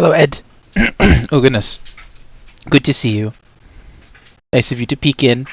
Hello, Ed. Oh, goodness. Good to see you. Nice of you to peek in.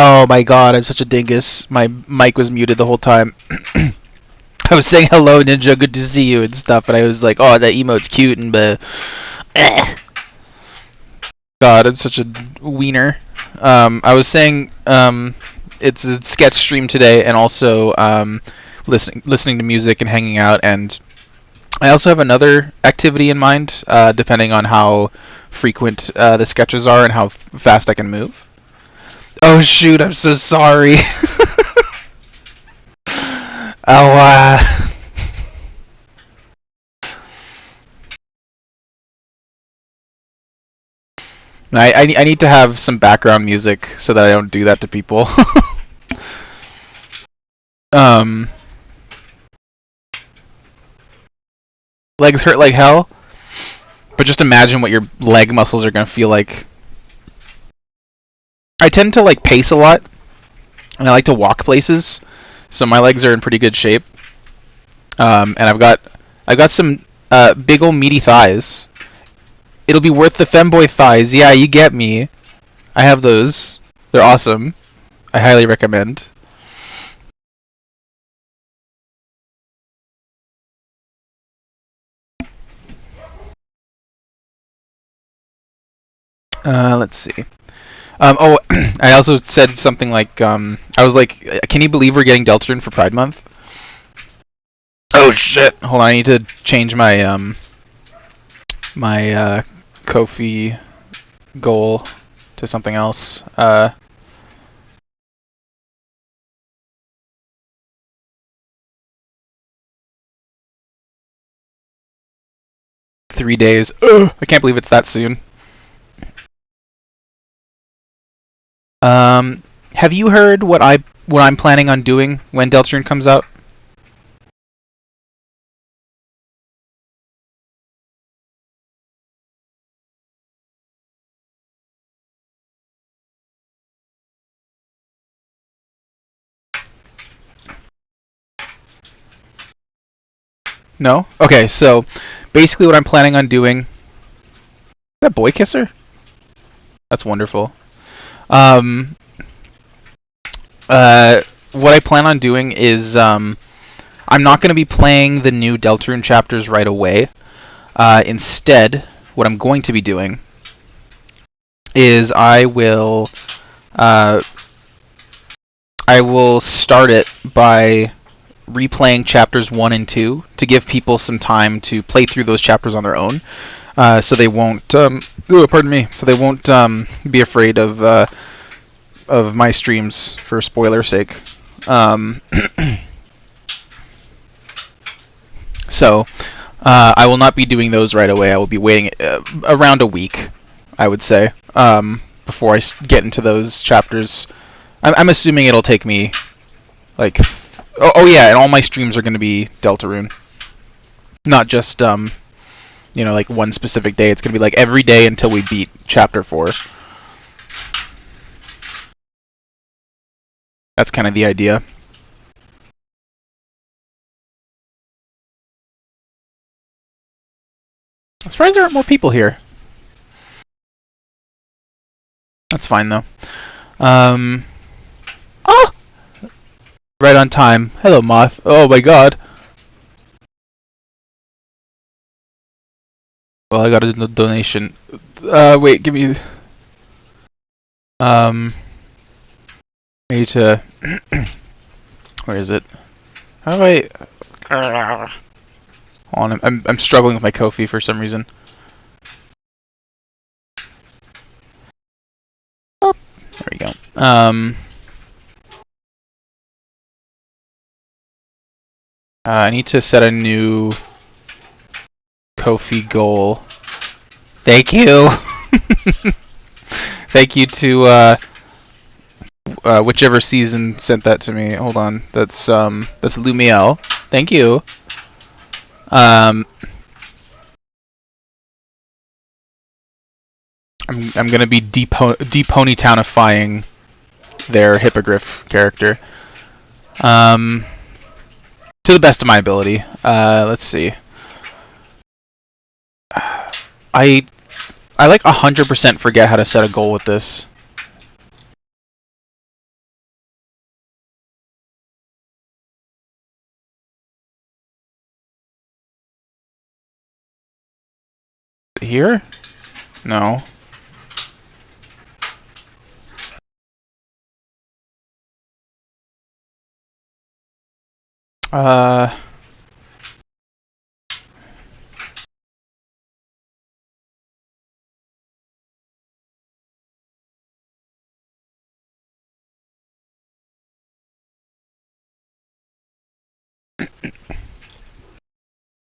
Oh my god, I'm such a dingus. My mic was muted the whole time. I was saying hello, Ninja, good to see you and stuff, and I was like, oh, that emote's cute and eh. God, I'm such a wiener. I was saying it's a sketch stream today, and also listening to music and hanging out, and I also have another activity in mind, depending on how frequent the sketches are and how fast I can move. Oh shoot, I'm so sorry. Oh, I need to have some background music so that I don't do that to people. um, Legs hurt like hell, but just imagine what your leg muscles are gonna feel like. I tend to like pace a lot, and I like to walk places, so my legs are in pretty good shape. And I've got some big ol' meaty thighs. It'll be worth the femboy thighs. Yeah, you get me. I have those. They're awesome. I highly recommend. Let's see. Oh, I also said something like, I was like, can you believe we're getting Deltarune for Pride Month? Oh shit! Hold on, I need to change my Kofi goal to something else. 3 days. Ugh, I can't believe it's that soon. Have you heard what I'm planning on doing when Deltarune comes out? No? Okay, so basically what I'm planning on doing. Is that Boy Kisser? That's wonderful. Um, what I plan on doing is I'm not going to be playing the new Deltarune chapters right away. Instead, what I'm going to be doing is uh, I will start it by replaying chapters 1 and 2 to give people some time to play through those chapters on their own, so they won't pardon me, so they won't be afraid of my streams for spoiler sake. Um, so I will not be doing those right away. I will be waiting around a week, I would say, before I get into those chapters. I'm assuming it'll take me like oh yeah, and all my streams are going to be Deltarune, not just like one specific day. It's going to be like every day until we beat chapter 4. That's kind of the idea. I'm surprised there aren't more people here. That's fine though. Um, oh, right on time. Hello, Moth. Oh my God. Well, I got a donation. Wait, give me. I need to. Where is it? How do I? Hold on, I'm struggling with my Ko-fi for some reason. Oh, there we go. I need to set a new Ko-fi goal. Thank you. Thank you to whichever season sent that to me. Hold on, that's Lumiel. Thank you. I'm gonna be de-ponytownifying their hippogriff character. To the best of my ability. Let's see. I like 100% forget how to set a goal with this. Here? No. Uh.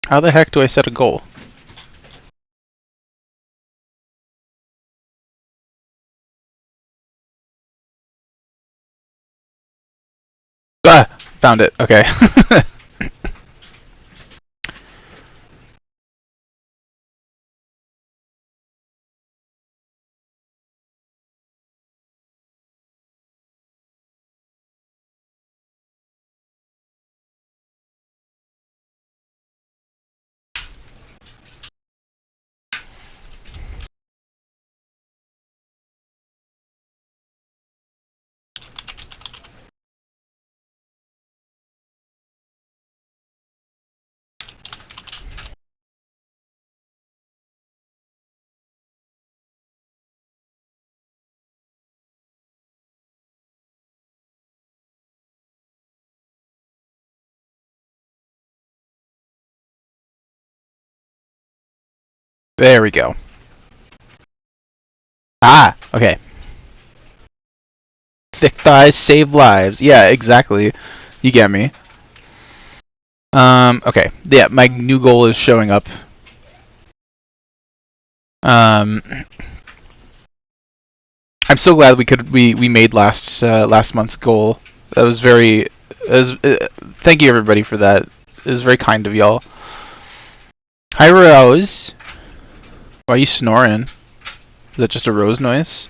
How the heck do I set a goal? Ah! Found it. Okay. There we go. Ah! Okay. Thick thighs save lives. Yeah, exactly. You get me. Okay. Yeah, my new goal is showing up. Um, I'm so glad we made last month's goal. That was very. Thank you everybody for that. It was very kind of y'all. Hi Rose. Why are you snoring? Is that just a Rose noise?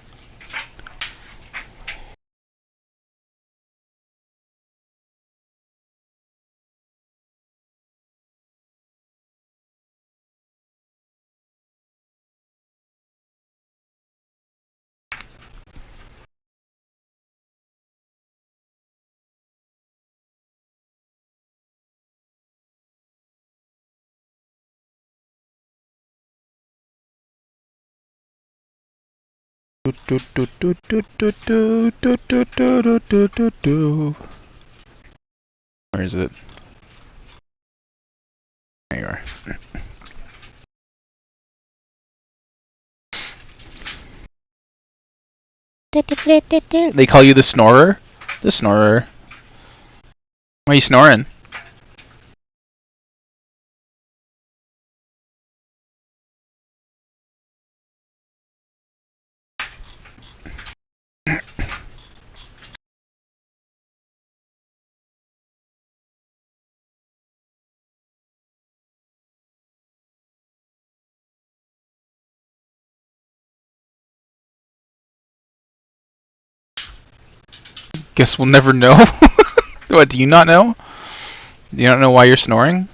Where is it? There you are. They call you the snorer? The snorer. Why are you snoring? Guess we'll never know. What, do you not know? Do you not know why you're snoring?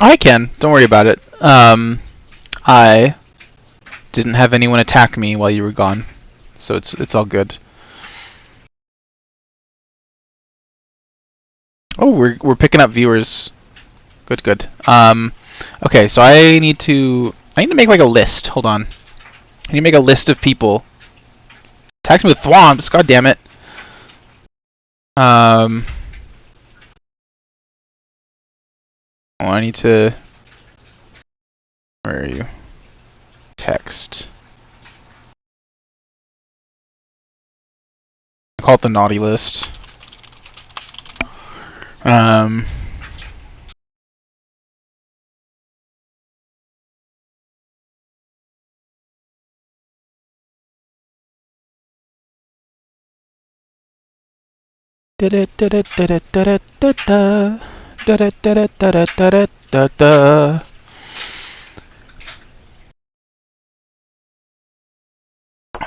I can. Don't worry about it. I didn't have anyone attack me while you were gone, so it's all good. Oh, we're picking up viewers. Good, good. Okay, so I need to make like a list. Hold on. I need to make a list of people. Attacks me with thwomps. God damn it. Um. Oh, I need to. Where are you? Text. I call it the naughty list. Um.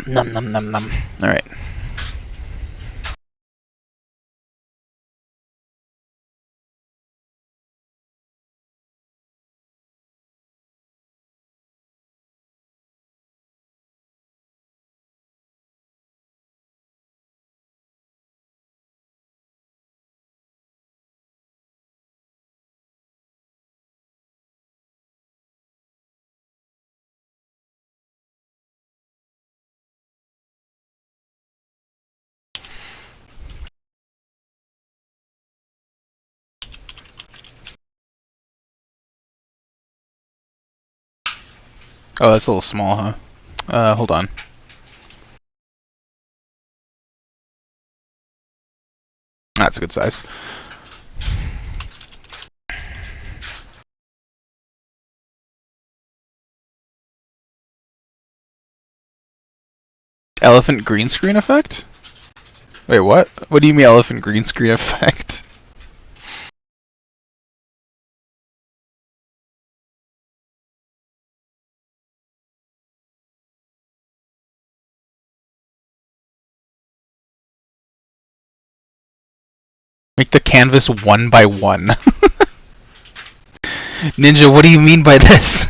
Num num num num. All right. Oh, that's a little small, huh? Hold on. That's a good size. Elephant green screen effect? Wait, what? What do you mean elephant green screen effect? Make the canvas 1 by 1. Ninja, what do you mean by this?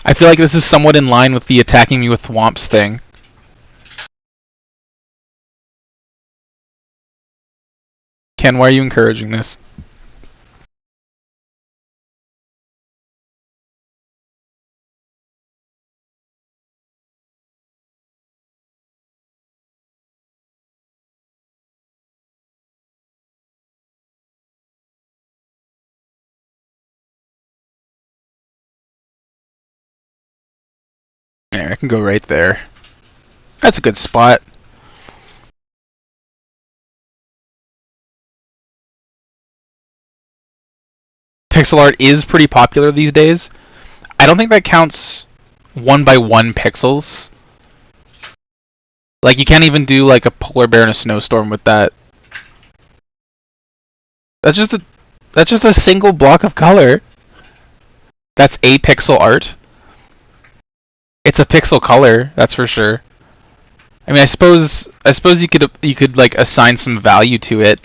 I feel like this is somewhat in line with the attacking me with thwomps thing. Ken, why are you encouraging this? Yeah, I can go right there. That's a good spot. Pixel art is pretty popular these days. I don't think that counts 1 by 1 pixels. Like you can't even do like a polar bear in a snowstorm with that. That's just a single block of color. That's a pixel art. It's a pixel color, that's for sure. I mean, I suppose you could like assign some value to it,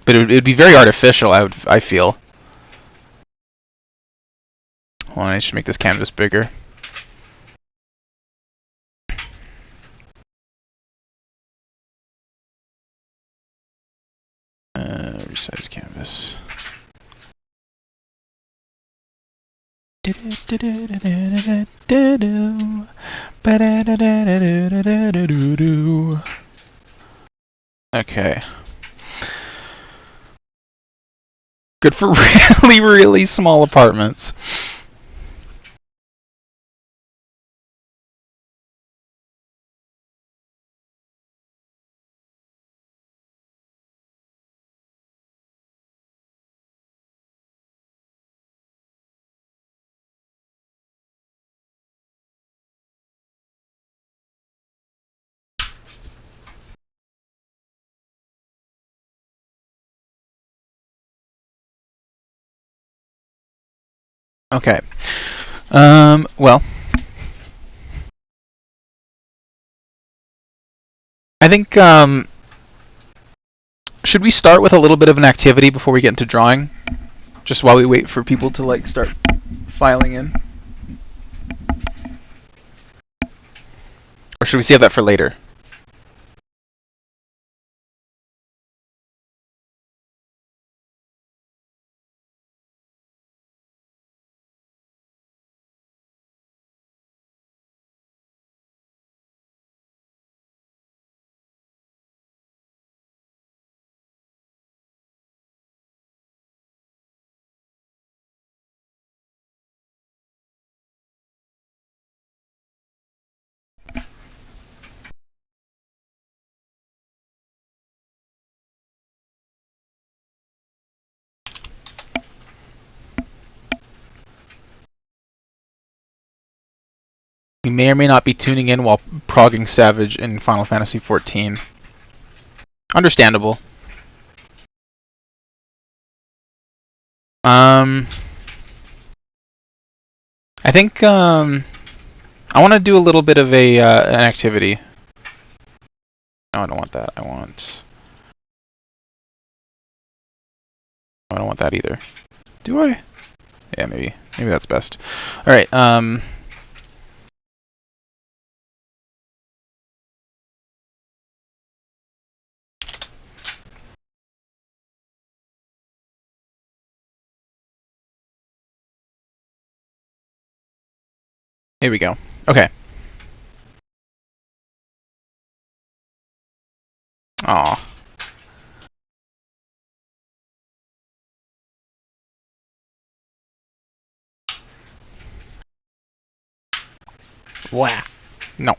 but it would be very artificial. I feel. Hold on, I should make this canvas bigger. Resize canvas. Okay. Good for really, really small apartments. Okay. Well, I think should we start with a little bit of an activity before we get into drawing? Just while we wait for people to like start filing in? Or should we save that for later? You may or may not be tuning in while progging Savage in Final Fantasy XIV. Understandable. Um, I think I want to do a little bit of a an activity. No, I don't want that. I don't want that either. Do I? Yeah, maybe that's best. All right. Here we go. Okay. Aw. Wow. No.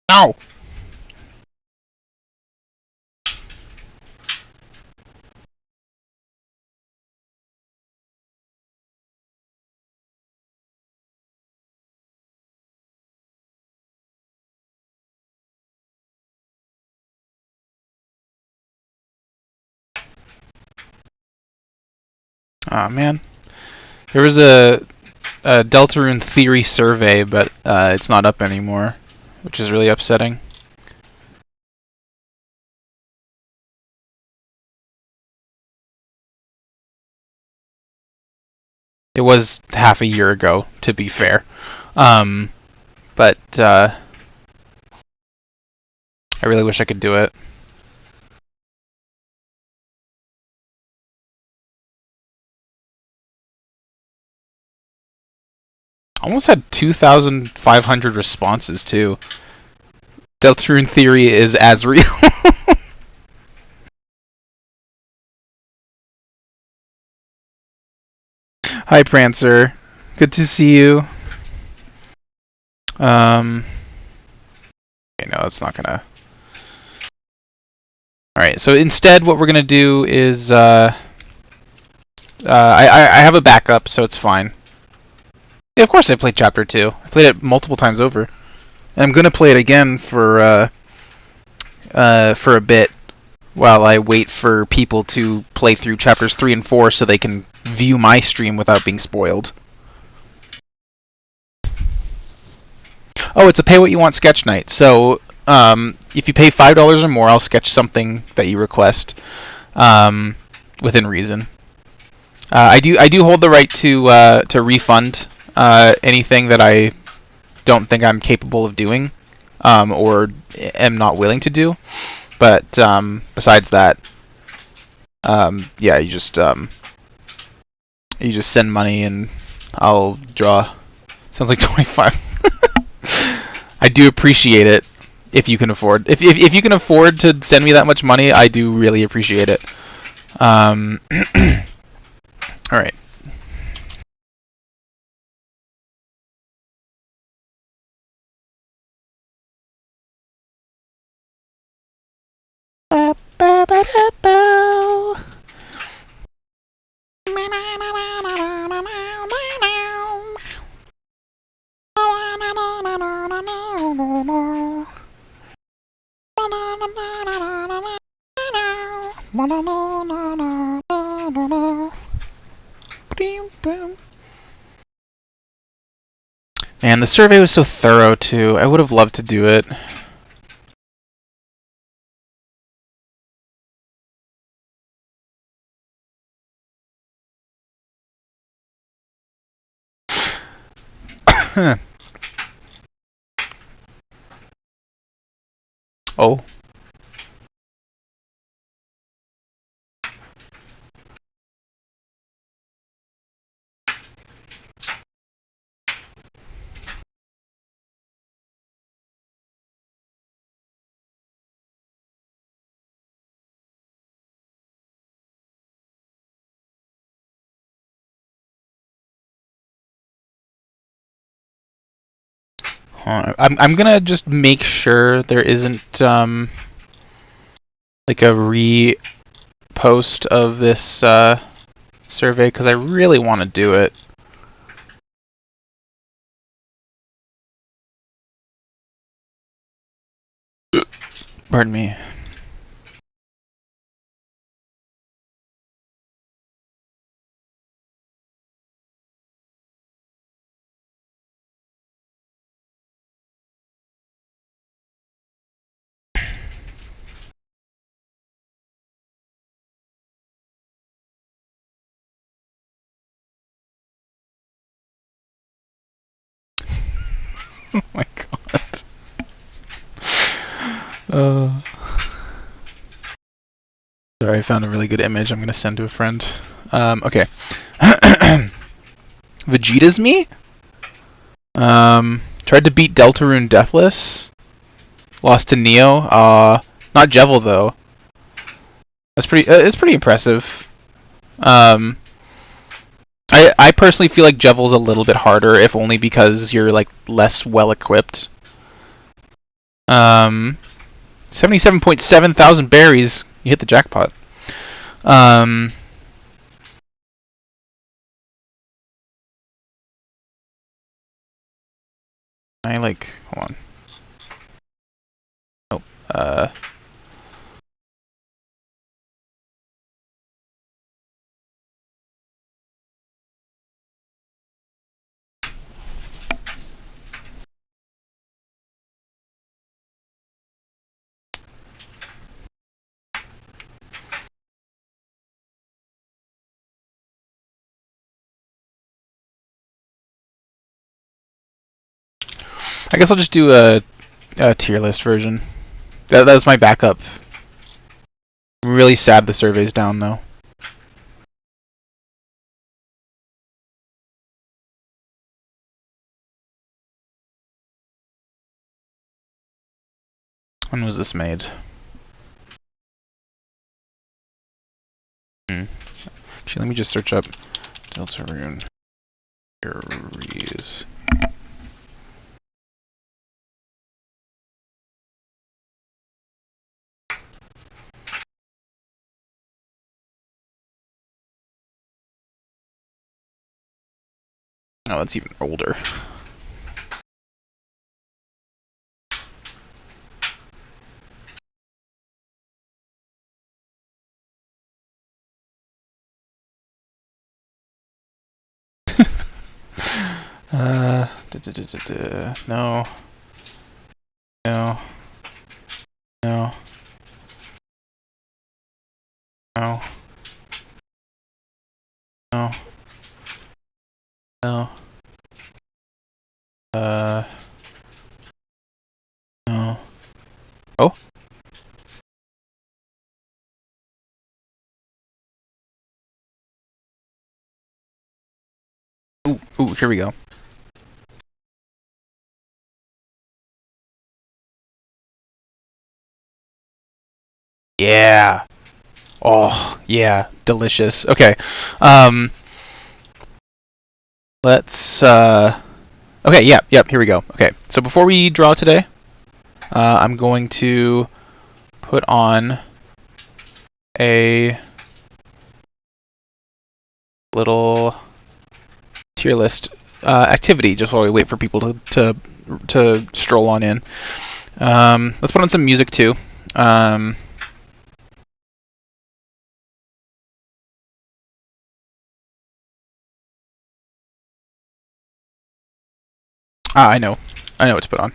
No. Aw, man. There was a Deltarune theory survey, but it's not up anymore, which is really upsetting. It was half a year ago, to be fair. But I really wish I could do it. Almost had 2,500 responses too. Deltarune theory is as real. Hi Prancer, good to see you. Okay, no, it's not gonna. All right, so instead, what we're gonna do is I have a backup, so it's fine. Yeah, of course I played Chapter 2. I played it multiple times over. And I'm gonna play it again for a bit while I wait for people to play through chapters 3 and 4 so they can view my stream without being spoiled. Oh, it's a pay what you want sketch night. So if you pay $5 or more, I'll sketch something that you request within reason. I do hold the right to refund anything that I don't think I'm capable of doing or am not willing to do. But besides that, yeah, you just send money and I'll draw. Sounds like 25. I do appreciate it if you can afford. If you can afford to send me that much money, I do really appreciate it. All right. Man, the survey was so thorough too. I would have loved to do it. Oh. I'm gonna just make sure there isn't like a repost of this survey because I really want to do it. Pardon me. Oh my god. Sorry, I found a really good image I'm gonna send to a friend. Okay. Vegeta's me? Tried to beat Deltarune Deathless. Lost to Neo. Not Jevil though. That's pretty. It's pretty impressive. Um, I personally feel like Jevil's a little bit harder, if only because you're like less well equipped. 77.7 thousand berries. You hit the jackpot. I like. Hold on. Nope. I guess I'll just do a tier list version. That's my backup. I'm really sad the survey's down though. When was this made? Actually, let me just search up Deltarune theories. Oh, that's even older. No. No. No. No. No. No. No. Oh? Ooh, here we go. Yeah. Oh, yeah. Delicious. Okay. Let's, okay, yep, here we go. Okay, so before we draw today, I'm going to put on a little tier list activity just while we wait for people to stroll on in. Let's put on some music too. I know what to put on.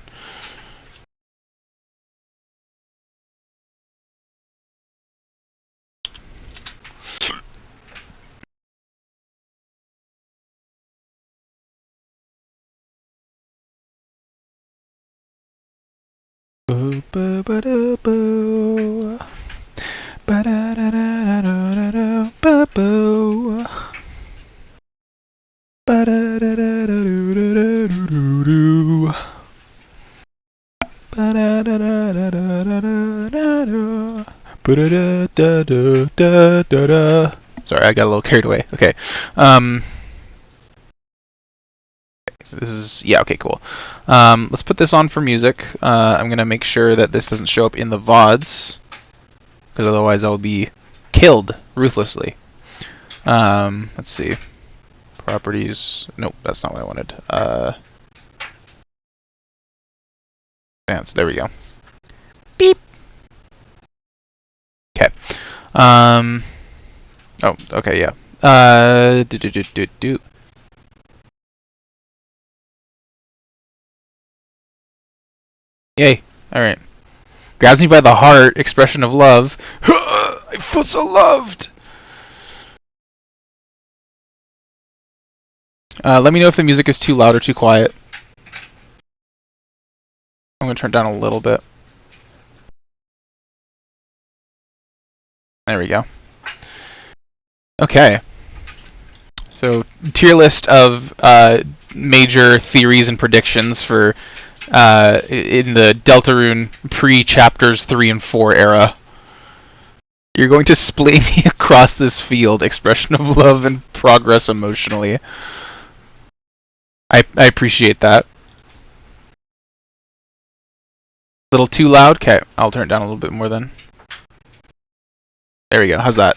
Sorry, I got a little carried away. Okay. This is, yeah, okay, cool. Let's put this on for music. I'm going to make sure that this doesn't show up in the VODs, because otherwise I'll be killed ruthlessly. Let's see. Properties. Nope, that's not what I wanted. Advanced. There we go. Beep. Okay. Oh, okay, yeah. Yay. Alright. Grabs me by the heart, expression of love. I feel so loved! Let me know if the music is too loud or too quiet. I'm going to turn it down a little bit. There we go. Okay. So, tier list of major theories and predictions for in the Deltarune pre-chapters 3 and 4 era. You're going to splay me across this field, expression of love and progress emotionally. I appreciate that. A little too loud? Okay, I'll turn it down a little bit more then. There we go. How's that?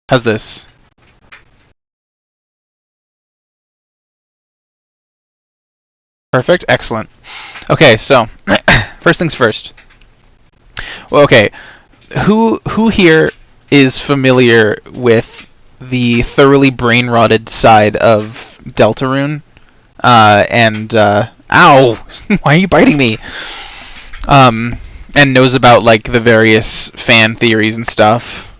How's this? Perfect. Excellent. Okay, so first things first. Well, okay, who here is familiar with the thoroughly brain-rotted side of Deltarune? Ow! Why are you biting me? And knows about like the various fan theories and stuff.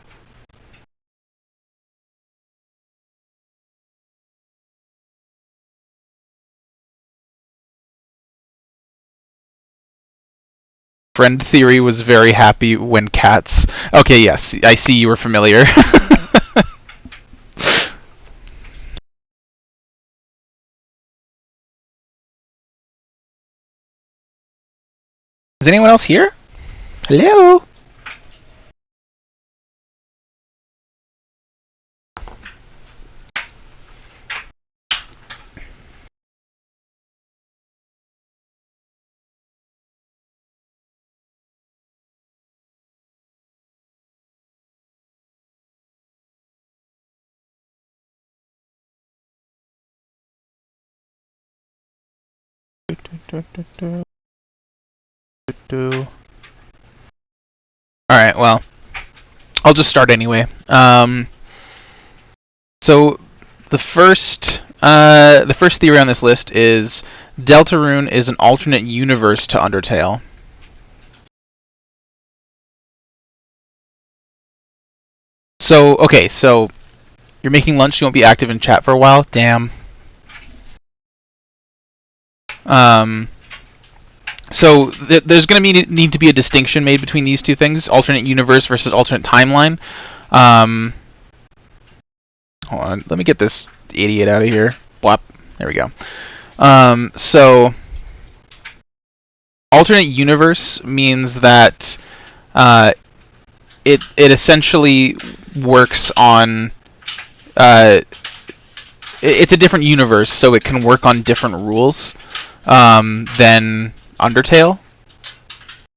Friend theory was very happy when cats. Okay, yes, I see you were familiar. Is anyone else here? Hello? Alright, well, I'll just start anyway. So the first theory on this list is Deltarune is an alternate universe to Undertale. So you're making lunch. You won't be active in chat for a while. Damn. Um, there's going to need to be a distinction made between these two things: alternate universe versus alternate timeline. Hold on, let me get this idiot out of here. Blop. There we go. So alternate universe means that it essentially works on it's a different universe, so it can work on different rules than Undertale.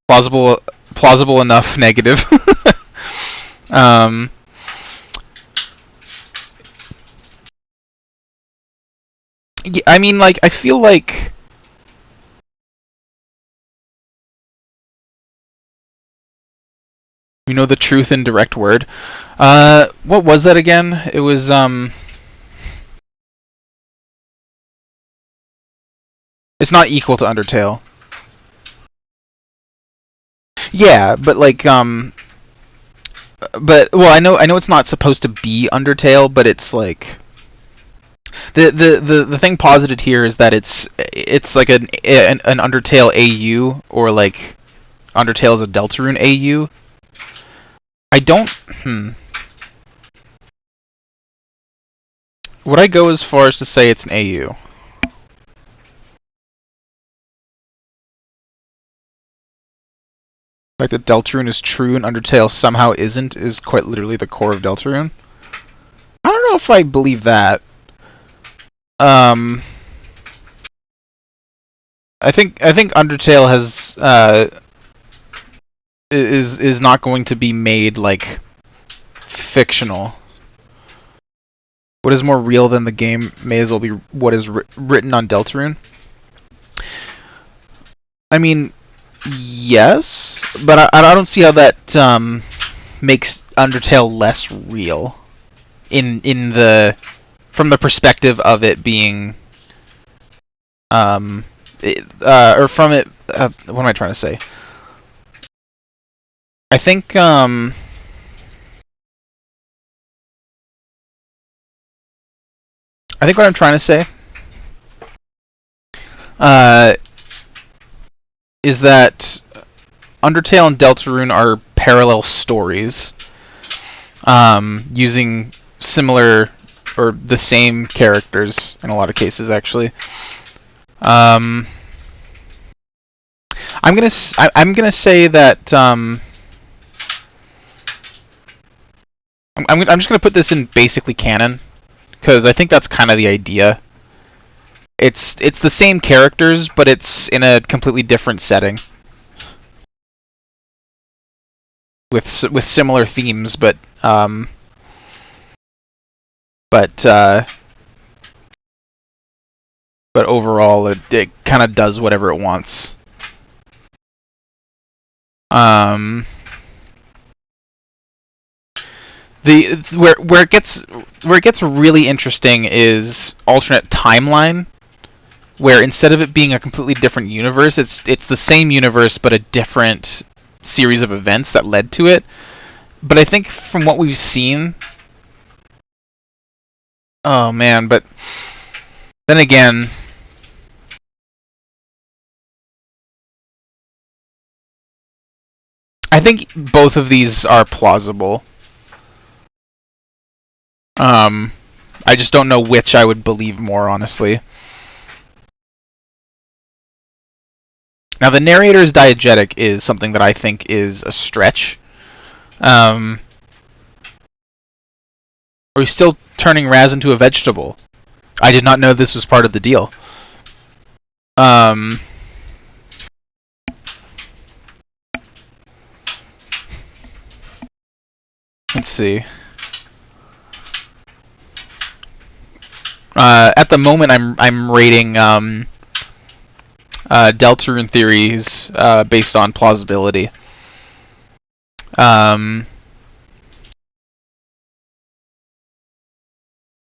Plausible enough. Negative. um, yeah, I mean, like, I feel like you know the truth in direct word. What was that again? It was it's not equal to Undertale. Yeah, but like but well, I know it's not supposed to be Undertale, but it's like the thing posited here is that it's like an Undertale AU, or like Undertale is a Deltarune AU. I don't. Would I go as far as to say it's an AU? Like that Deltarune is true and Undertale somehow isn't is quite literally the core of Deltarune. I don't know if I believe that. Um, I think Undertale has is not going to be made like fictional. What is more real than the game may as well be what is written on Deltarune. I mean, yes, but I don't see how that makes Undertale less real in the from the perspective of it being or from it. What am I trying to say? I think what I'm trying to say uh, is that Undertale and Deltarune are parallel stories, using similar or the same characters in a lot of cases, actually. I'm gonna say that I'm just gonna put this in basically canon because I think that's kind of the idea. It's the same characters, but it's in a completely different setting with similar themes, but but overall it kind of does whatever it wants. Um, the where it gets really interesting is alternate timeline, where instead of it being a completely different universe, it's the same universe but a different series of events that led to it. But I think from what we've seen, oh man, but then again, I think both of these are plausible. Um, I just don't know which I would believe more, honestly. Now, the narrator's diegetic is something that I think is a stretch. Um, are we still turning Raz into a vegetable? I did not know this was part of the deal. Um, let's see. At the moment, I'm rating Deltarune theories based on plausibility. Um,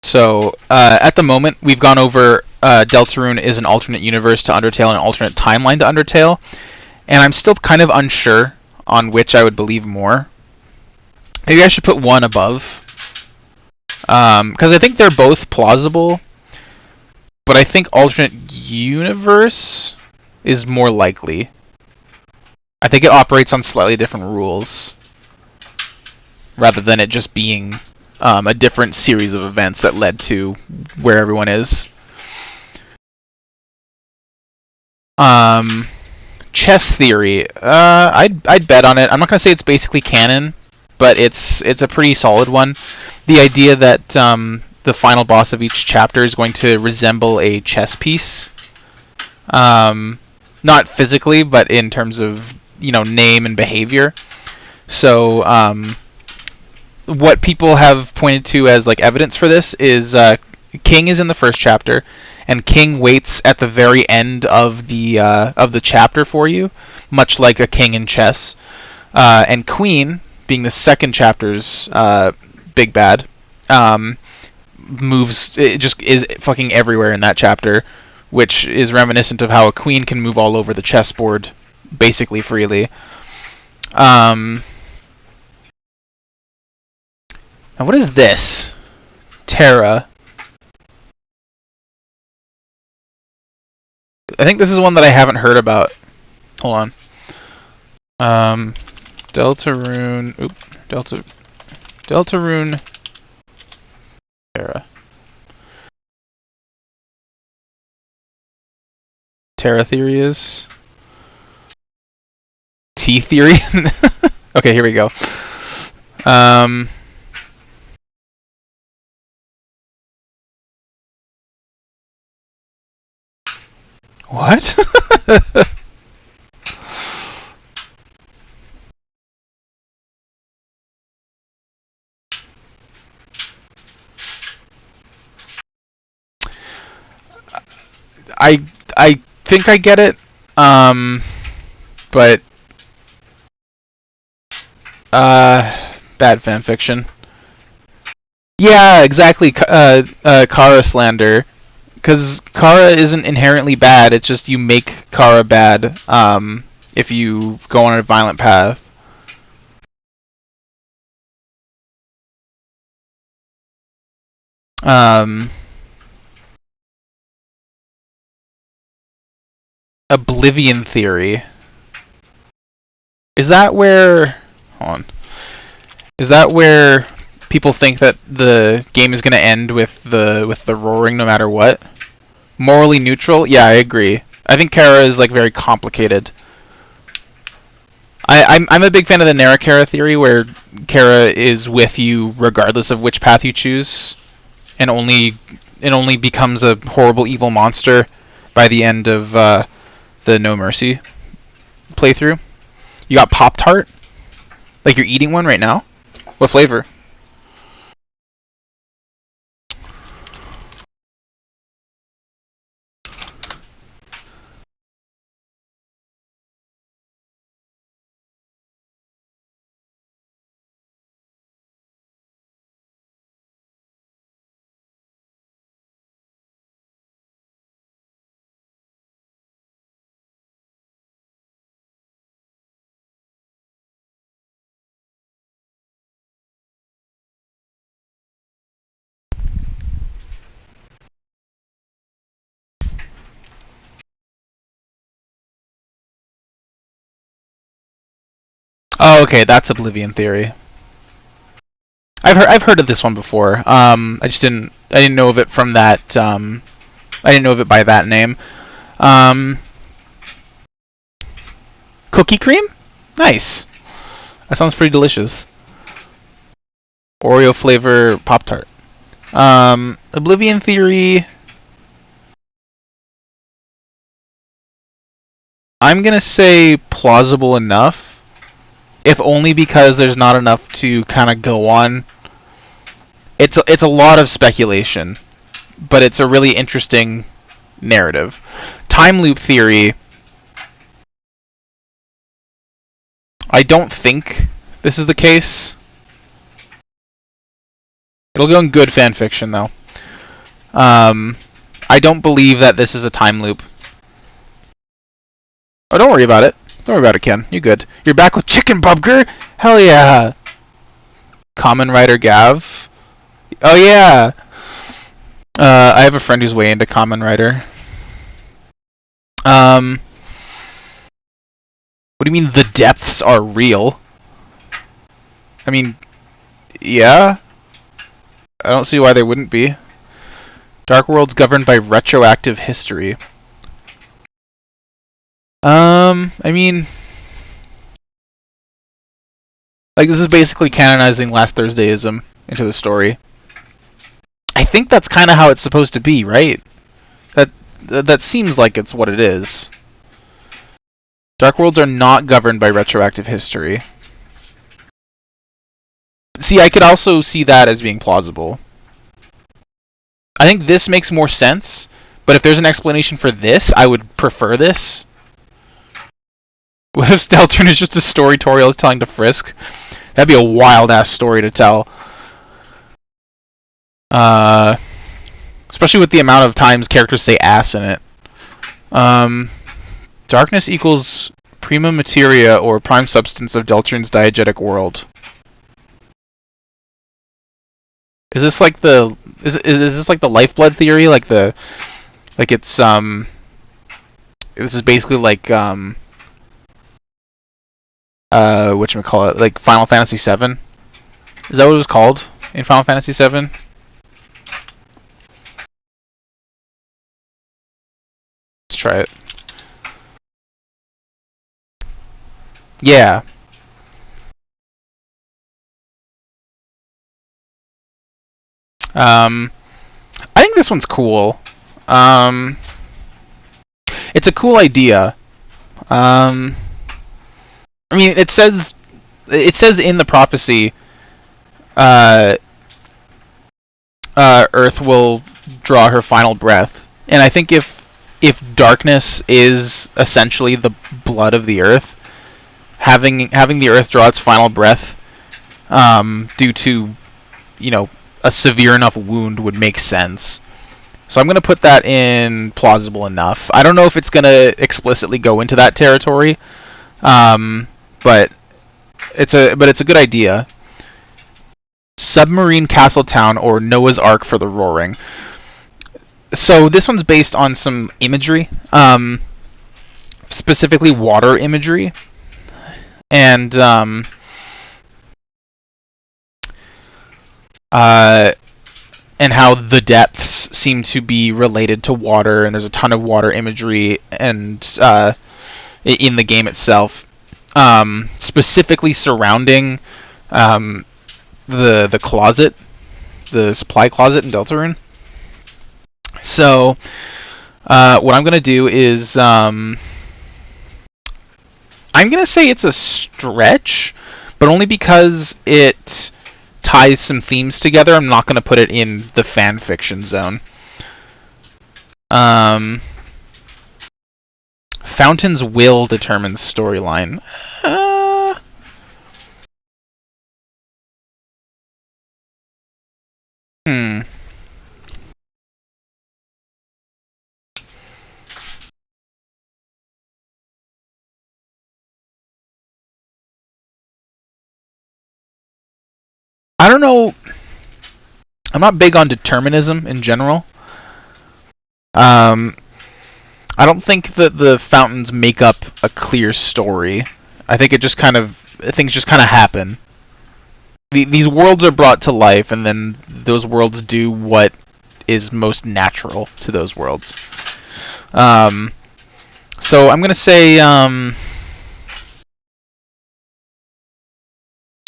so at the moment, we've gone over Deltarune is an alternate universe to Undertale and an alternate timeline to Undertale, and I'm still kind of unsure on which I would believe more. Maybe I should put one above, because I think they're both plausible, but I think alternate universe is more likely. I think it operates on slightly different rules, rather than it just being a different series of events that led to where everyone is. Um, chess theory. I'd bet on it. I'm not gonna say it's basically canon, but it's a pretty solid one. The idea that the final boss of each chapter is going to resemble a chess piece, not physically, but in terms of name and behavior. So what people have pointed to as like evidence for this is King is in the first chapter, and King waits at the very end of the chapter for you, much like a king in chess. And Queen, being the second chapter's big bad, um, moves. It just is fucking everywhere in that chapter, which is reminiscent of how a queen can move all over the chessboard basically freely. Um, now what is this? Terra. I think this is one that I haven't heard about. Hold on. Deltarune. Deltarune. Terra. Terra theory is T theory. Okay, here we go. Um, what? I I think I get it. But bad fan fiction. Yeah, exactly. Kara slander. Because Kara isn't inherently bad. It's just you make Kara bad. If you go on a violent path. Um, Oblivion theory. Is that where? Hold on. Is that where people think that the game is going to end with the roaring no matter what? Morally neutral? Yeah, I agree. I think Kara is like very complicated. I'm a big fan of the Narakara theory, where Kara is with you regardless of which path you choose, and only becomes a horrible evil monster by the end of the No Mercy playthrough. You got Pop Tart, like you're eating one right now. What flavor? Oh, okay, that's Oblivion Theory. I've heard of this one before. I didn't know of it from that. I didn't know of it by that name. Um, Cookie cream? Nice. That sounds pretty delicious. Oreo flavor Pop Tart. Oblivion Theory. I'm gonna say plausible enough, if only because there's not enough to kind of go on. It's a lot of speculation, but it's a really interesting narrative. Time loop theory. I don't think this is the case. It'll go in good fan fiction though. I don't believe that this is a time loop. Oh, don't worry about it. Don't worry about it, Ken. You're good. You're back with Chicken Bubger? Hell yeah. Common Writer Gav. Oh yeah. I have a friend who's way into Common Writer. What do you mean the depths are real? I mean, yeah. I don't see why they wouldn't be. Dark World's governed by retroactive history. I mean, like this is basically canonizing Last Thursdayism into the story. I think that's kind of how it's supposed to be, right? That seems like it's what it is. Dark Worlds are not governed by retroactive history. See, I could also see that as being plausible. I think this makes more sense, but if there's an explanation for this, I would prefer this. What if Deltarune is just a story Toriel is telling to Frisk? That'd be a wild-ass story to tell. Especially with the amount of times characters say ass in it. Darkness equals prima materia or prime substance of Deltarune's diegetic world. Is this like the is this like the lifeblood theory? Like it's this is basically like whatchamacallit, like Final Fantasy VII? Is that what it was called in Final Fantasy VII? Let's try it. Yeah. I think this one's cool. It's a cool idea. I mean, it says in the prophecy, Earth will draw her final breath, and I think if darkness is essentially the blood of the Earth, having the Earth draw its final breath, due to, you know, a severe enough wound would make sense. So I'm going to put that in plausible enough. I don't know if it's going to explicitly go into that territory, but it's a good idea. Submarine Castle Town or Noah's Ark for the Roaring. So this one's based on some imagery, specifically water imagery, and how the depths seem to be related to water, and there's a ton of water imagery and in the game itself, specifically surrounding the closet, the supply closet in Deltarune. So what I'm gonna do is I'm gonna say it's a stretch, but only because it ties some themes together. I'm not going to put it in the fan fiction zone. Fountain's will determines storyline. I don't know. I'm not big on determinism in general. I don't think that the fountains make up a clear story. I think it just kind of things just kind of happen. These worlds are brought to life, and then those worlds do what is most natural to those worlds. So I'm gonna say, I mean,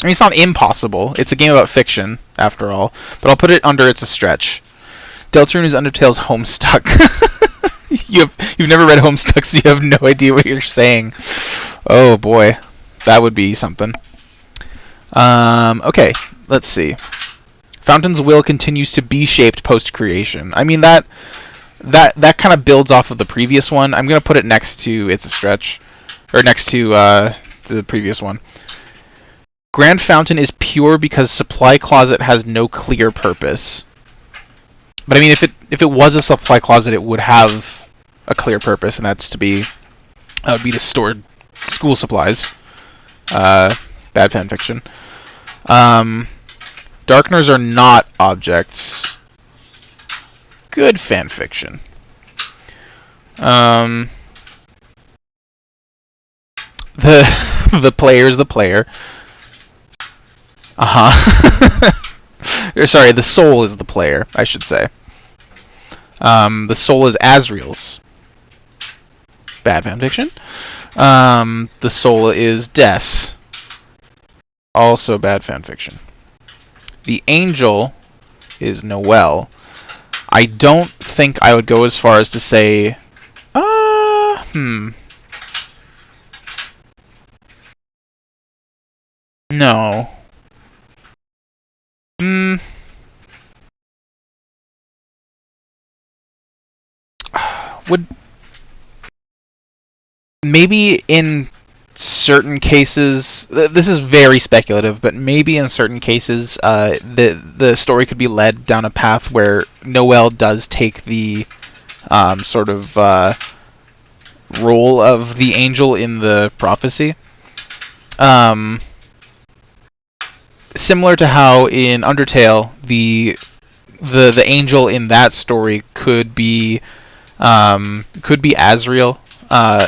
it's not impossible. It's a game about fiction, after all, but I'll put it under it's a stretch. Deltarune is Undertale's Homestuck. You've never read Homestuck, so you have no idea what you're saying. Oh boy, that would be something. Okay, let's see. Fountain's will continues to be shaped post-creation. I mean, that kind of builds off of the previous one. I'm going to put it next to It's a Stretch, or next to the previous one. Grand Fountain is pure because Supply Closet has no clear purpose. But I mean, if it was a supply closet, it would have a clear purpose, and that's to store school supplies. Bad fanfiction. Darkeners are not objects. Good fanfiction. The player's the player. Sorry, the soul is the player, I should say. The soul is Asriel's. Bad fanfiction. The soul is Des. Also bad fanfiction. The angel is Noelle. I don't think I would go as far as to say, no. Would maybe in certain cases, this is very speculative, but maybe in certain cases, the story could be led down a path where Noelle does take the sort of role of the angel in the prophecy. Similar to how in Undertale, the angel in that story could be Asriel.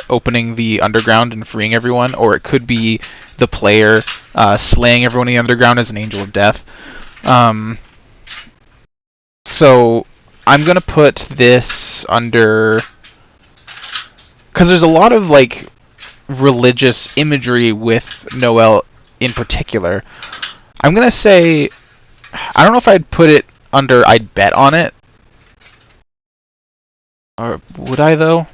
Opening the underground and freeing everyone, or it could be the player slaying everyone in the underground as an angel of death. So I'm gonna put this under, because there's a lot of like religious imagery with Noelle in particular. I'm gonna say, I don't know if I'd put it under I'd bet on it, or would I though?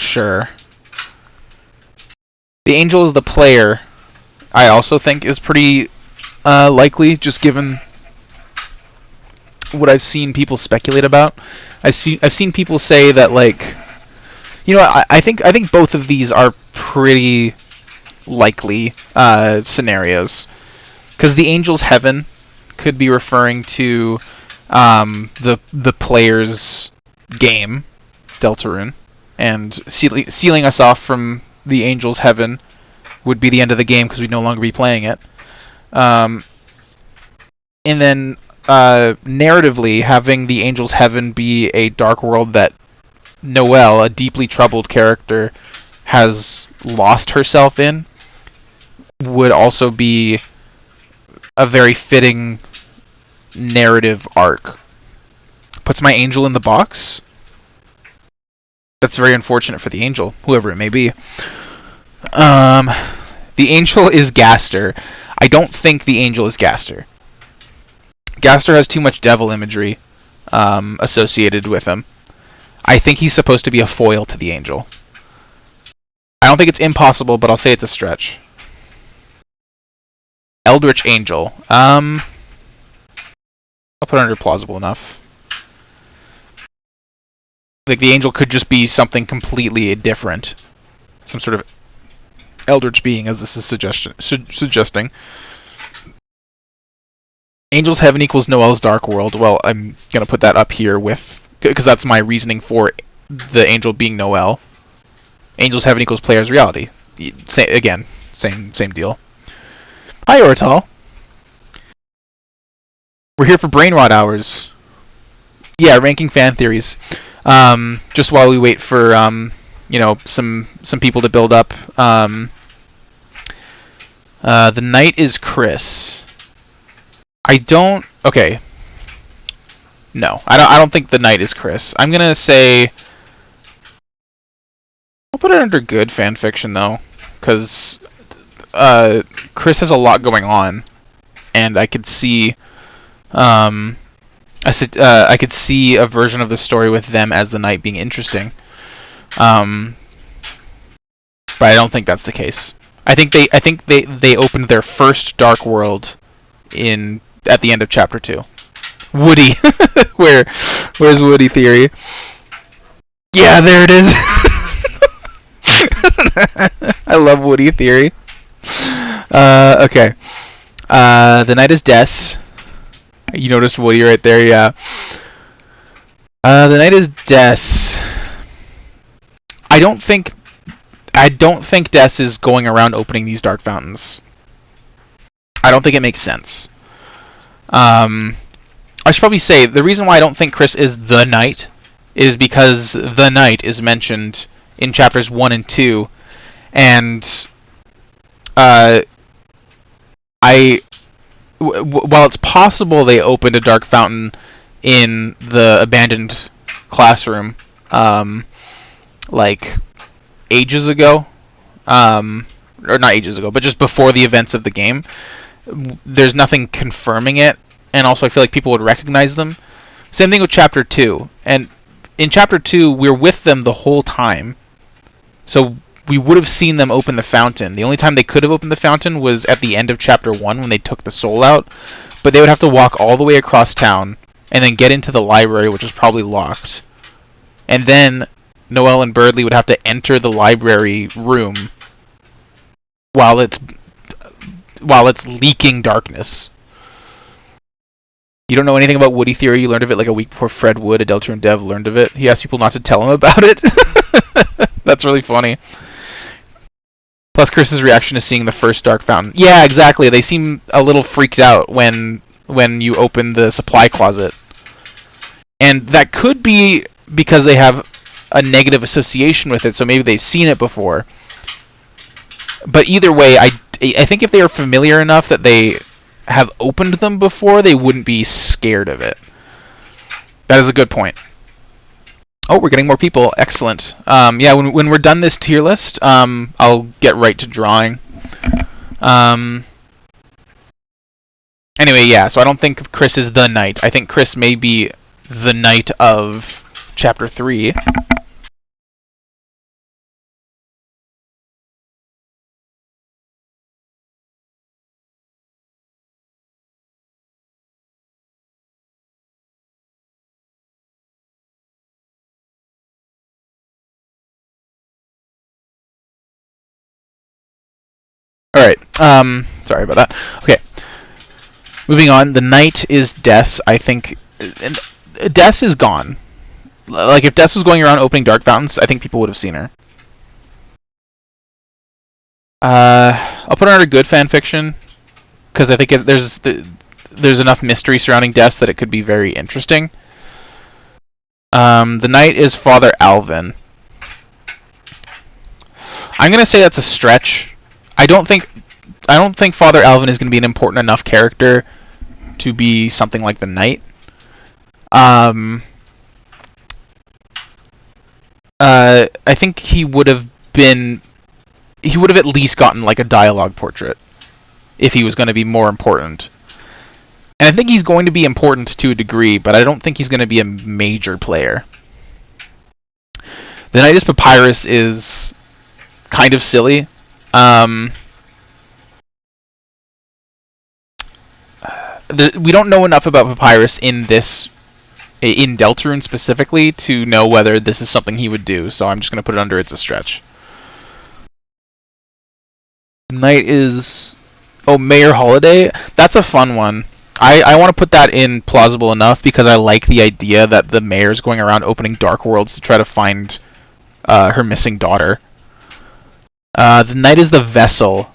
Sure. The angel is the player. I also think is pretty likely, just given what I've seen people speculate about. I've seen people say that, like, I think both of these are pretty likely scenarios, because the angel's heaven could be referring to the player's game, Deltarune. And sealing us off from the Angel's Heaven would be the end of the game because we'd no longer be playing it. And then narratively, having the Angel's Heaven be a dark world that Noelle, a deeply troubled character, has lost herself in, would also be a very fitting narrative arc. Puts my angel in the box. That's very unfortunate for the angel, whoever it may be. The angel is Gaster. I don't think the angel is Gaster. Gaster has too much devil imagery associated with him. I think he's supposed to be a foil to the angel. I don't think it's impossible, but I'll say it's a stretch. Eldritch Angel. I'll put it under plausible enough. Like, the angel could just be something completely different. Some sort of eldritch being, as this is suggesting. Angel's Heaven equals Noelle's Dark World. Well, I'm going to put that up here with, because that's my reasoning for the angel being Noelle. Angel's Heaven equals Player's Reality. Same deal. Hi, Oratal. We're here for Brain Rot Hours. Yeah, ranking fan theories. Just while we wait for some people to build up. The knight is Chris. I don't. Okay. No, I don't think the knight is Chris. I'm gonna say. I'll put it under good fan fiction though, because Chris has a lot going on, and I could see. I could see a version of the story with them as the knight being interesting. Um, but I don't think that's the case. I think they opened their first dark world at the end of chapter 2. Woody. Where's Woody theory? Yeah, there it is. I love Woody theory. Okay. The knight is Des. You noticed Woody right there, yeah. The knight is Des. I don't think Des is going around opening these dark fountains. I don't think it makes sense. I should probably say the reason why I don't think Chris is the knight is because the knight is mentioned in chapters 1 and 2, and while it's possible they opened a dark fountain in the abandoned classroom, like ages ago, or not ages ago, but just before the events of the game, there's nothing confirming it, and also I feel like people would recognize them. Same thing with chapter 2, and in chapter 2 we're with them the whole time, so we would have seen them open the fountain. The only time they could have opened the fountain was at the end of chapter 1 when they took the soul out, but they would have to walk all the way across town and then get into the library, which is probably locked, and then Noelle and Birdley would have to enter the library room while it's leaking darkness. You don't know anything about Woody theory. You learned of it like a week before Fred Wood, a Deltarune dev, learned of it. He asked people not to tell him about it. That's really funny. Plus Chris's reaction to seeing the first dark fountain. Yeah, exactly. They seem a little freaked out when you open the supply closet. And that could be because they have a negative association with it, so maybe they've seen it before. But either way, I think if they are familiar enough that they have opened them before, they wouldn't be scared of it. That is a good point. Oh, we're getting more people. Excellent. Yeah, when we're done this tier list, I'll get right to drawing. Anyway, yeah, so I don't think Chris is the knight. I think Chris may be the knight of chapter 3. Alright, sorry about that. Okay. Moving on, the knight is Des. I think Des is gone. Like, if Des was going around opening dark fountains, I think people would have seen her. I'll put her under good fan fiction, because I think there's enough mystery surrounding Des that it could be very interesting. The knight is Father Alvin. I'm gonna say that's a stretch. I don't think Father Alvin is going to be an important enough character to be something like the knight. I think he would have at least gotten like a dialogue portrait if he was going to be more important. And I think he's going to be important to a degree, but I don't think he's going to be a major player. The Knight is Papyrus is kind of silly. We don't know enough about Papyrus in Deltarune specifically to know whether this is something he would do, so I'm just going to put it under it's a stretch. Knight is... Oh, Mayor Holiday? That's a fun one. I want to put that in plausible enough because I like the idea that the mayor's going around opening dark worlds to try to find her missing daughter. The Knight is the Vessel.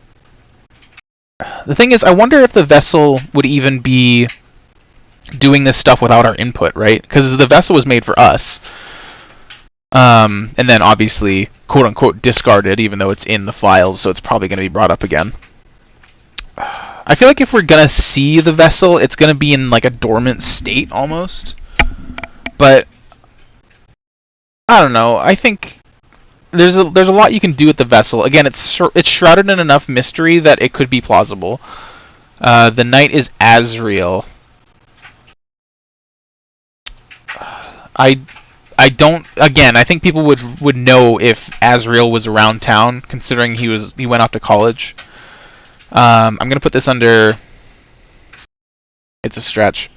The thing is, I wonder if the Vessel would even be doing this stuff without our input, right? Because the vessel was made for us. And then obviously, quote unquote, discarded, even though it's in the files, so it's probably going to be brought up again. I feel like if we're going to see the vessel, it's going to be in like a dormant state almost. But I don't know. I think there's a lot you can do with the vessel. Again, it's shrouded in enough mystery that it could be plausible. The knight is Azrael. I don't. Again, I think people would know if Azrael was around town, considering he went off to college. I'm gonna put this under. It's a stretch.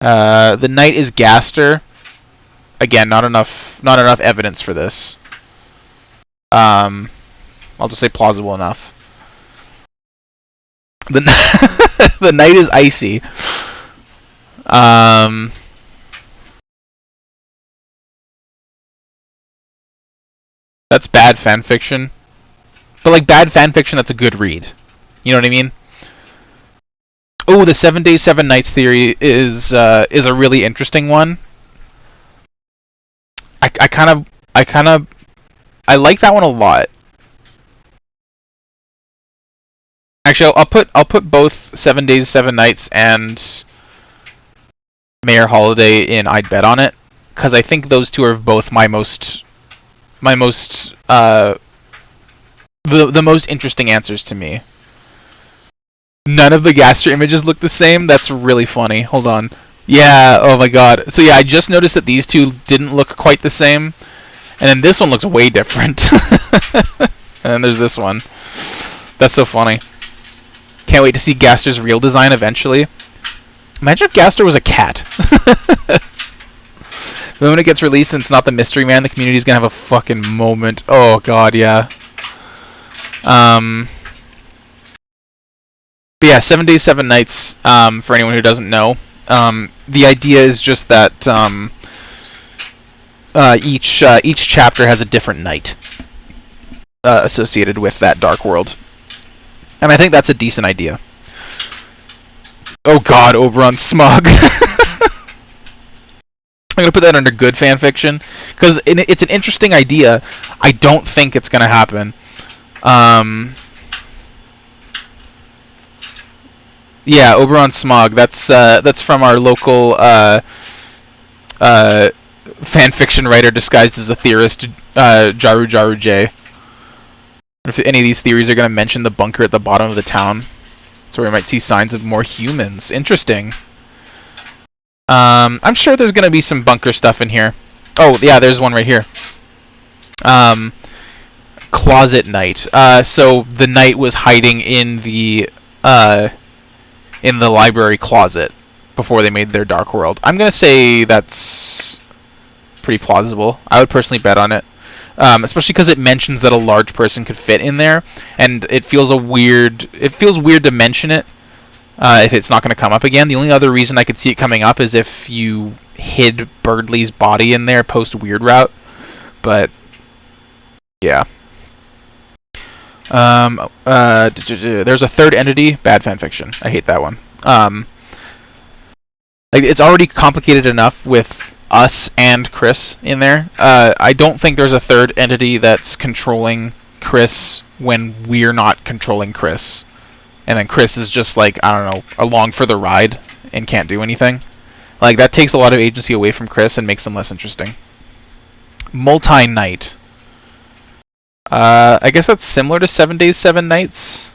The knight is Gaster. Again, not enough evidence for this. I'll just say plausible enough. The knight is Icy. That's bad fan fiction. But like bad fan fiction, that's a good read. You know what I mean? Oh, the 7 Days, 7 Nights theory is a really interesting one. I like that one a lot. Actually, I'll put both 7 Days, 7 Nights and Mayor Holiday in I'd Bet on It, because I think those two are both the most interesting answers to me. None of the Gaster images look the same. That's really funny. Hold on. Yeah, oh my god. So yeah, I just noticed that these two didn't look quite the same. And then this one looks way different. And then there's this one. That's so funny. Can't wait to see Gaster's real design eventually. Imagine if Gaster was a cat. The moment it gets released and it's not the Mystery Man, the community's gonna have a fucking moment. Oh god, yeah. But yeah, 7 Days, 7 Nights, for anyone who doesn't know. The idea is just that each chapter has a different night associated with that dark world. And I think that's a decent idea. Oh god, Oberon Smog. I'm gonna put that under good fanfiction, because it's an interesting idea. I don't think it's gonna happen. Yeah, Oberon Smog. That's from our local fanfiction writer disguised as a theorist, Jaru Jaru J. If any of these theories are going to mention the bunker at the bottom of the town, so we might see signs of more humans. Interesting. I'm sure there's going to be some bunker stuff in here. Oh yeah, there's one right here. Closet Knight. So the knight was hiding in the library closet before they made their dark world. I'm gonna say that's pretty plausible. I would personally bet on it, especially because it mentions that a large person could fit in there, and it feels weird to mention it if it's not going to come up again. The only other reason I could see it coming up is if you hid Birdley's body in there post Weird Route, but yeah. There's a third entity. Bad fanfiction. I hate that one. Like it's already complicated enough with us and Chris in there. I don't think there's a third entity that's controlling Chris when we're not controlling Chris, and then Chris is just like, I don't know, along for the ride and can't do anything. Like that takes a lot of agency away from Chris and makes them less interesting. Multi-night. I guess that's similar to 7 Days, 7 Nights.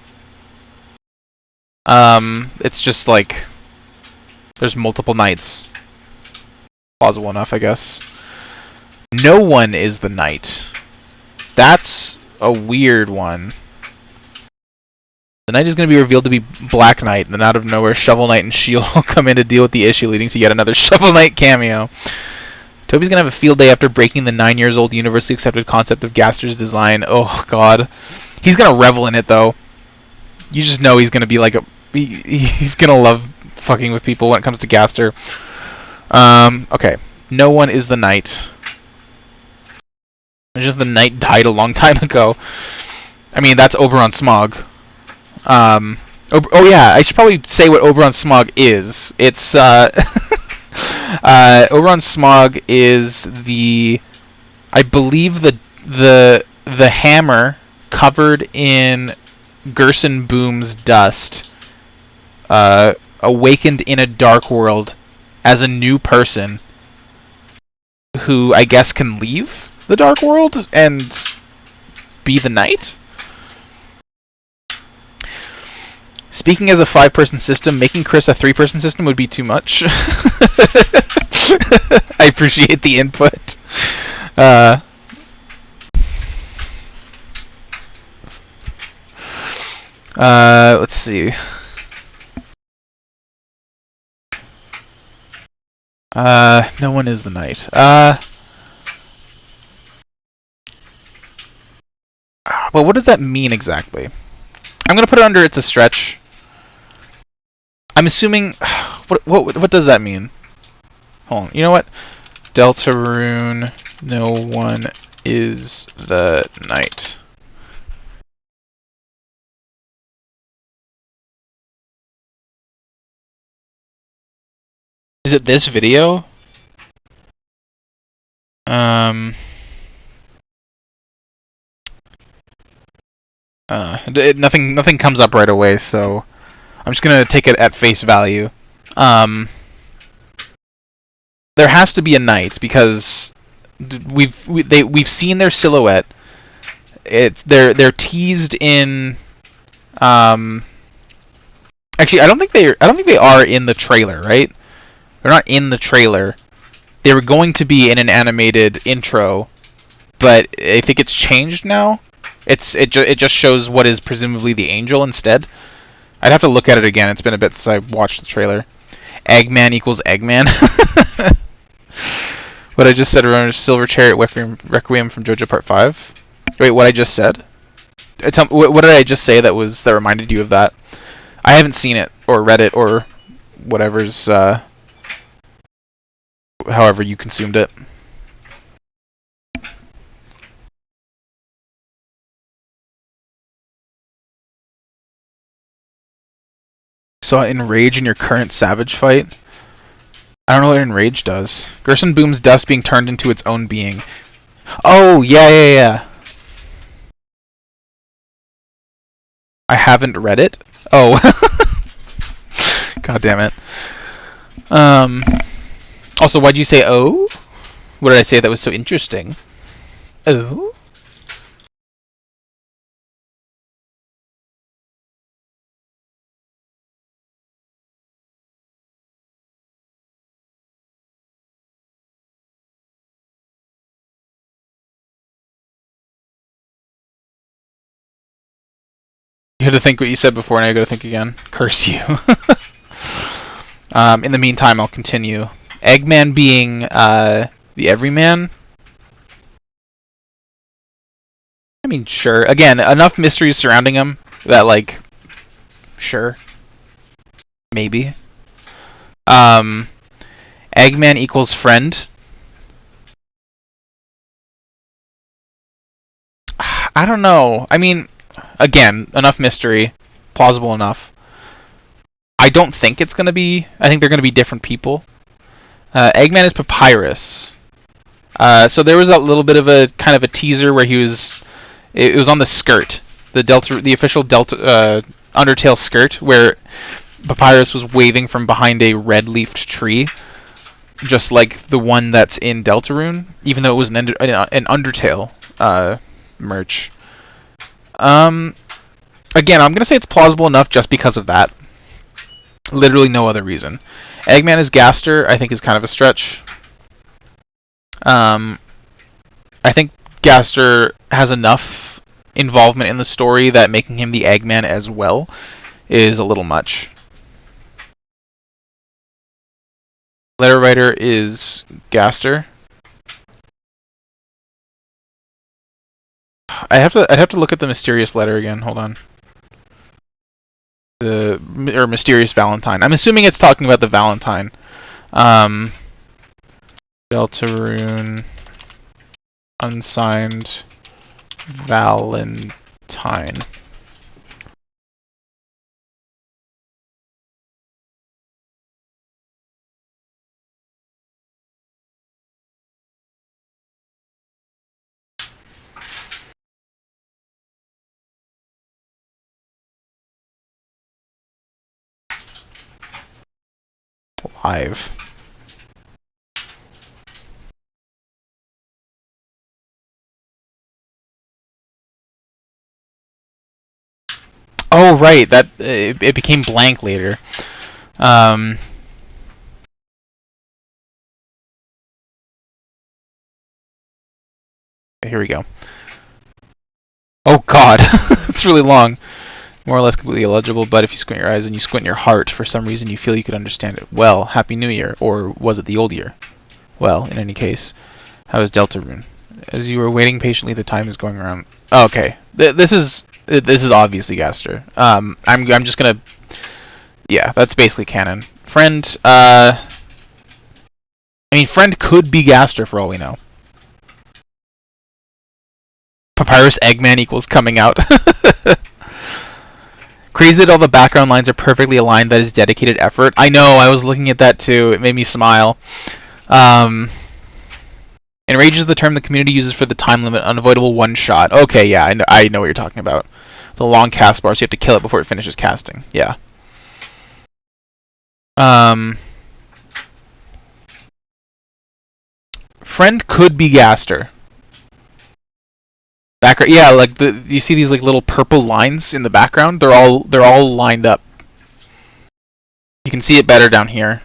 It's just like there's multiple nights. Plausible enough, I guess. No one is the knight. That's a weird one. The knight is going to be revealed to be Black Knight, and then out of nowhere, Shovel Knight and Shield will come in to deal with the issue, leading to yet another Shovel Knight cameo. Toby's going to have a field day after breaking the 9-year-old universally accepted concept of Gaster's design. Oh, God. He's going to revel in it, though. You just know he's going to be like he's going to love fucking with people when it comes to Gaster. Okay. No one is the knight. It's just the knight died a long time ago. I mean, that's Oberon Smog. Oh yeah, I should probably say what Oberon Smog is. It's Oberon Smog is I believe the hammer covered in Gerson Boom's dust, awakened in a dark world as a new person who I guess can leave the dark world and be the knight. Speaking as a 5-person system, making Chris a 3-person system would be too much. I appreciate the input. Let's see. No one is the knight. Well, what does that mean exactly? I'm gonna put it under it's a stretch. I'm assuming. What does that mean? Hold on. You know what? Deltarune. No one is the knight. Is it this video? Nothing comes up right away, so I'm just gonna take it at face value. There has to be a knight because we've seen their silhouette. They're teased in. Actually, I don't think they are in the trailer, right? They're not in the trailer. They were going to be in an animated intro, but I think it's changed now. It just shows what is presumably the angel instead. I'd have to look at it again. It's been a bit since I watched the trailer. Eggman equals Eggman. What I just said around Silver Chariot Requiem from JoJo Part 5. Wait, what I just said? What did I just say that reminded you of that? I haven't seen it or read it or whatever's however you consumed it. Saw Enrage in your current Savage fight? I don't know what Enrage does. Gerson Boom's dust being turned into its own being. Oh, yeah. I haven't read it. Oh. God damn it. Also, why'd you say oh? What did I say that was so interesting? Oh? You had to think what you said before, now you gotta think again. Curse you. In the meantime, I'll continue. Eggman being the everyman. I mean, sure. Again, enough mysteries surrounding him that, like, sure. Maybe. Eggman equals friend. I don't know. I mean, again, enough mystery. Plausible enough. I don't think it's going to be... I think they're going to be different people. Eggman is Papyrus. So there was a little bit of a kind of a teaser where he was... It was on the skirt. The official Undertale skirt, where Papyrus was waving from behind a red-leafed tree. Just like the one that's in Deltarune, even though it was an Undertale merch. Again, I'm going to say it's plausible enough just because of that. Literally no other reason. Eggman is Gaster, I think is kind of a stretch. I think Gaster has enough involvement in the story that making him the Eggman as well is a little much. Letter writer is Gaster. I'd have to look at the mysterious letter again. Hold on. Or mysterious Valentine. I'm assuming it's talking about the Valentine. Deltarune unsigned Valentine. Live. Oh right, that it became blank later. Here we go. Oh god, it's really long. More or less completely illegible, but if you squint your eyes and you squint your heart, for some reason you feel you could understand it. Well, Happy New Year, or was it the old year? Well, in any case, how is Deltarune? As you are waiting patiently, the time is going around. Oh, okay, this is obviously Gaster. I'm just gonna, yeah, that's basically canon. Friend, I mean, friend could be Gaster for all we know. Papyrus Eggman equals coming out. Crazy that all the background lines are perfectly aligned. That is dedicated effort. I know. I was looking at that too. It made me smile. Enrage is the term the community uses for the time limit, unavoidable one shot. Okay, yeah, I know what you're talking about. The long cast bar, so you have to kill it before it finishes casting. Yeah. Friend could be Gaster. Background, yeah, like you see these like little purple lines in the background. They're all lined up. You can see it better down here.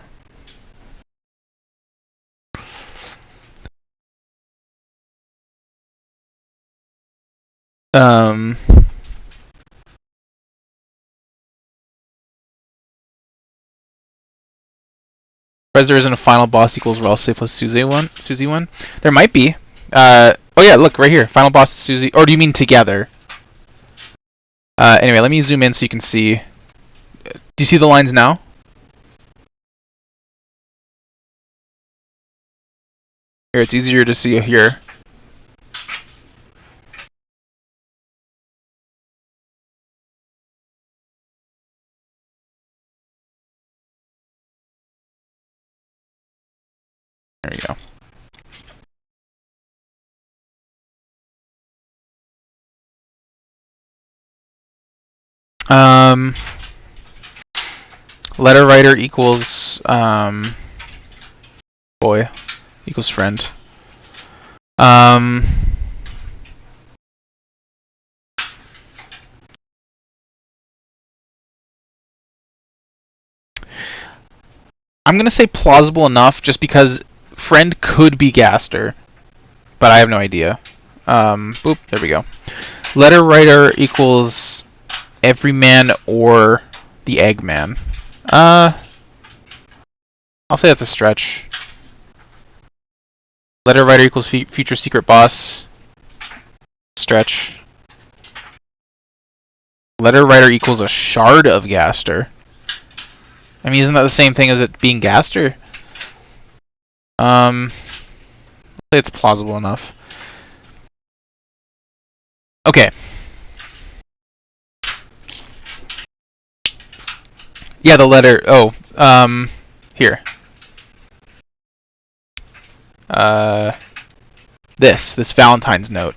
Because there isn't a final boss equals Ralsei plus Suzy one. There might be. Oh yeah, look right here. Final boss is Suzy. Or do you mean together? Anyway, let me zoom in so you can see. Do you see the lines now? Here, it's easier to see here. There you go. Letter writer equals boy equals friend. I'm gonna say plausible enough, just because friend could be Gaster, but I have no idea. Boop, there we go. Letter writer equals Everyman or the Eggman. I'll say that's a stretch. Letter writer equals future secret boss. Stretch. Letter writer equals a shard of Gaster. I mean, isn't that the same thing as it being Gaster? I'll say it's plausible enough. Okay. Yeah, the letter. Oh, here. This Valentine's note.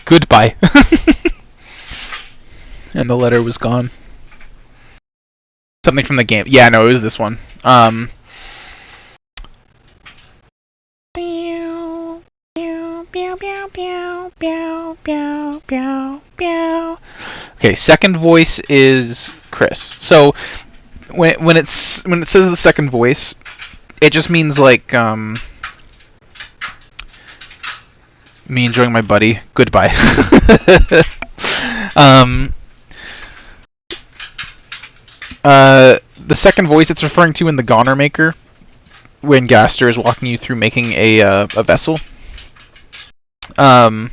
Goodbye. And the letter was gone. Something from the game. Yeah, no, it was this one. Okay, second voice is Chris. So when it says the second voice, it just means like Me enjoying my buddy. Goodbye. um, the second voice it's referring to in the Goner Maker, when Gaster is walking you through making a vessel. Um,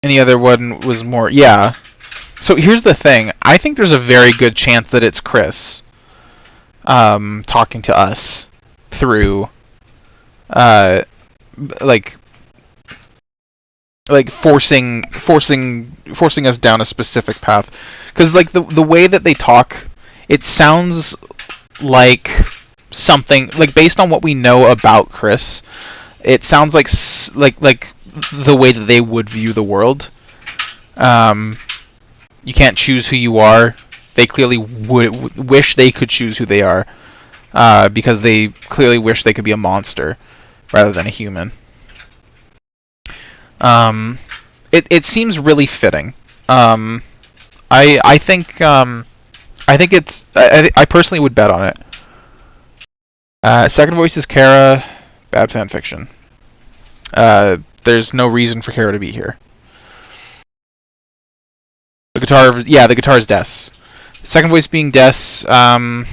any other one was more, yeah. So here's the thing. I think there's a very good chance that it's Chris talking to us through uh, like forcing us down a specific path, because like the way that they talk, it sounds like something like, based on what we know about Chris, it sounds like the way that they would view the world. You can't choose who you are. They clearly wish they could choose who they are, because they clearly wish they could be a monster rather than a human. It seems really fitting. I think it's I personally would bet on it. Second voice is Kara. Bad fan fiction. There's no reason for Kara to be here. The guitar is Des. Second voice being Des. I'm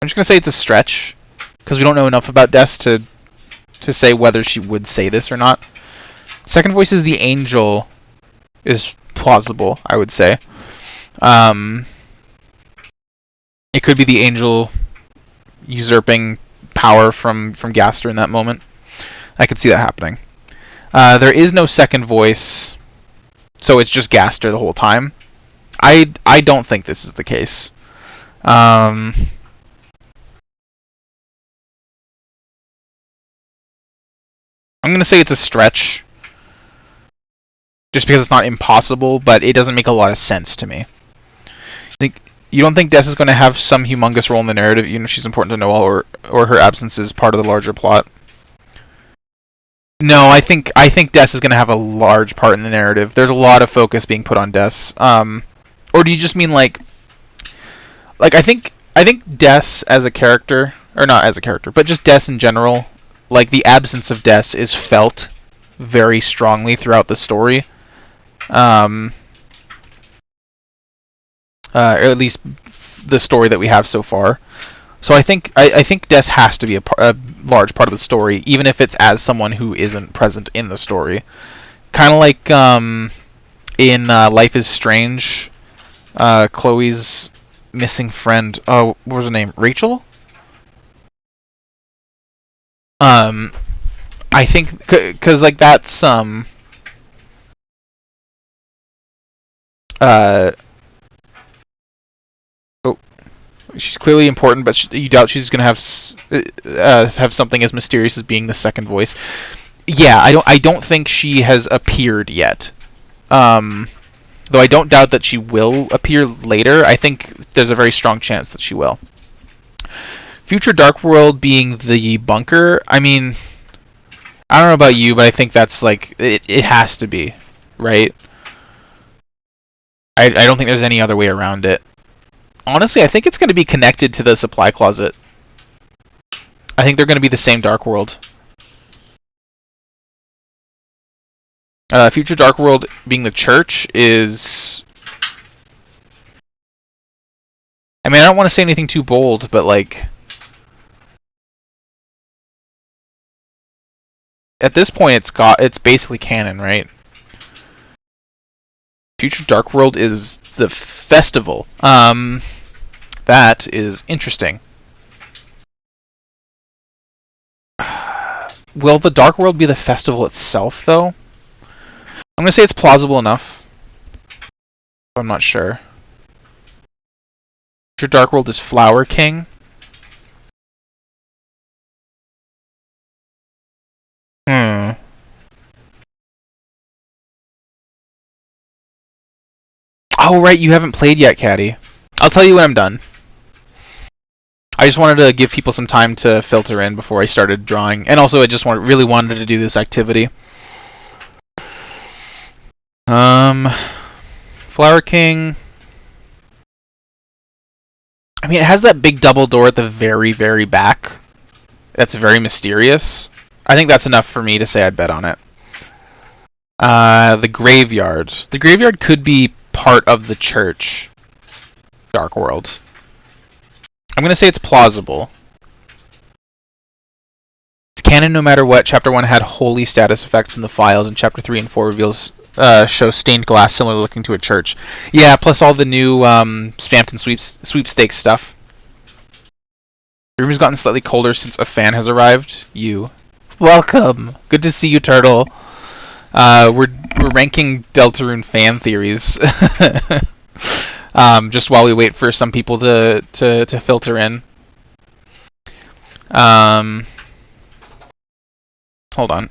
just gonna say it's a stretch, because we don't know enough about Des to say whether she would say this or not. Second voice is the angel, is plausible, I would say. It could be the angel usurping power from Gaster in that moment. I could see that happening. There is no second voice, so it's just Gaster the whole time. I don't think this is the case. I'm going to say it's a stretch, just because it's not impossible, but it doesn't make a lot of sense to me. You don't think Des is going to have some humongous role in the narrative, even if she's important to Noel, or her absence is part of the larger plot? No, I think Des is going to have a large part in the narrative. There's a lot of focus being put on Des. Or do you just mean like I think Des as a character, or not as a character, but just Des in general, like the absence of Des is felt very strongly throughout the story. Or at least the story that we have so far. So I think Des has to be a large part of the story, even if it's as someone who isn't present in the story. Kind of like in Life is Strange, Chloe's missing friend. Oh, what was her name? Rachel. I think because like that's she's clearly important, but you doubt she's gonna have something as mysterious as being the second voice. Yeah, I don't think she has appeared yet. Though I don't doubt that she will appear later. I think there's a very strong chance that she will. Future Dark World being the bunker. I mean, I don't know about you, but I think that's like it has to be, right? I don't think there's any other way around it. Honestly, I think it's going to be connected to the supply closet. I think they're going to be the same Dark World. Future Dark World being the church is... I mean, I don't want to say anything too bold, but like... At this point, it's basically canon, right? Future Dark World is the festival. That is interesting. Will the Dark World be the festival itself, though? I'm gonna say it's plausible enough. I'm not sure. Future Dark World is Flower King. Oh, right, you haven't played yet, Caddy. I'll tell you when I'm done. I just wanted to give people some time to filter in before I started drawing, and also I just really wanted to do this activity. Flower King. I mean, it has that big double door at the very, very back. That's very mysterious. I think that's enough for me to say I'd bet on it. The graveyard. The graveyard could be part of the church. Dark World. I'm going to say it's plausible. It's canon no matter what. Chapter 1 had holy status effects in the files, and Chapter 3 and 4 reveals show stained glass similar looking to a church. Yeah, plus all the new Spamton sweepstakes stuff. The room has gotten slightly colder since a fan has arrived. You. Welcome. Good to see you, Turtle. We're ranking Deltarune fan theories. Just while we wait for some people to filter in. Hold on.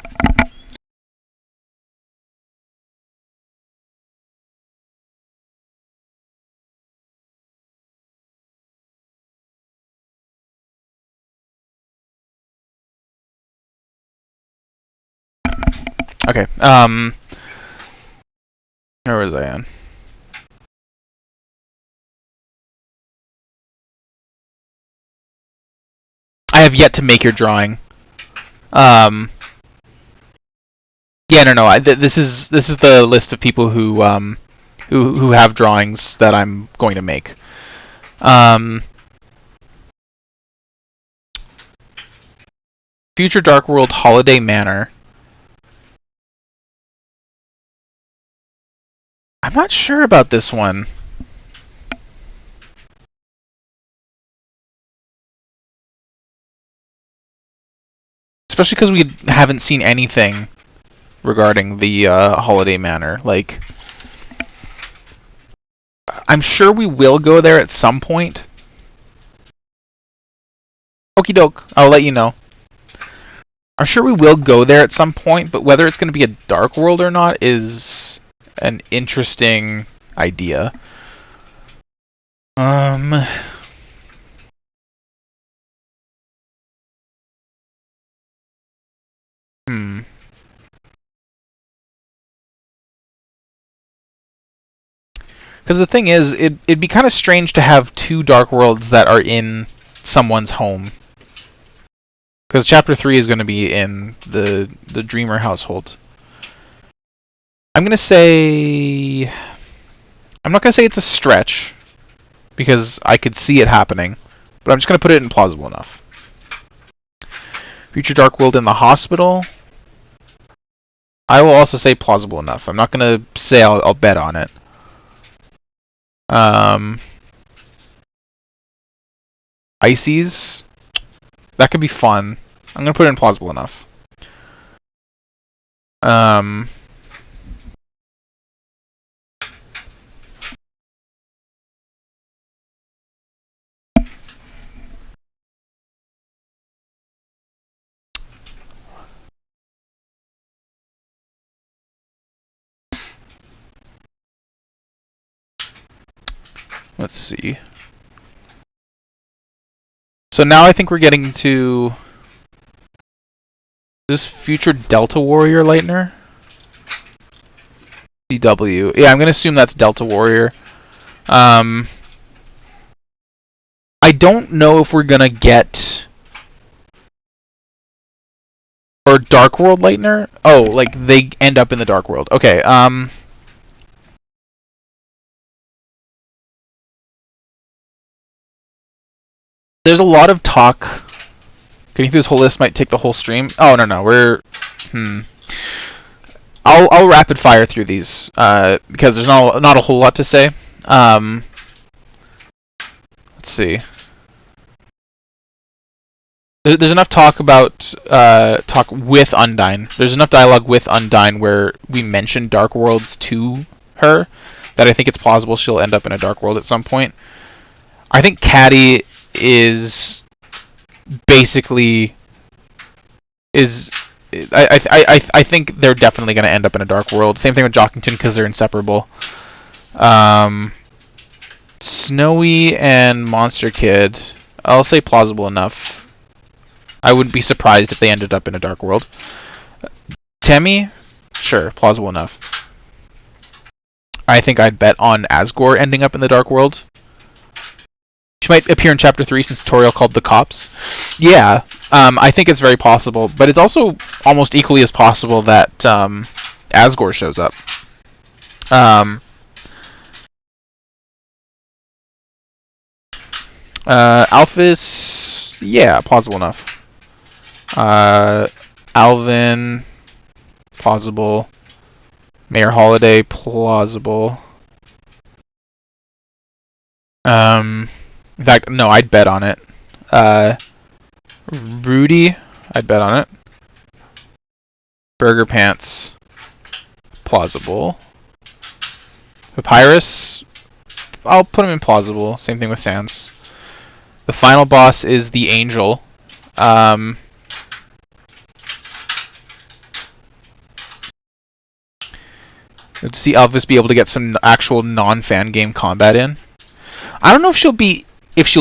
Okay. Where was I on? I have yet to make your drawing. Yeah, no. This is the list of people who have drawings that I'm going to make. Future Dark World Holiday Manor. I'm not sure about this one. Especially because we haven't seen anything regarding the Holiday Manor. Like, I'm sure we will go there at some point. Okie doke, I'll let you know. I'm sure we will go there at some point, but whether it's going to be a Dark World or not is an interesting idea. Because the thing is, it'd be kind of strange to have two Dark Worlds that are in someone's home. Because Chapter 3 is going to be in the Dreamer household. I'm going to say... I'm not going to say it's a stretch, because I could see it happening, but I'm just going to put it in plausible enough. Future Dark World in the hospital. I will also say plausible enough. I'm not going to say I'll bet on it. Ices. That could be fun. I'm going to put it in plausible enough. Let's see. So now I think we're getting to this future Delta Warrior Lightner. DW. Yeah, I'm gonna assume that's Delta Warrior. I don't know if we're gonna get or Dark World Lightner. Oh, like they end up in the Dark World. Okay. There's a lot of talk. Getting through this whole list might take the whole stream. Oh no, we're I'll rapid fire through these because there's not a whole lot to say. Let's see. There's enough talk about talk with Undyne. There's enough dialogue with Undyne where we mention Dark Worlds to her that I think it's plausible she'll end up in a Dark World at some point. I think Caddy is basically I think they're definitely going to end up in a Dark World. Same thing with Jockington because they're inseparable. Snowy and Monster Kid, I'll say plausible enough. I wouldn't be surprised if they ended up in a Dark World. Temmie, sure, plausible enough. I think I'd bet on Asgore ending up in the Dark World. She might appear in Chapter 3 since tutorial called The Cops. Yeah, I think it's very possible, but it's also almost equally as possible that Asgore shows up. Alphys, yeah, plausible enough. Alvin, plausible. Mayor Holiday, plausible. In fact, no, I'd bet on it. Rudy, I'd bet on it. Burger Pants, plausible. Papyrus, I'll put him in plausible. Same thing with Sans. The final boss is the Angel. Let's see Elvis be able to get some actual non-fan game combat in. I don't know if she'll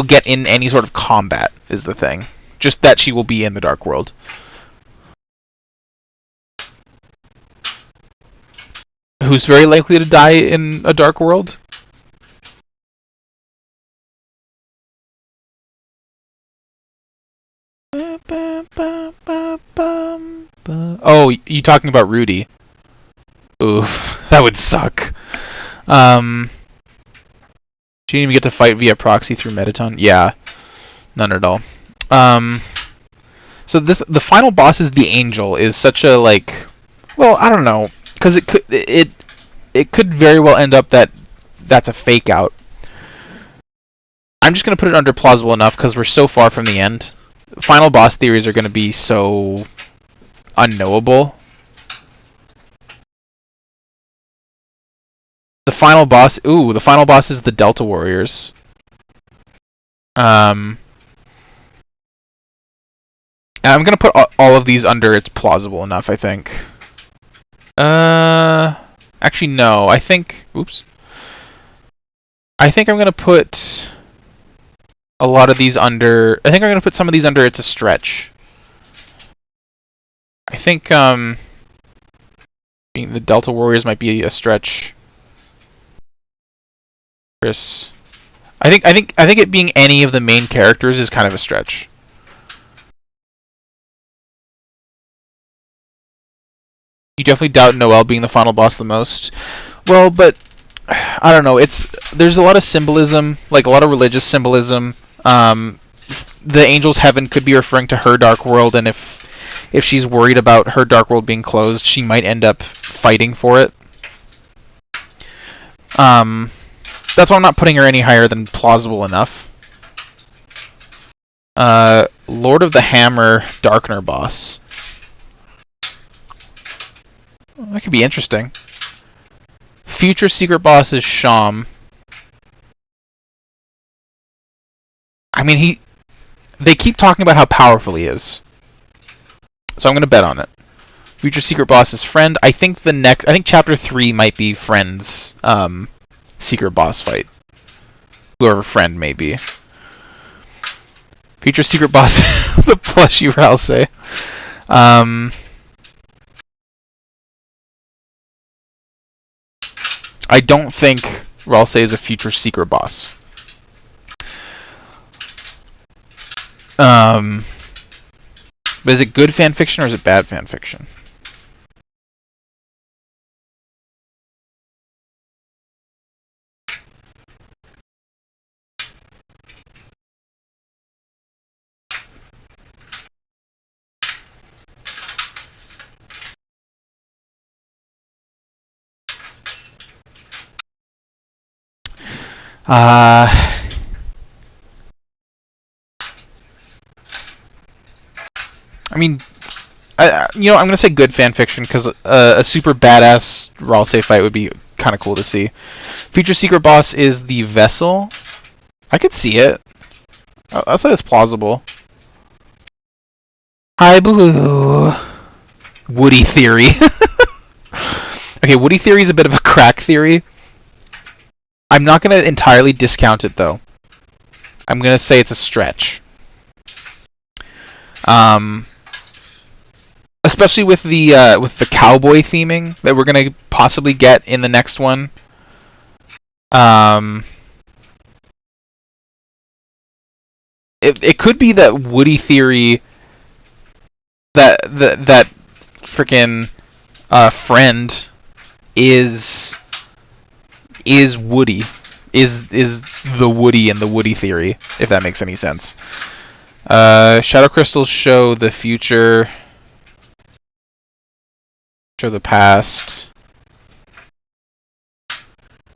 get in any sort of combat is the thing. Just that she will be in the Dark World. Who's very likely to die in a Dark World? Oh, you talking about Rudy? Oof, that would suck. She didn't even get to fight via proxy through Metaton? Yeah, none at all. So the final boss is the Angel is such a well, I don't know, because it could very well end up that that's a fake out. I'm just gonna put it under plausible enough because we're so far from the end. Final boss theories are gonna be so unknowable. The final boss is the Delta Warriors. I'm gonna put all of these under it's plausible enough, I think. Actually no, I think I'm gonna put a lot of these under I think I'm gonna put some of these under it's a stretch. I think being the Delta Warriors might be a stretch. Chris. I think it being any of the main characters is kind of a stretch. You definitely doubt Noelle being the final boss the most. Well, but I don't know. There's a lot of symbolism, like a lot of religious symbolism. The Angel's Heaven could be referring to her Dark World, and if she's worried about her Dark World being closed, she might end up fighting for it. That's why I'm not putting her any higher than plausible enough. Lord of the Hammer Darkner boss. That could be interesting. Future secret boss is Sham. I mean, they keep talking about how powerful he is. So I'm going to bet on it. Future secret boss is Friend. I think chapter 3 might be Friend's secret boss fight. Whoever Friend may be. Future secret boss, the plushy Ralsei. I don't think Ralsei is a future secret boss. But is it good fanfiction or is it bad fanfiction? I mean, I'm gonna say good fanfiction because a super badass Ralsei fight would be kind of cool to see. Future secret boss is the Vessel. I could see it. I'll say it's plausible. Hi, Blue. Woody theory. Okay, Woody theory is a bit of a crack theory. I'm not gonna entirely discount it though. I'm gonna say it's a stretch. Especially with the cowboy theming that we're gonna possibly get in the next one. it could be that Woody theory, that freaking friend is Woody, is the Woody in the Woody theory, if that makes any sense. Shadow crystals show the future, show the past.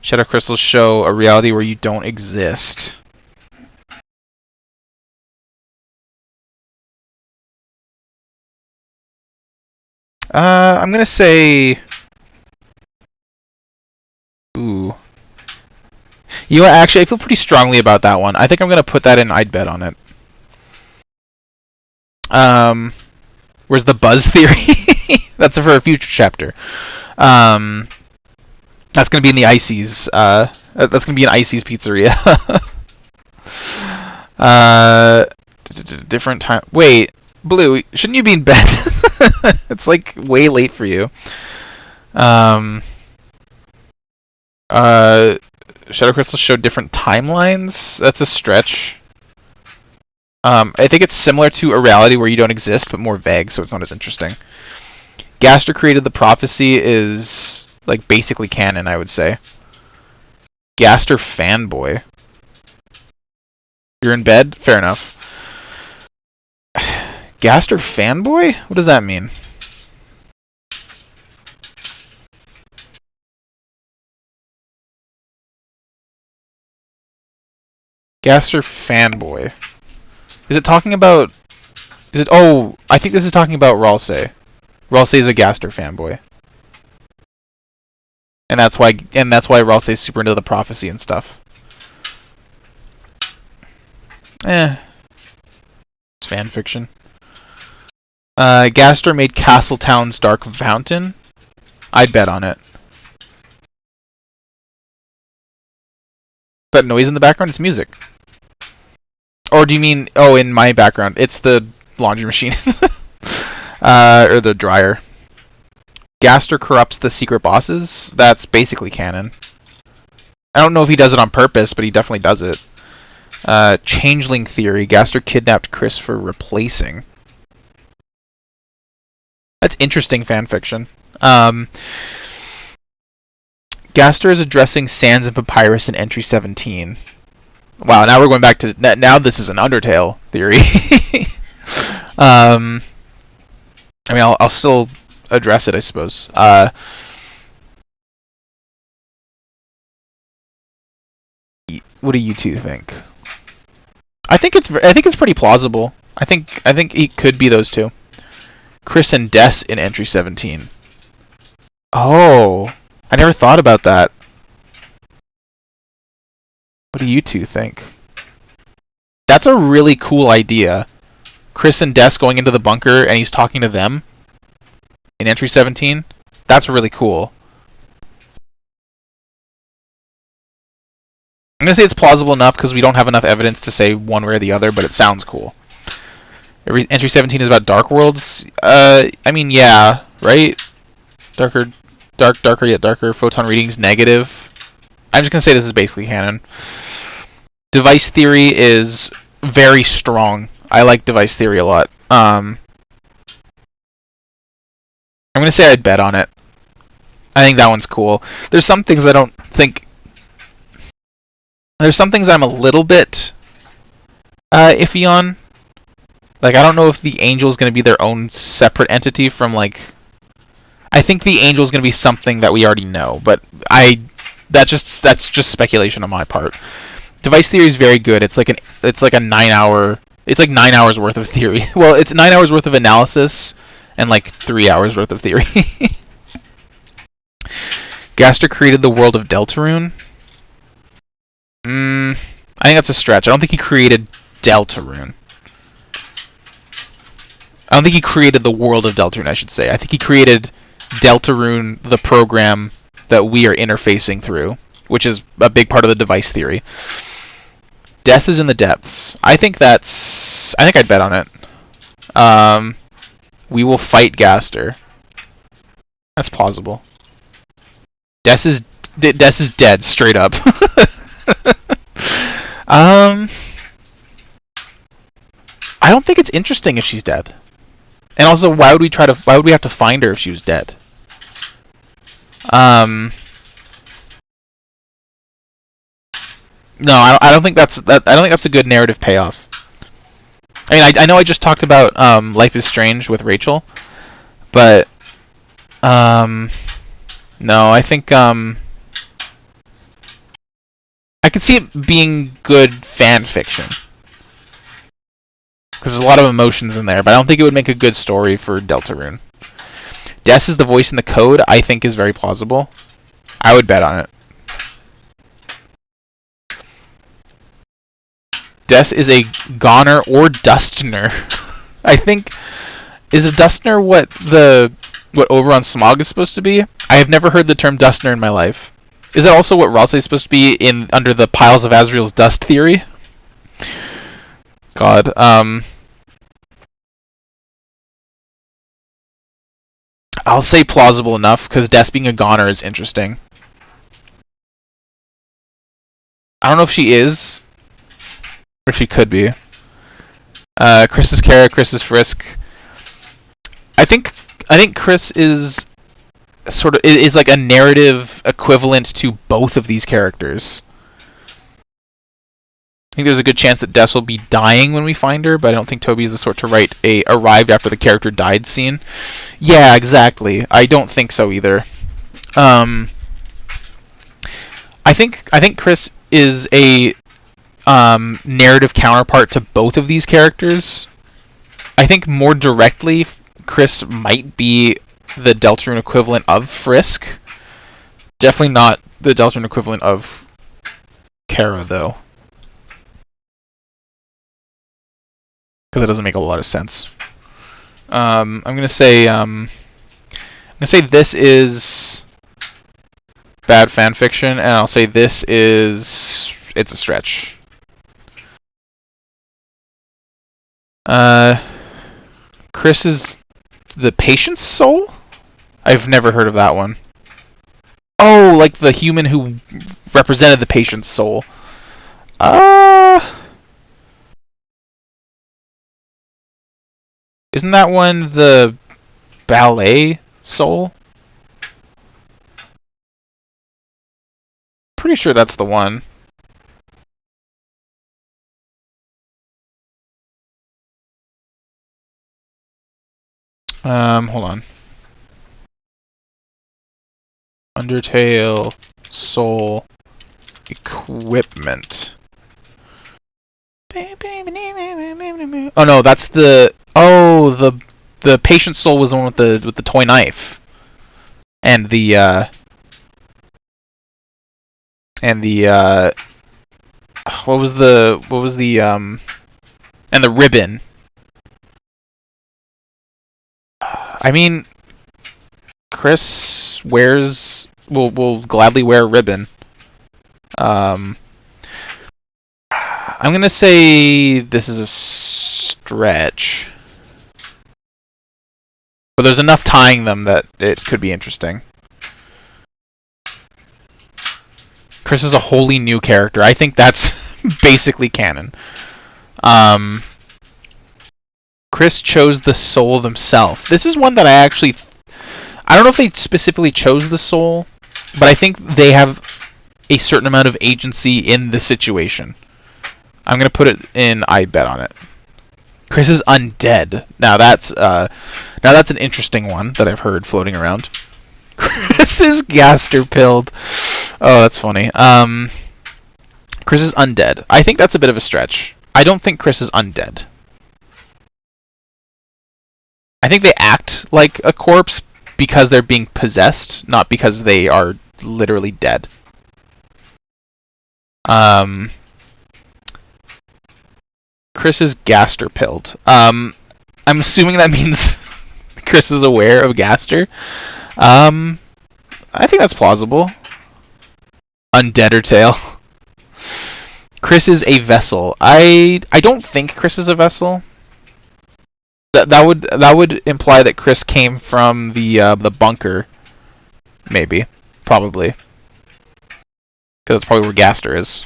Shadow crystals show a reality where you don't exist. I'm gonna say... Ooh. You know what, actually, I feel pretty strongly about that one. I think I'm gonna put that in I'd bet on it. Where's the buzz theory? That's for a future chapter. That's gonna be in the Icy's. That's gonna be an Icy's pizzeria. Different time. Wait, Blue, shouldn't you be in bed? It's like way late for you. Shadow crystals show different timelines. That's a stretch. I think it's similar to a reality where you don't exist, but more vague, so it's not as interesting. Gaster created the prophecy is like basically canon, I would say. Gaster fanboy. You're in bed? Fair enough. Gaster fanboy? What does that mean? Gaster fanboy. Is it talking about... Is it... Oh, I think this is talking about Ralsei. Ralsei is a Gaster fanboy. And that's why Ralsei is super into the prophecy and stuff. It's fan fiction. Gaster made Castletown's Dark Fountain. I'd bet on it. That noise in the background is music. Or do you mean... Oh, in my background. It's the laundry machine. Or the dryer. Gaster corrupts the secret bosses. That's basically canon. I don't know if he does it on purpose, but he definitely does it. Changeling theory. Gaster kidnapped Chris for replacing. That's interesting fanfiction. Gaster is addressing Sans and Papyrus in entry 17. Wow, now we're going back to... Now this is an Undertale theory. I mean, I'll still address it, I suppose. What do you two think? I think it's pretty plausible. I think it could be those two. Chris and Des in entry 17. Oh, I never thought about that. What do you two think? That's a really cool idea. Chris and Des going into the bunker and he's talking to them in entry 17. That's really cool. I'm going to say it's plausible enough because we don't have enough evidence to say one way or the other, but it sounds cool. Entry 17 is about Dark Worlds. I mean, yeah, right? Darker yet darker. Photon readings negative. I'm just going to say this is basically canon. Device theory is very strong. I like device theory a lot. I'm going to say I'd bet on it. I think that one's cool. There's some things I don't think... There's some things I'm a little bit iffy on. Like, I don't know if the Angel is going to be their own separate entity from, like... I think the Angel is going to be something that we already know, but that's just speculation on my part. Device theory is very good. It's like a 9 hour... It's like 9 hours worth of theory. Well, it's 9 hours worth of analysis and like 3 hours worth of theory. Gaster created the world of Deltarune. I think that's a stretch. I don't think he created Deltarune. I don't think he created the world of Deltarune, I should say. I think he created Deltarune, the program that we are interfacing through, which is a big part of the device theory. Des is in the depths. I think I'd bet on it. We will fight Gaster. That's plausible. Des is dead, straight up. I don't think it's interesting if she's dead. And also, why would we have to find her if she was dead? No, I don't think that's that. I don't think that's a good narrative payoff. I mean, I know I just talked about Life is Strange with Rachel, but no, I think I could see it being good fan fiction because there's a lot of emotions in there, but I don't think it would make a good story for Deltarune. Des is the voice in the code. I think is very plausible. I would bet on it. Des is a goner or dustner. I think is a dustner what Oberon Smog is supposed to be. I have never heard the term dustner in my life. Is that also what Ralsei is supposed to be in under the piles of Azrael's dust theory? God, I'll say plausible enough because Des being a goner is interesting. I don't know if she is, or she could be. Chris is Kara, Chris is Frisk. I think Chris is sort of is like a narrative equivalent to both of these characters. I think there's a good chance that Des will be dying when we find her, but I don't think Toby is the sort to write a arrived after the character died scene. Yeah, exactly. I don't think so either. I think Chris is a narrative counterpart to both of these characters. I think more directly, Chris might be the Deltarune equivalent of Frisk. Definitely not the Deltarune equivalent of Kara, though. Because it doesn't make a lot of sense. I'm gonna say this is bad fan fiction, and I'll say it's a stretch. Chris is the patient's soul? I've never heard of that one. Oh, like the human who represented the patient's soul. Isn't that one the ballet soul? Pretty sure that's the one. Hold on. Undertale soul equipment. Oh no, that's the patient soul was the one with the toy knife. And the what was the and the ribbon. I mean, Chris will gladly wear a ribbon. I'm gonna say this is a stretch, but there's enough tying them that it could be interesting. Chris is a wholly new character. I think that's basically canon. Chris chose the soul themselves. This is one that I don't know if they specifically chose the soul, but I think they have a certain amount of agency in the situation. I'm gonna put it in. I bet on it. Chris is undead. Now that's an interesting one that I've heard floating around. Chris is gaster pilled. Oh, that's funny. Chris is undead. I think that's a bit of a stretch. I don't think Chris is undead. I think they act like a corpse because they're being possessed, not because they are literally dead. Chris is gaster pilled. I'm assuming that means Chris is aware of gaster. I think that's plausible. Undeader tale. Chris is a vessel. I don't think Chris is a vessel. That would imply that Chris came from the bunker. Maybe. Probably. Because that's probably where Gaster is.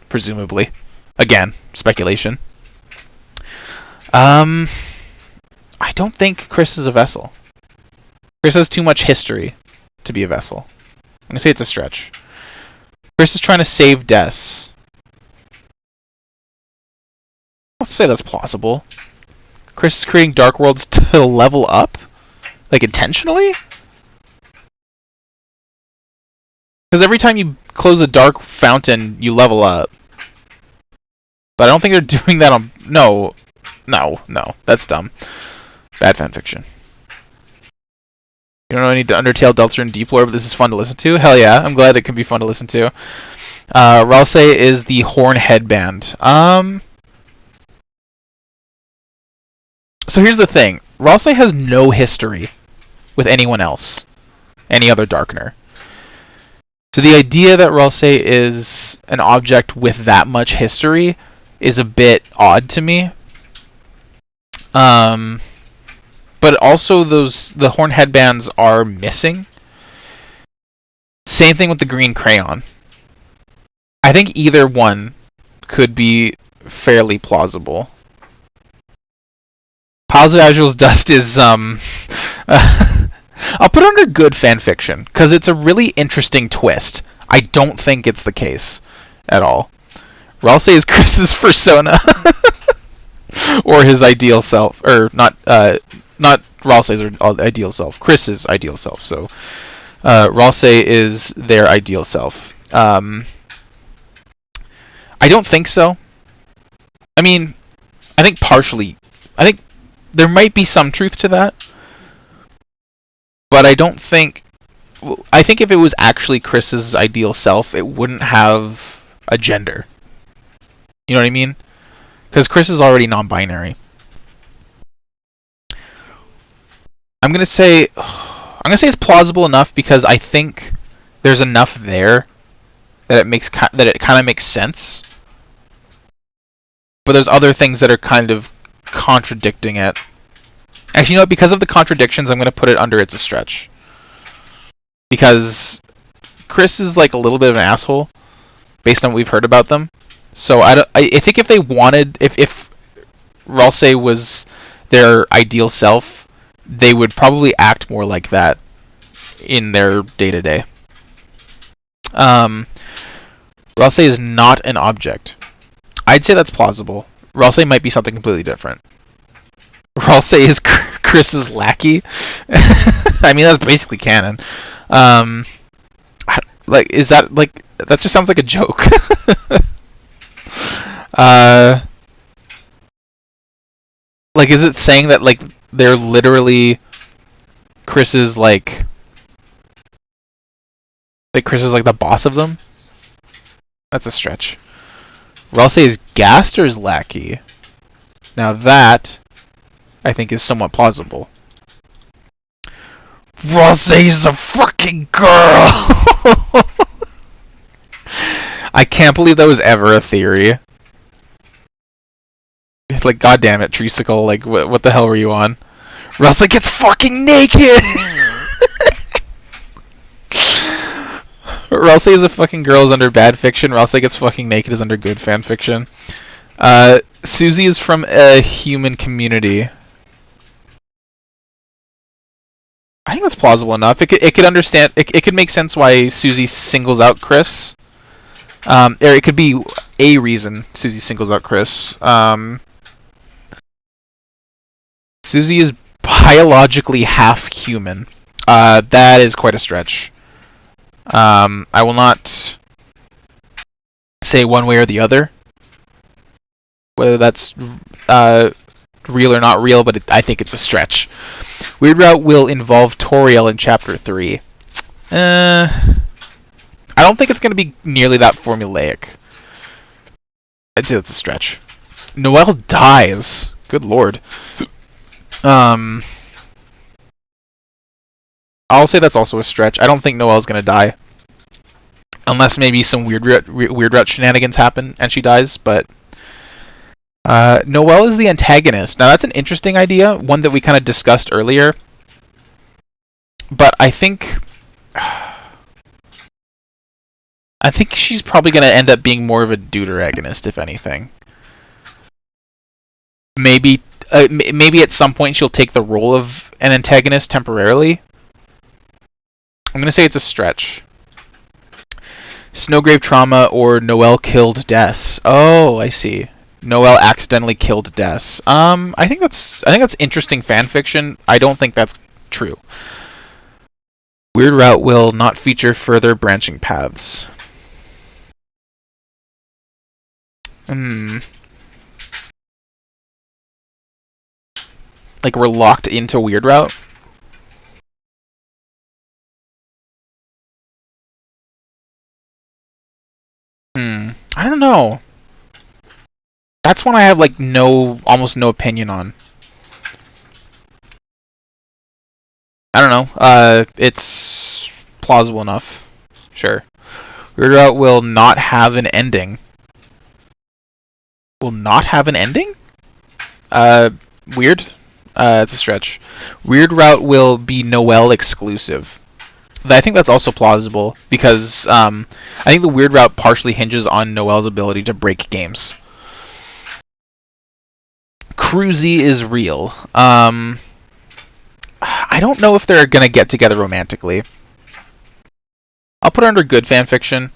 Presumably. Again, speculation. Um, I don't think Chris is a vessel. Chris has too much history to be a vessel. I'm gonna say it's a stretch. Chris is trying to save Des. I'll say that's plausible. Chris is creating Dark Worlds to level up? Like, intentionally? Because every time you close a dark fountain, you level up. But I don't think they're doing that on... No. That's dumb. Bad fanfiction. You don't know any Undertale, Deltarune, Deep Lore, but this is fun to listen to? Hell yeah, I'm glad it can be fun to listen to. Ralse is the horn headband. So here's the thing. Ralse has no history with anyone else. Any other Darkener. So the idea that Ralse is an object with that much history is a bit odd to me. But also the horn headbands are missing. Same thing with the green crayon. I think either one could be fairly plausible. Piles of Azrael's Dust is I'll put it under good fanfiction because it's a really interesting twist. I don't think it's the case at all. Ralse is Chris's persona or his ideal self, or not Ralse's ideal self, Chris's ideal self. So Ralse is their ideal self. I don't think so. I mean, I think partially. I think there might be some truth to that, but I don't think. I think if it was actually Chris's ideal self, it wouldn't have a gender. You know what I mean? Because Chris is already non-binary. I'm gonna say it's plausible enough because I think there's enough there that it kind of makes sense. But there's other things that are kind of contradicting it. Actually, you know what? Because of the contradictions, I'm gonna put it under it's a stretch. Because Chris is like a little bit of an asshole, based on what we've heard about them. So I think if they wanted, if Ralse was their ideal self, they would probably act more like that in their day-to-day. Ralse is not an object. I'd say that's plausible. Ralse might be something completely different. Ralse is Chris's lackey. I mean, that's basically canon. Like, is that like that? Just sounds like a joke. Like, is it saying that like they're literally Chris's like Chris is like the boss of them? That's a stretch. Ralse is Gaster's lackey. Now that I think is somewhat plausible. Ralse is a fucking girl. I can't believe that was ever a theory. Like, goddamn it, Treesicle, like, what the hell were you on? Ralse gets fucking naked! Ralse is a fucking girl is under bad fiction. Ralse gets fucking naked is under good fan fiction. Susie is from a human community. I think that's plausible enough. It could understand. It could make sense why Susie singles out Chris. Or it could be a reason Susie singles out Chris. Susie is biologically half human. That is quite a stretch. I will not say one way or the other whether that's real or not real, but I think it's a stretch. Weird Route will involve Toriel in Chapter 3. I don't think it's going to be nearly that formulaic. I'd say that's a stretch. Noelle dies. Good lord. I'll say that's also a stretch. I don't think Noelle's going to die. Unless maybe some Weird Route shenanigans happen and she dies, but... Noelle is the antagonist. Now that's an interesting idea, one that we kind of discussed earlier. But I think she's probably going to end up being more of a deuteragonist, if anything. Maybe maybe at some point she'll take the role of an antagonist temporarily. I'm gonna say it's a stretch. Snowgrave Trauma or Noelle killed Des. Oh, I see. Noelle accidentally killed Des. I think that's interesting fan fiction. I don't think that's true. Weird Route will not feature further branching paths. Like we're locked into Weird Route? I don't know. That's one I have like almost no opinion on. I don't know. It's plausible enough. Sure. Weird Route will not have an ending. Will not have an ending? Weird. It's a stretch. Weird Route will be Noelle exclusive. I think that's also plausible because I think the Weird Route partially hinges on Noelle's ability to break games. Cruzy is real. I don't know if they're gonna get together romantically. I'll put it under good fanfiction.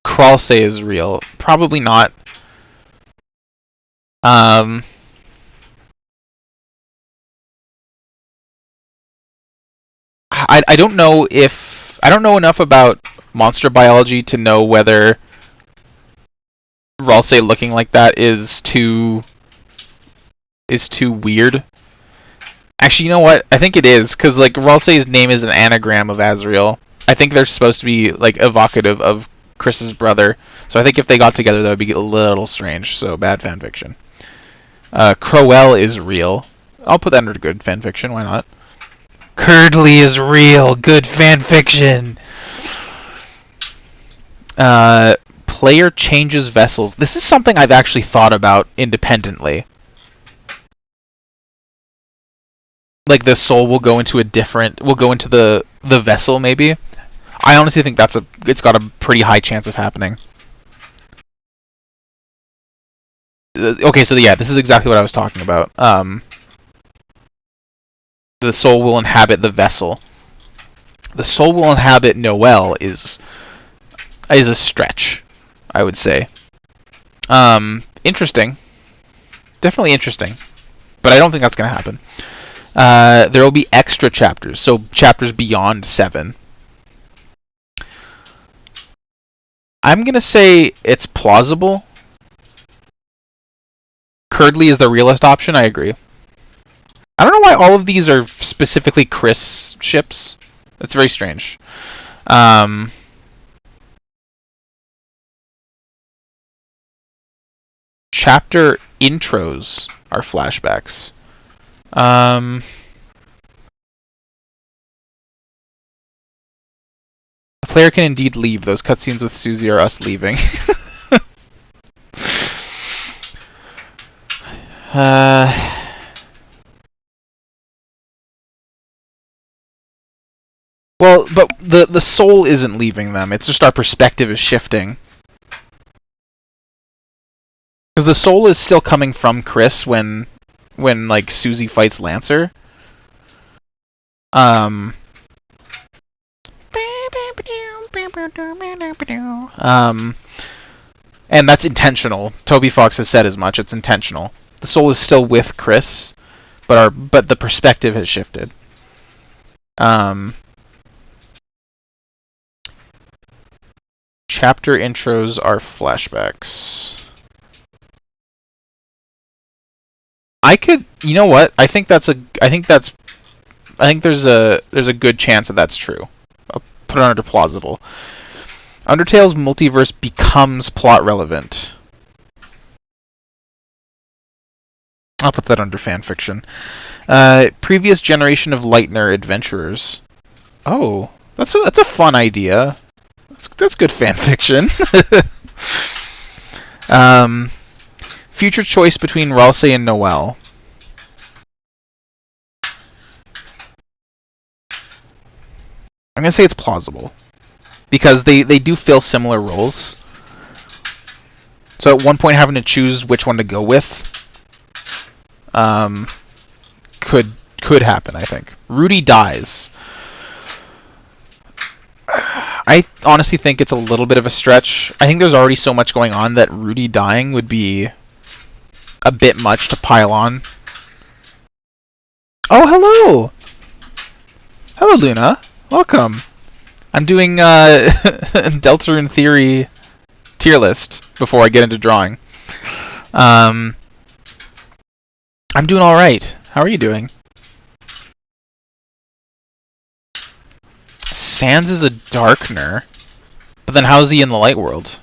Crawlsay is real. Probably not. I don't know if I don't know enough about monster biology to know whether Ralsei looking like that is too weird. Actually, you know what? I think it is because like Ralsei's name is an anagram of Azrael. I think they're supposed to be like evocative of Chris's brother. So I think if they got together, that would be a little strange. So bad fanfiction. Crowell is real. I'll put that under good fanfiction. Why not? Curdley is real. Good fanfiction. Player changes vessels. This is something I've actually thought about independently. Like the soul will go into the vessel maybe. I honestly think it's got a pretty high chance of happening. Okay, so yeah, this is exactly what I was talking about. The soul will inhabit the vessel. The soul will inhabit Noelle is a stretch, I would say. Interesting. Definitely interesting. But I don't think that's going to happen. There will be extra chapters, so chapters beyond 7. I'm going to say it's plausible. Curdley is the realist option, I agree. I don't know why all of these are specifically Chris ships. That's very strange. Chapter intros are flashbacks. A player can indeed leave. Those cutscenes with Susie are us leaving. Well, but the soul isn't leaving them. It's just our perspective is shifting. Because the soul is still coming from Chris when like Susie fights Lancer. And that's intentional. Toby Fox has said as much. It's intentional. The soul is still with Chris, but the perspective has shifted. Chapter intros are flashbacks. You know what? I think there's a good chance that that's true. I'll put it under plausible. Undertale's multiverse becomes plot relevant. I'll put that under fanfiction. Previous generation of Lightner adventurers. Oh, that's a fun idea. That's good fanfiction. Future choice between Ralsei and Noelle. I'm gonna say it's plausible because they do fill similar roles. So at one point, having to choose which one to go with could happen. I think Rudy dies. I honestly think it's a little bit of a stretch. I think there's already so much going on that Rudy dying would be a bit much to pile on. Oh, hello! Hello, Luna. Welcome. I'm doing Deltarune Theory tier list before I get into drawing. I'm doing alright. How are you doing? Sans is a Darkner. But then how's he in the Light World?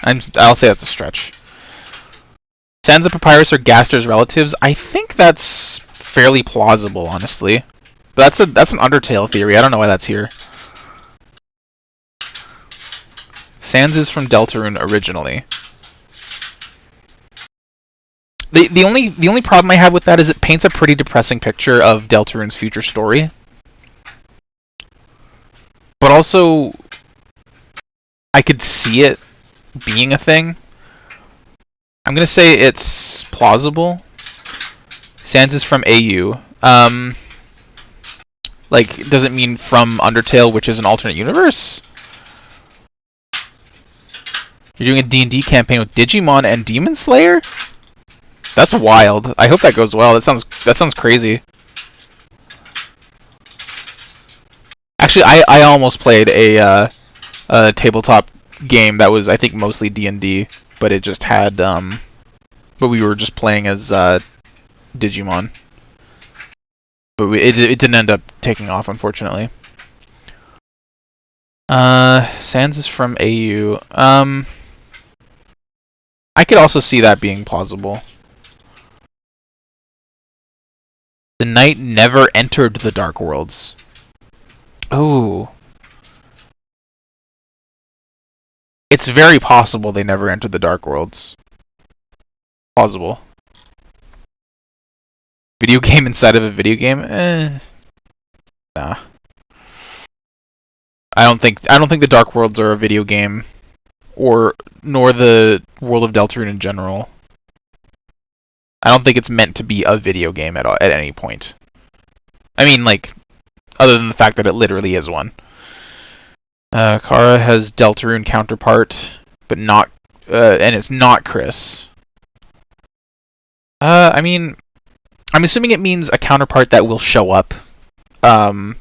I'll say that's a stretch. Sans and Papyrus are Gaster's relatives. I think that's fairly plausible, honestly. But that's an Undertale theory. I don't know why that's here. Sans is from Deltarune originally. The only problem I have with that is it paints a pretty depressing picture of Deltarune's future story. But also, I could see it being a thing. I'm gonna say it's plausible. Sans is from AU. Like, does it mean from Undertale, which is an alternate universe? You're doing a D&D campaign with Digimon and Demon Slayer? That's wild. I hope that goes well. That sounds crazy. Actually, I almost played a tabletop game that was, I think, mostly D&D, but it just had but we were just playing as Digimon. But it didn't end up taking off, unfortunately. Sans is from AU. I could also see that being plausible. The knight never entered the Dark Worlds. Oh. It's very possible they never entered the Dark Worlds. Plausible. Video game inside of a video game? Nah. I don't think the Dark Worlds are a video game, nor the world of Deltarune in general. I don't think it's meant to be a video game at any point. I mean, like, other than the fact that it literally is one. Kara has Deltarune counterpart, but not, and it's not Chris. I mean, I'm assuming it means a counterpart that will show up. I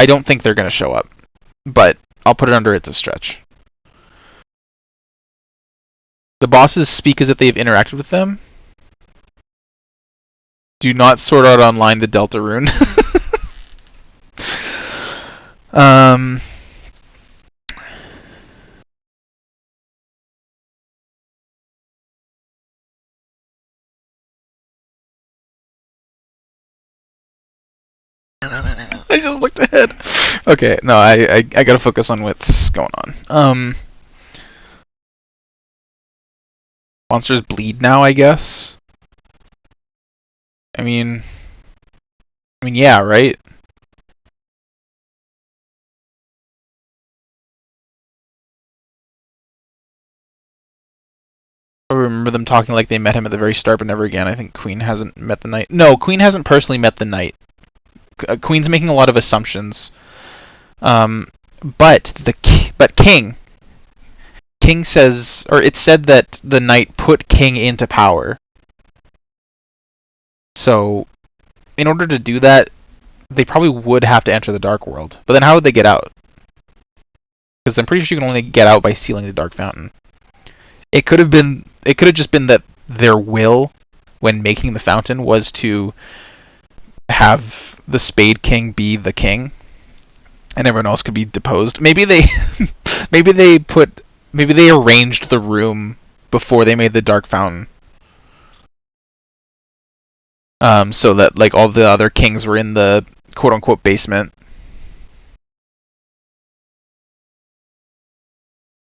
don't think they're gonna show up, but I'll put it under it's a stretch. The bosses speak as if they've interacted with them. Do not sort out online the Deltarune. I just looked ahead. Okay, no, I gotta focus on what's going on. Monsters bleed now, I guess. I mean, yeah, right? I remember them talking like they met him at the very start, but never again. I think Queen hasn't met the knight. No, Queen hasn't personally met the knight. Queen's making a lot of assumptions. But King says, or it's said that the knight put King into power. So, in order to do that, they probably would have to enter the Dark World. But then how would they get out? Because I'm pretty sure you can only get out by sealing the Dark Fountain. It could have just been that their will, when making the fountain, was to have the Spade King be the king, and everyone else could be deposed. Maybe they arranged the room before they made the Dark Fountain. So that like all the other kings were in the quote unquote basement.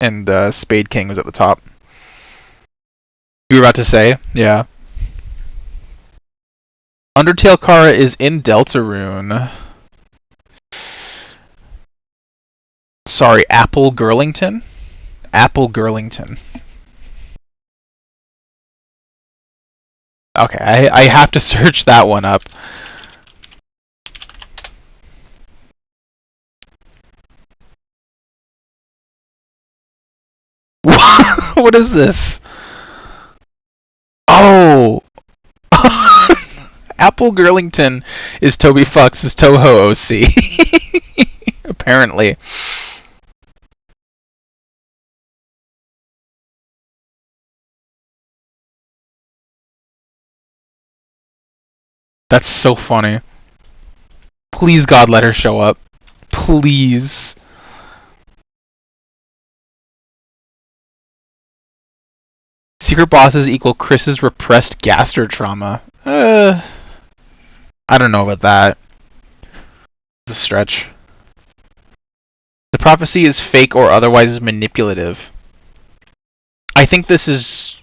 And Spade King was at the top. You were about to say? Yeah. Undertale Kara is in Deltarune. Sorry, Apple Girlington? Apple Girlington. Okay, I have to search that one up. What is this? Oh! Apple Girlington is Toby Fox's Toho OC. Apparently. That's so funny. Please, God, let her show up. Please. Secret bosses equal Chris's repressed gaster trauma. I don't know about that. It's a stretch. The prophecy is fake or otherwise manipulative. I think this is...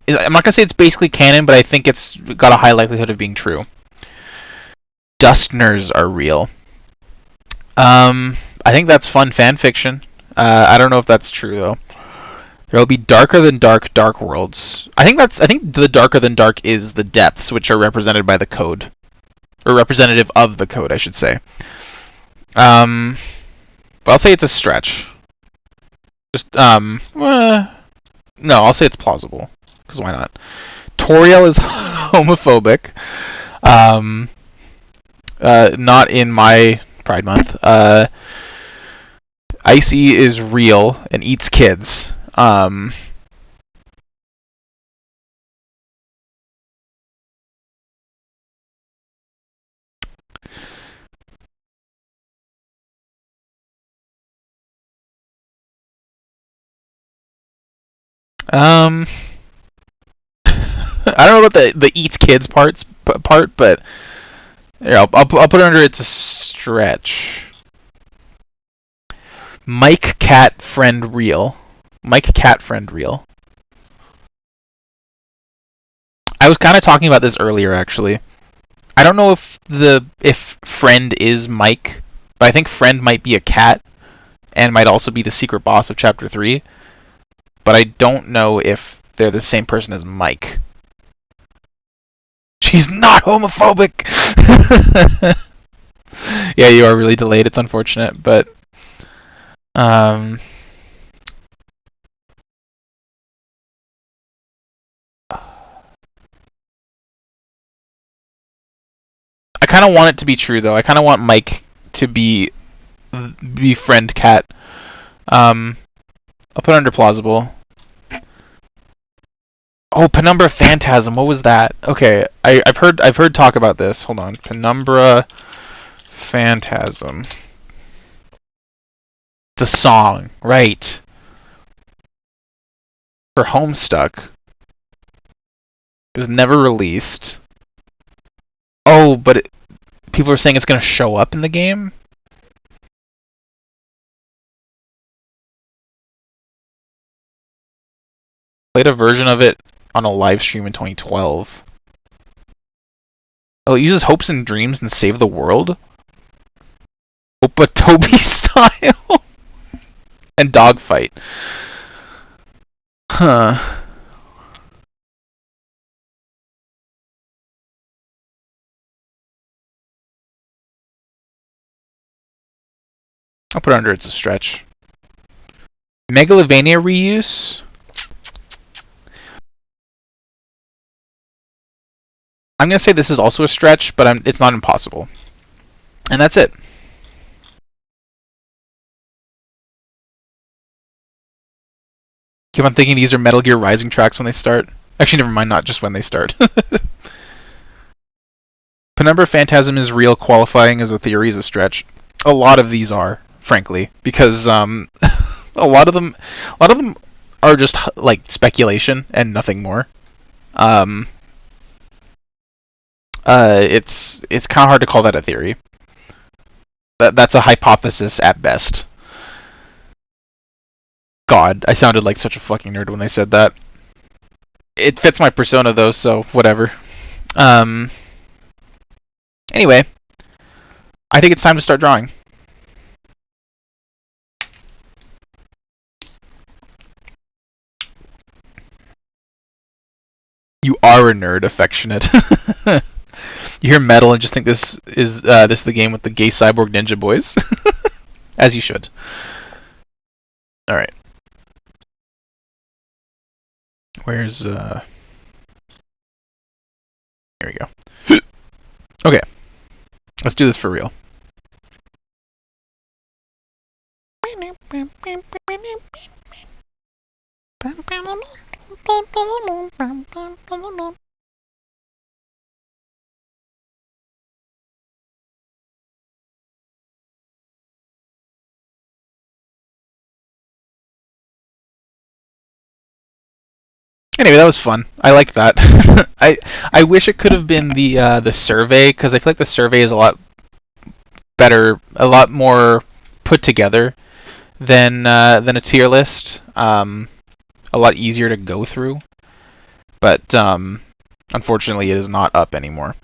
I'm not going to say it's basically canon, but I think it's got a high likelihood of being true. Dustners are real. I think that's fun fan fiction. I don't know if that's true, though. There will be darker than dark worlds. I think the darker than dark is the depths, which are represented by the code. Or representative of the code, I should say. But I'll say it's a stretch. Just, no, I'll say it's plausible. Because why not? Toriel is homophobic. Not in my Pride Month. Icy is real and eats kids. I don't know about the eats kids part, but yeah, I'll put it under it's a stretch. Mike Cat Friend Real. Mike Cat Friend Real. I was kind of talking about this earlier, actually. I don't know if Friend is Mike, but I think Friend might be a cat, and might also be the secret boss of Chapter 3. But I don't know if they're the same person as Mike. She's not homophobic! Yeah, you are really delayed. It's unfortunate, but... I kind of want it to be true, though. I kind of want Mike to be friend cat. I'll put it under plausible. Oh, Penumbra Phantasm. What was that? Okay, I've heard talk about this. Hold on, Penumbra Phantasm. It's a song, right? For Homestuck. It was never released. Oh, but people are saying it's going to show up in the game? Played a version of it on a live stream in 2012. Oh, it uses hopes and dreams and save the world? Toby style? And dogfight. Huh. I'll put it under it's a stretch. Megalovania reuse? I'm going to say this is also a stretch, but it's not impossible. And that's it. Keep on thinking these are Metal Gear Rising tracks when they start. Actually, never mind, not just when they start. Penumbra Phantasm is real, qualifying as a theory is a stretch. A lot of these are, frankly, because a lot of them are just like speculation and nothing more. It's kind of hard to call that a theory. That's a hypothesis at best. God, I sounded like such a fucking nerd when I said that. It fits my persona though, so whatever. Anyway, I think it's time to start drawing. Power nerd affectionate. You hear metal and just think this is the game with the gay cyborg ninja boys. As you should. Alright. Where's Here we go. Okay. Let's do this for real. Anyway, that was fun. I liked that. I wish it could have been the survey, because I feel like the survey is a lot better, a lot more put together than a tier list. A lot easier to go through, but unfortunately, it is not up anymore.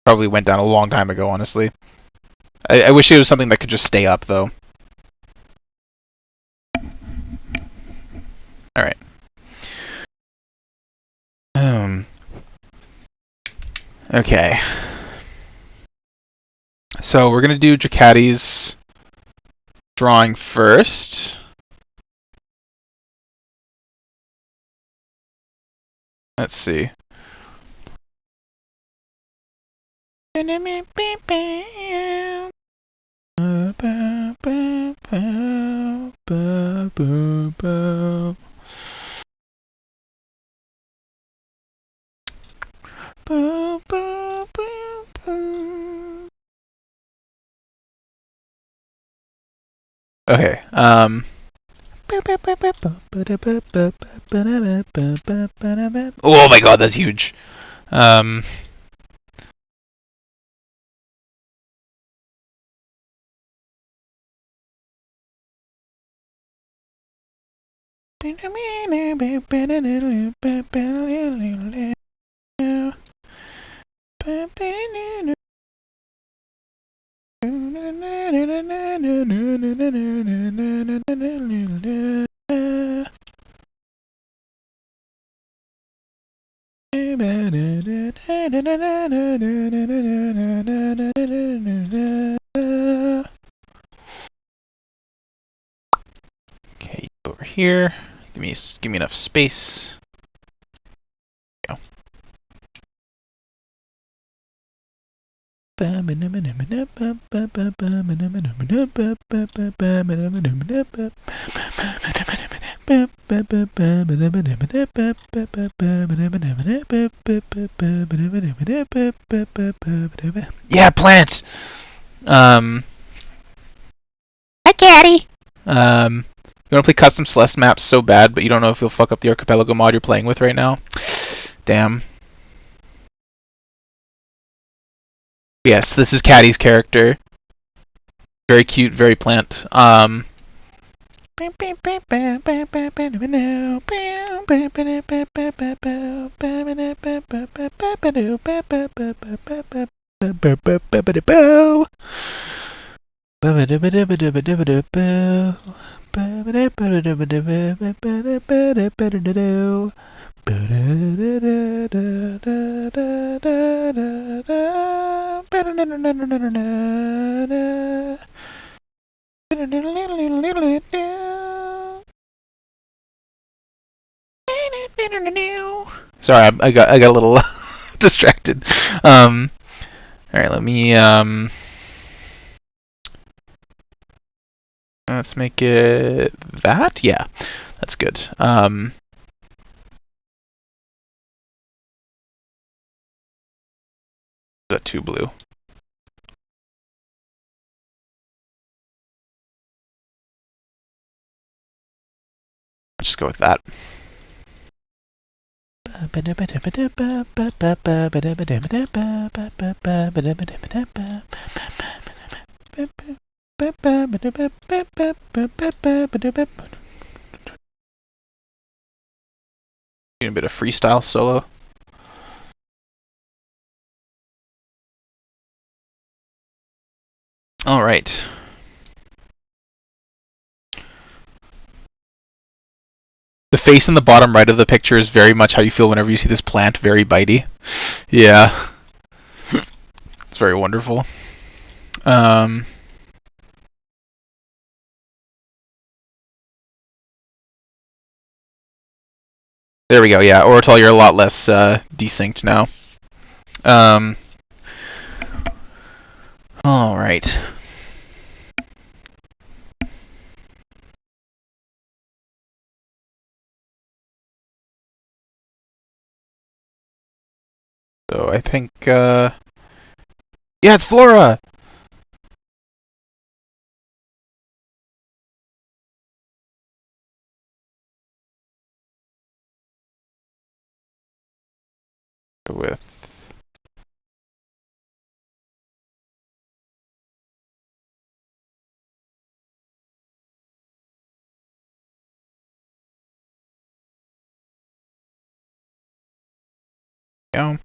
Probably went down a long time ago, honestly. I wish it was something that could just stay up, though. Alright. Okay. So we're going to do Jacati's drawing first. Let's see. Okay. Oh my god, that's huge. Okay, over here. Give me enough space. Go. Yeah, plants. Hi, Caddy. You want to play custom Celeste maps so bad, but you don't know if you'll fuck up the archipelago mod you're playing with right now. Damn. Yes, this is Caddy's character. Very cute, very plant. Sorry, I got a little distracted. All right, let me let's make it that. Yeah, that's good. Is that too blue? Let's just go with that. Doing a bit of freestyle solo. All right. The face in the bottom right of the picture is very much how you feel whenever you see this plant, very bitey. Yeah. It's very wonderful. Um, there we go, yeah. Ortal, you're a lot less desynced now. Um, Alright. So I think, yeah, it's Flora! With you.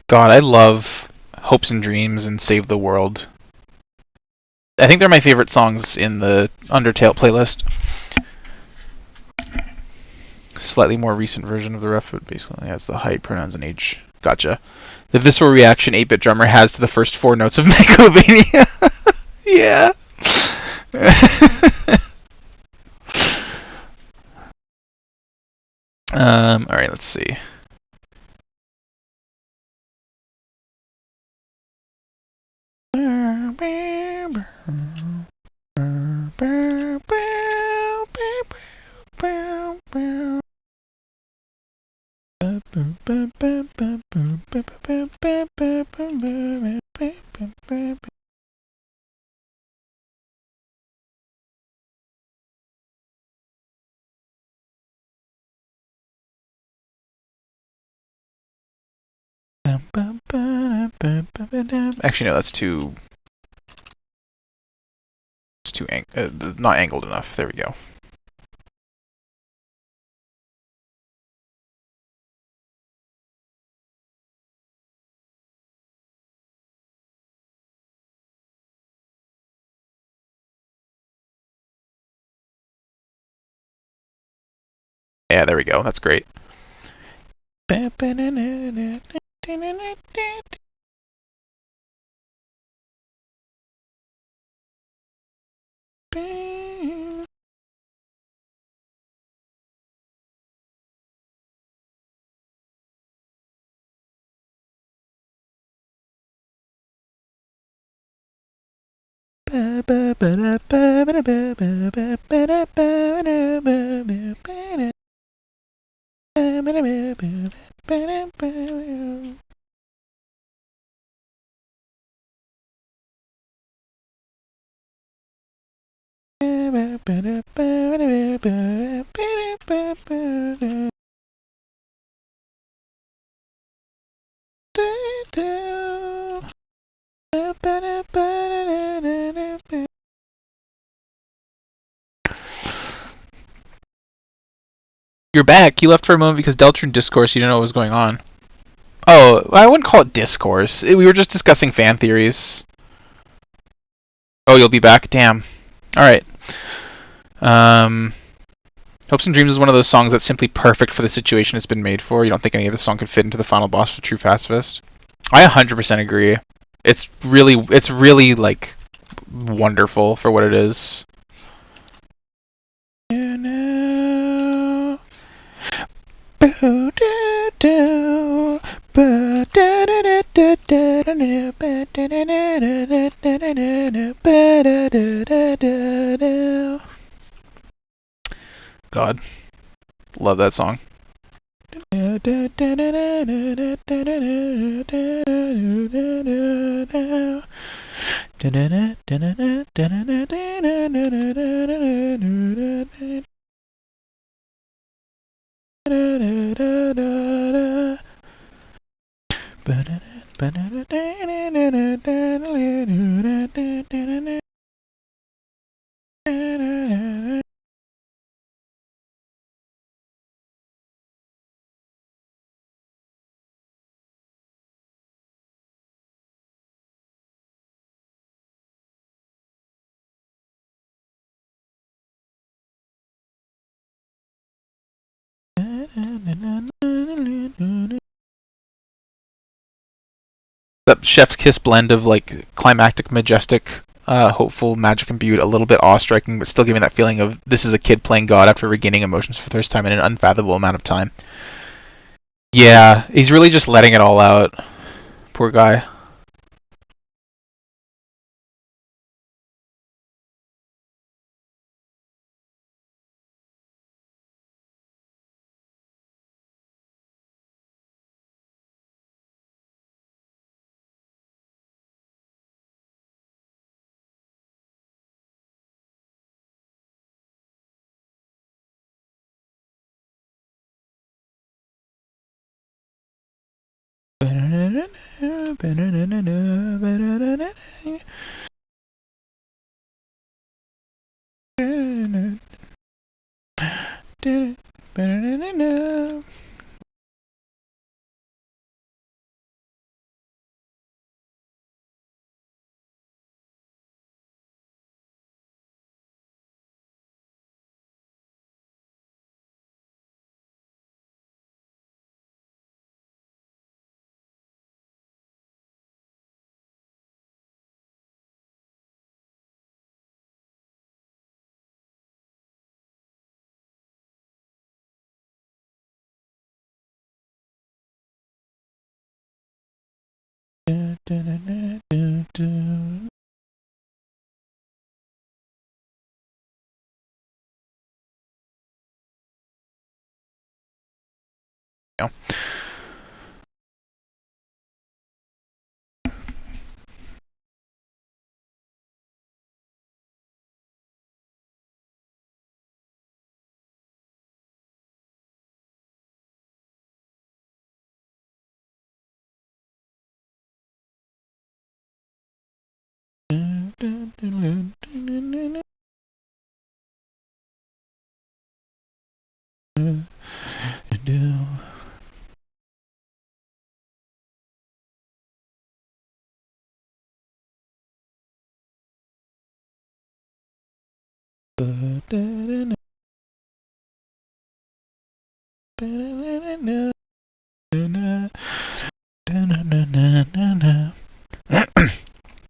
God, I love Hopes and Dreams and Save the World. I think they're my favorite songs in the Undertale playlist. Slightly more recent version of the ref, but basically has the height, pronouns, and age. Gotcha. The visceral reaction 8-bit drummer has to the first 4 notes of Megalovania. Yeah. Alright, let's see. Actually, no, that's too. It's too not angled enough. There we go. Yeah, there we go. That's great. You're back. You left for a moment because Deltarune discourse. You didn't know what was going on. Oh, I wouldn't call it discourse. We were just discussing fan theories. Oh, you'll be back? Damn. Alright. Hopes and Dreams is one of those songs that's simply perfect for the situation it's been made for. You don't think any other song could fit into the final boss for True Pacifist? I 100% agree. It's really like wonderful for what it is. You know. God, love that song. That chef's kiss blend of like climactic, majestic, hopeful, magic imbued, a little bit awe striking, but still giving that feeling of this is a kid playing God after regaining emotions for the first time in an unfathomable amount of time. Yeah, he's really just letting it all out. Poor guy.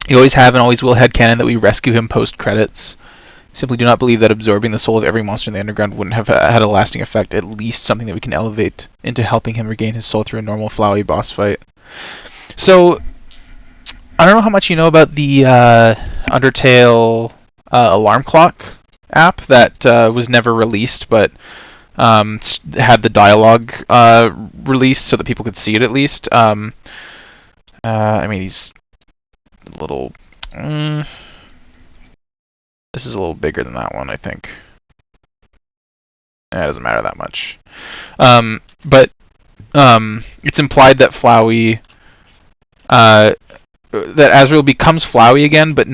You always have and always will headcanon that we rescue him post credits. Simply do not believe that absorbing the soul of every monster in the underground wouldn't have had a lasting effect, at least something that we can elevate into helping him regain his soul through a normal Flowey boss fight. So, I don't know how much you know about the Undertale alarm clock app that was never released, but had the dialogue released so that people could see it at least. I mean, he's a little. This is a little bigger than that one, I think. It doesn't matter that much. But it's implied that Flowey, that Azrael becomes Flowey again, but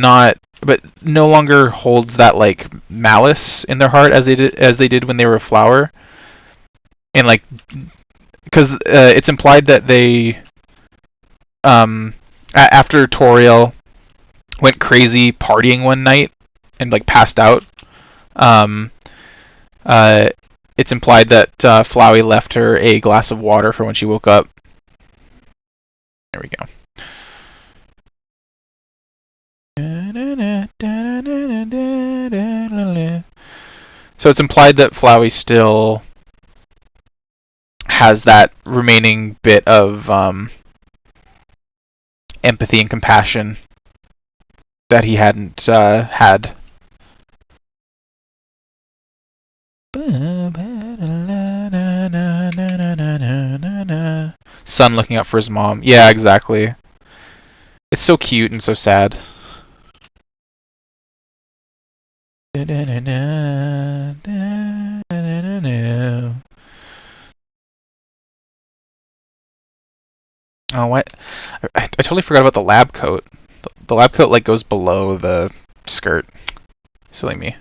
no longer holds that like malice in their heart as they did when they were a flower. And like, because it's implied that they, after Toriel went crazy partying one night and like passed out, um, it's implied that Flowey left her a glass of water for when she woke up. There we go. So it's implied that Flowey still has that remaining bit of empathy and compassion that he hadn't had. Son looking out for his mom. Yeah, exactly. It's so cute and so sad. Oh, what? I totally forgot about the lab coat. The lab coat like goes below the skirt. Silly me.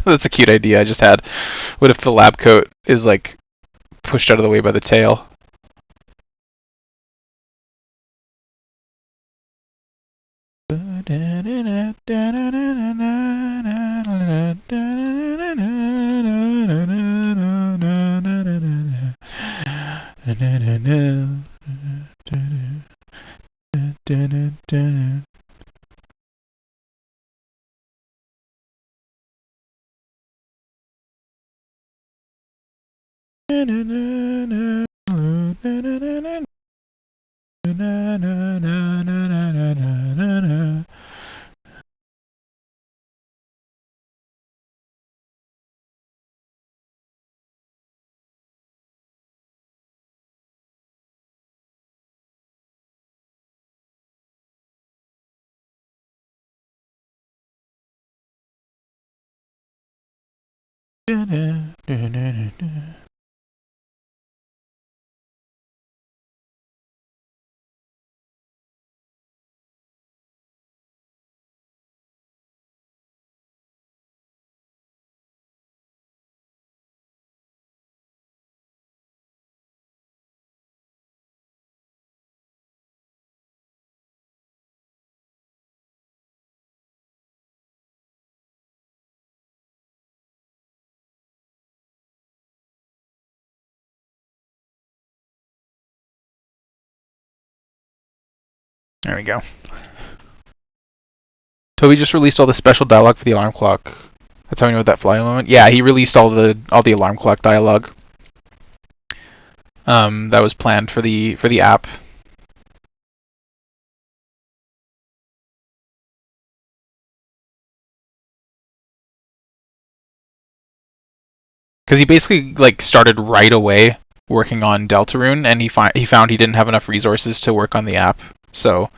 That's a cute idea I just had. What if the lab coat is like pushed out of the way by the tail? There we go. Toby just released all the special dialogue for the alarm clock. That's how we know that fly moment. Yeah, he released all the alarm clock dialogue. That was planned for the app. Because he basically like started right away working on Deltarune, and he found he didn't have enough resources to work on the app, so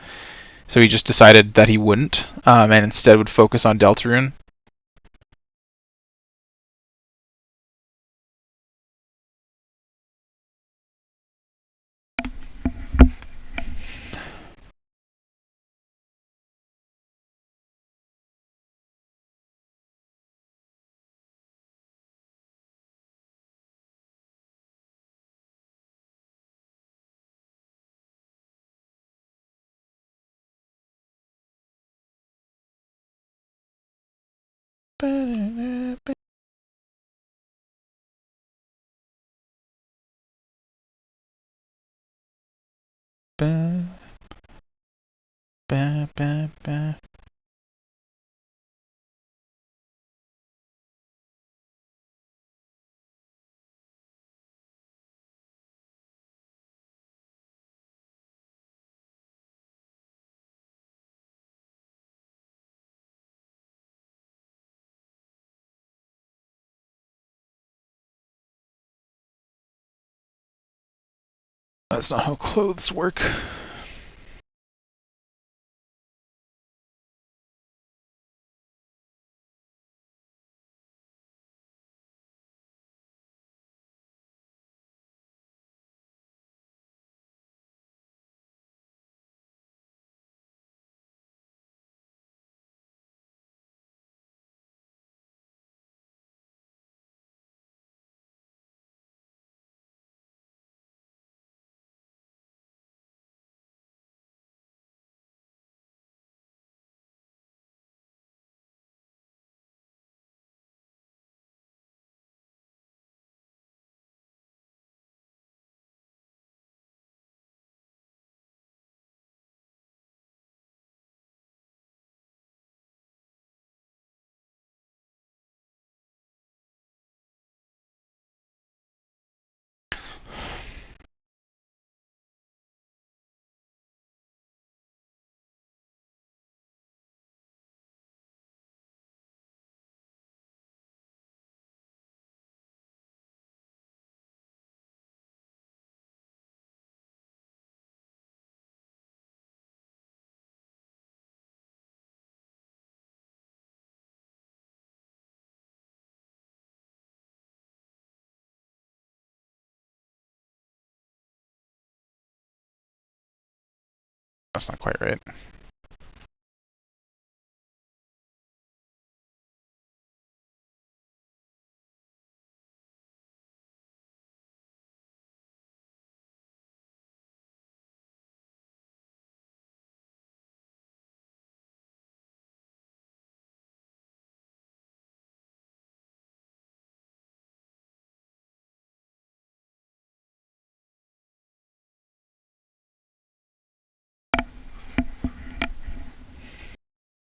he just decided that he wouldn't, and instead would focus on Deltarune. That's not how clothes work. That's not quite right.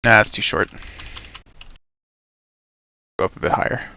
Nah, that's too short. Go up a bit higher.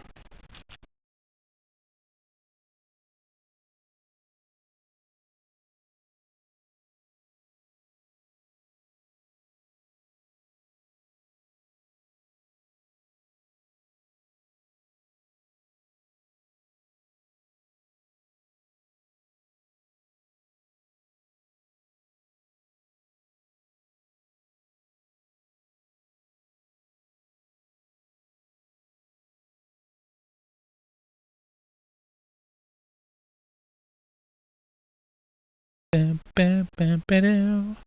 Bam, bam, bam, ba-do.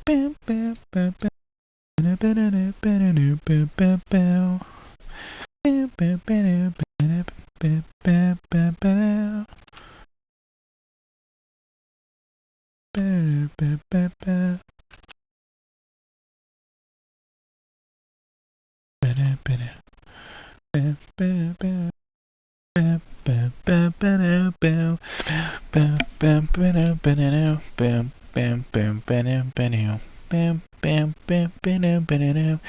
Bam, bam, bam, bam. Ba-do, ba-do, bam, bam, bam. Bam, bam, ba-do, ba-do, bam, bam, bam, ba-do. Ba-do, bam, bam, bam. Ba-do, ba-do, bam, bam, bam. Bam, bam, bam, ba-do, bam. Bam, bam, ba-do, ba-do, bam, bam, bam, ba-do, ba-do. Bam, bam, bam, ba-do, ba-do.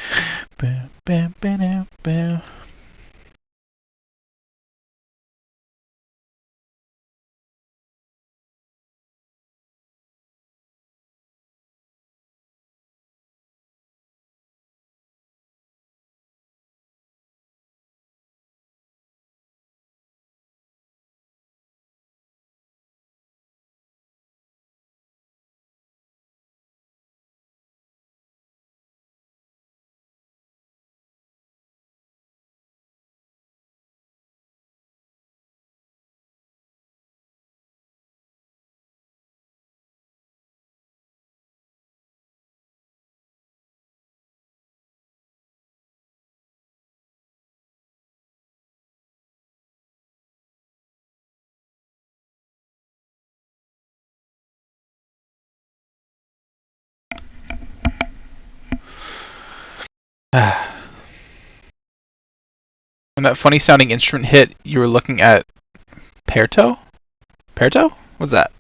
Bam, bam, ba-do, bam. When that funny sounding instrument hit, you were looking at Perto? Perto? What's that?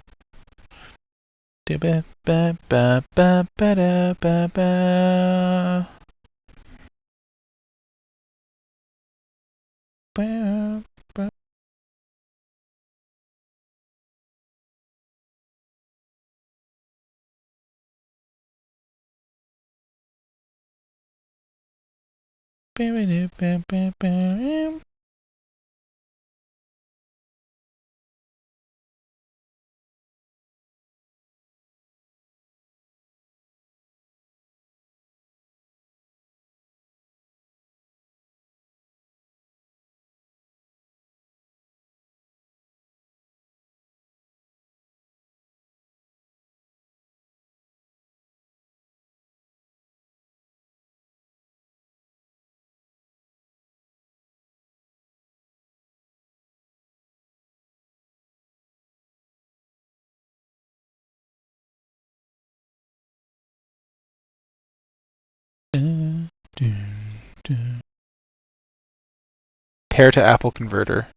Pear to apple converter.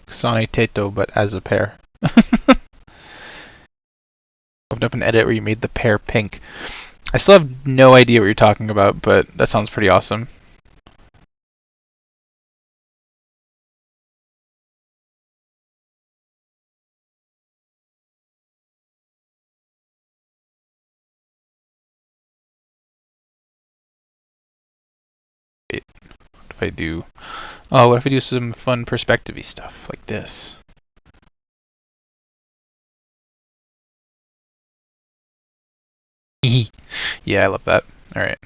Sane Teto, but as a pear. Opened up an edit where you made the pear pink. I still have no idea what you're talking about, but that sounds pretty awesome. Wait, what if I do? Oh, what if I do some fun perspective-y stuff like this? Yeah, I love that. All right.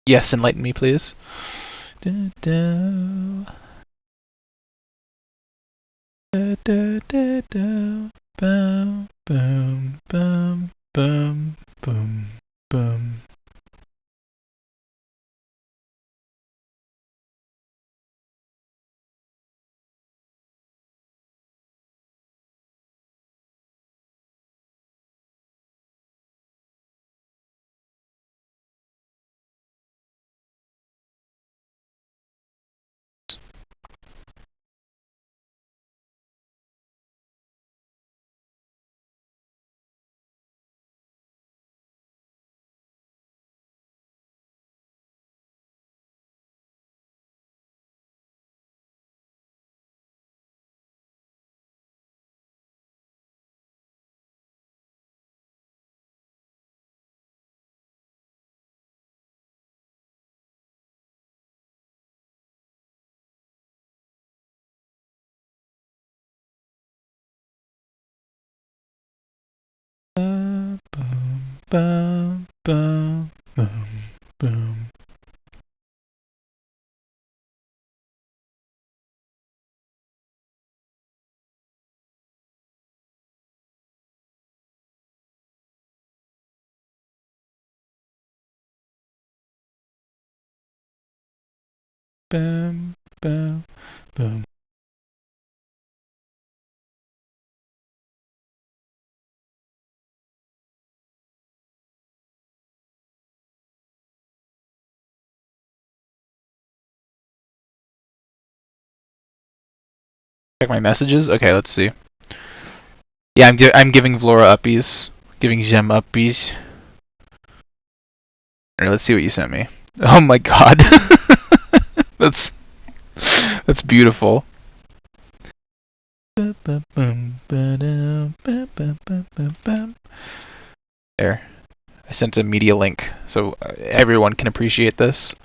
Yes, enlighten me, please. Da, da, da, da, da, da, bum, bum, bum, bum, bum, bum. Bum, bum, bum, bum. Bum, bum, bum. Check my messages. Okay, let's see. Yeah, I'm giving Vlora uppies, giving Gem uppies. Alright, let's see what you sent me. Oh my god, that's that's beautiful. There, I sent a media link so everyone can appreciate this.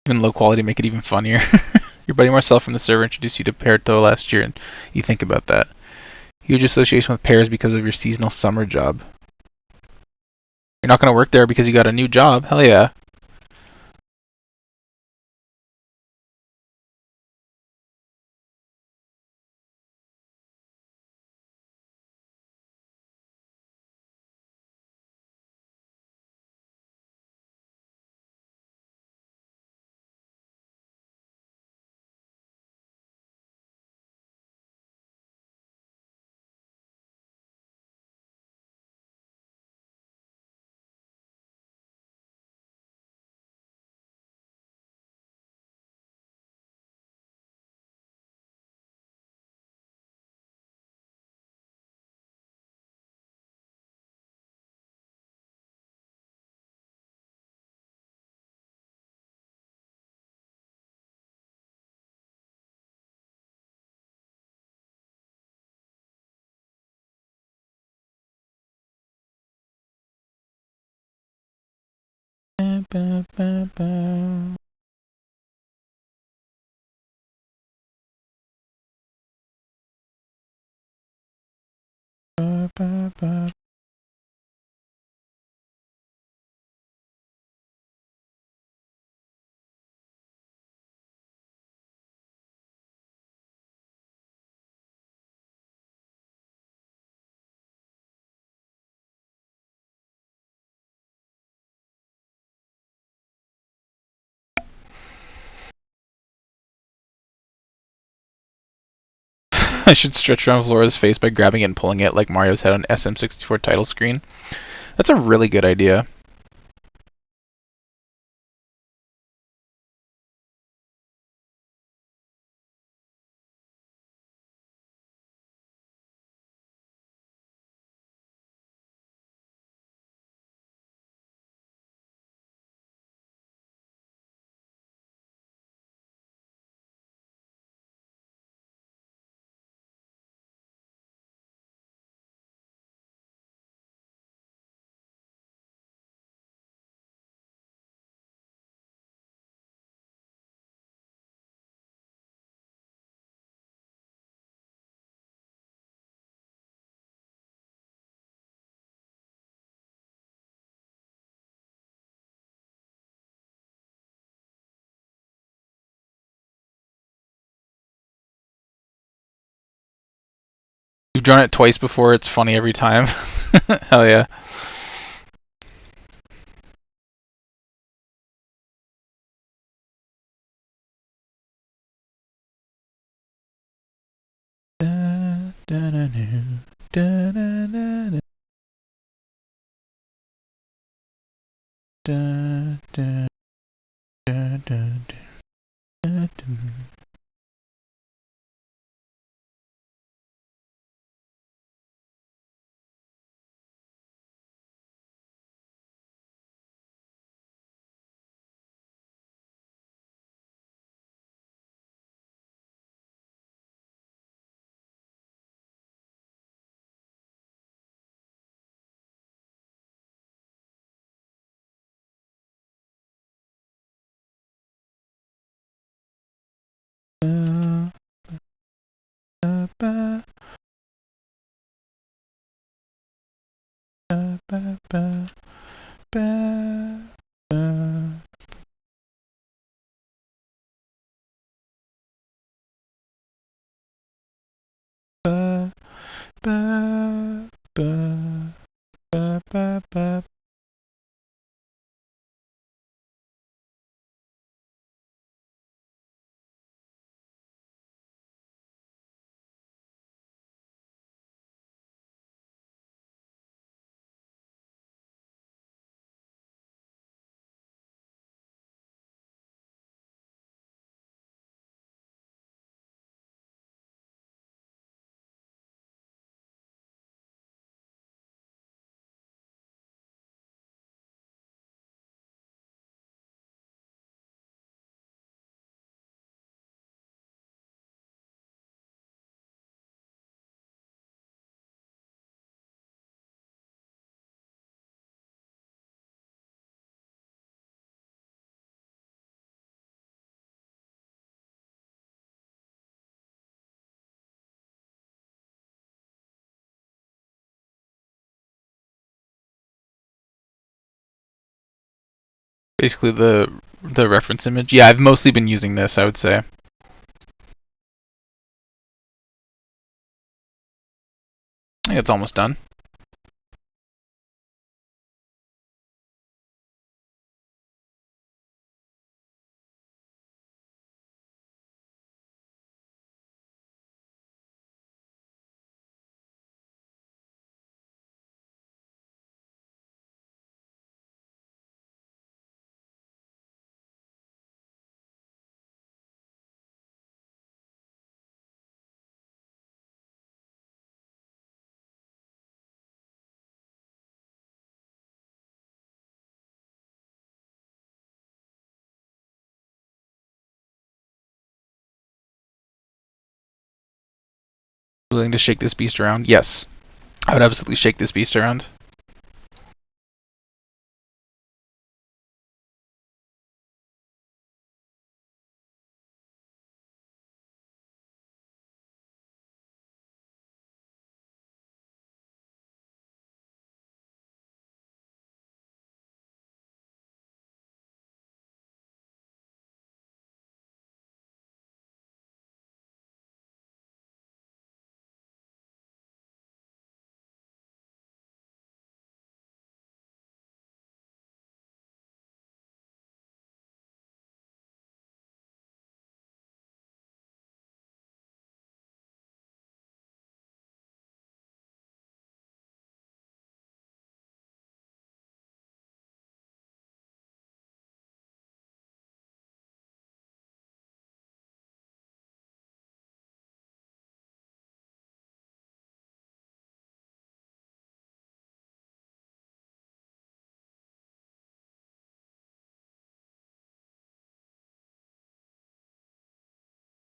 Even low quality make it even funnier. Your buddy Marcel from the server introduced you to Pearto last year, and you think about that. Huge association with pears because of your seasonal summer job. You're not gonna work there because you got a new job. Hell yeah. I should stretch around Flora's face by grabbing it and pulling it like Mario's head on SM64 title screen. That's a really good idea. You've drawn it twice before, it's funny every time. Hell yeah. Basically the reference image. Yeah, I've mostly been using this, I would say. I think it's almost done. Willing to shake this beast around? Yes. I would absolutely shake this beast around.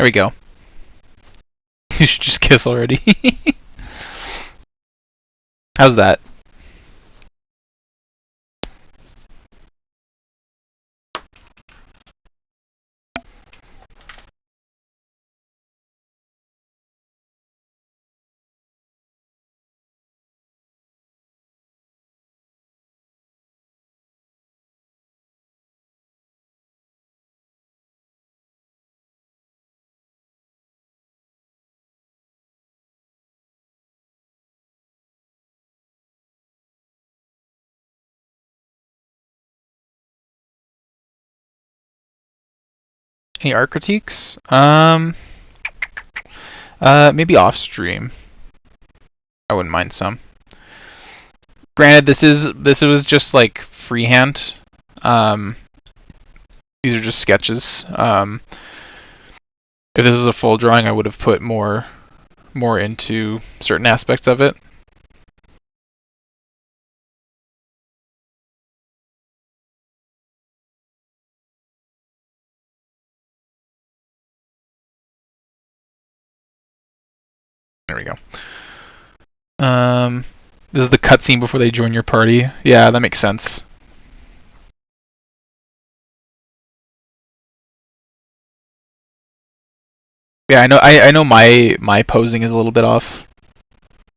There we go. You should just kiss already. How's that? Any art critiques? Maybe off stream. I wouldn't mind some. Granted, this was just like freehand. These are just sketches. If this is a full drawing, I would have put more into certain aspects of it. There we go. This is the cutscene before they join your party. Yeah, that makes sense. Yeah, I know. I know my posing is a little bit off,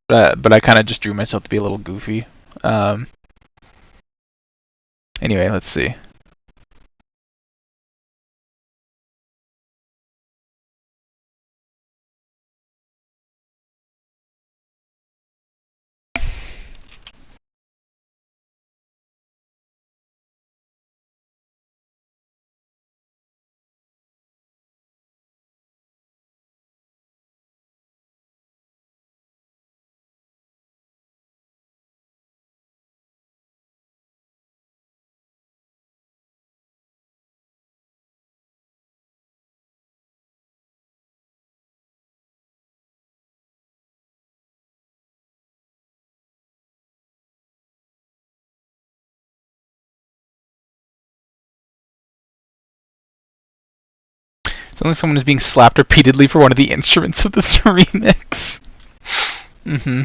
but I kind of just drew myself to be a little goofy. Anyway, let's see. Sounds like someone is being slapped repeatedly for one of the instruments of this remix. Mm-hmm.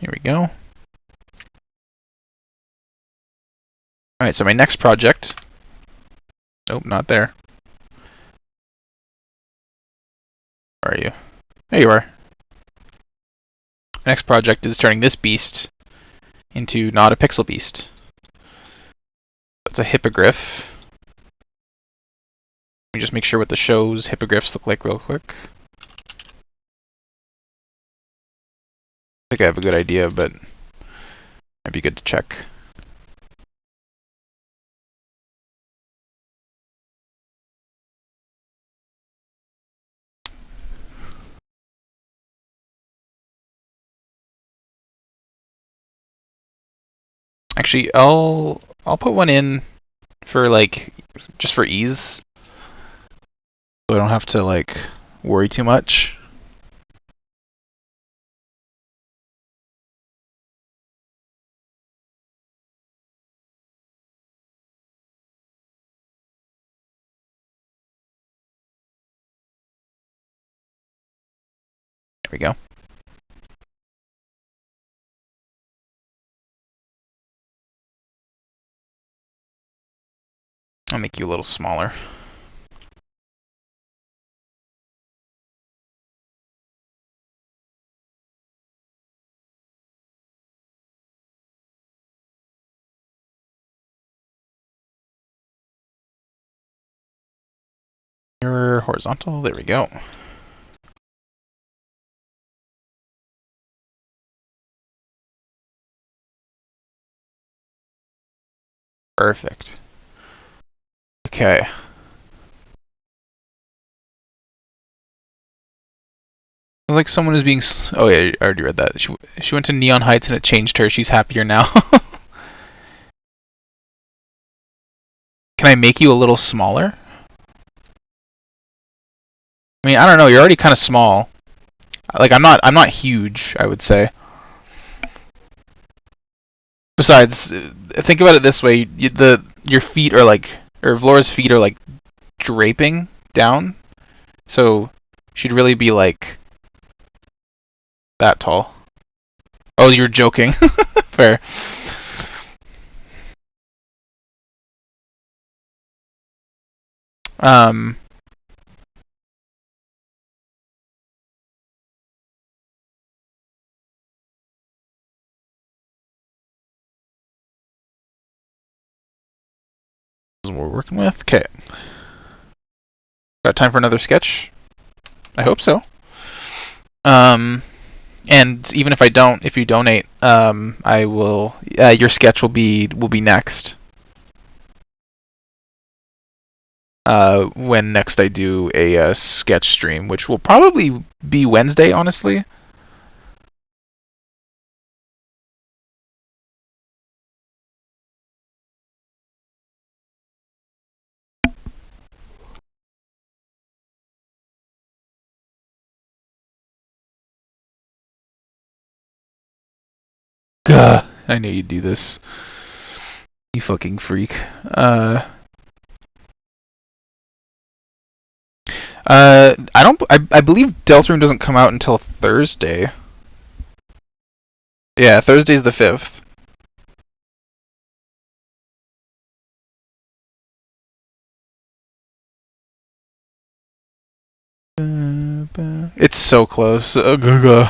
Here we go. Alright, so my next project... Nope, not there. Where are you? There you are. My next project is turning this beast into not a pixel beast. It's a hippogriff. Let me just make sure what the show's hippogriffs look like real quick. I think I have a good idea, but might be good to check. Actually, I'll put one in for like just for ease, so I don't have to like worry too much. There we go. I'll make you a little smaller. Mirror horizontal. There we go. Perfect. Okay. Like someone is being. Oh yeah, I already read that. She went to Neon Heights and it changed her. She's happier now. Can I make you a little smaller? I mean, I don't know. You're already kind of small. Like I'm not huge, I would say. Besides, think about it this way: your feet are like, or Vlora's feet are like draping down, so she'd really be like that tall. Oh, you're joking. Fair. Um, this is what we're working with. Okay, got time for another sketch? I hope so. Um, and even if I don't, if you donate, I will. Your sketch will be next. When next I do a sketch stream, which will probably be Wednesday, honestly. Gah, I knew you'd do this. You fucking freak. I don't. I believe Deltarune doesn't come out until Thursday. Yeah, Thursday's the 5th. It's so close. Apparently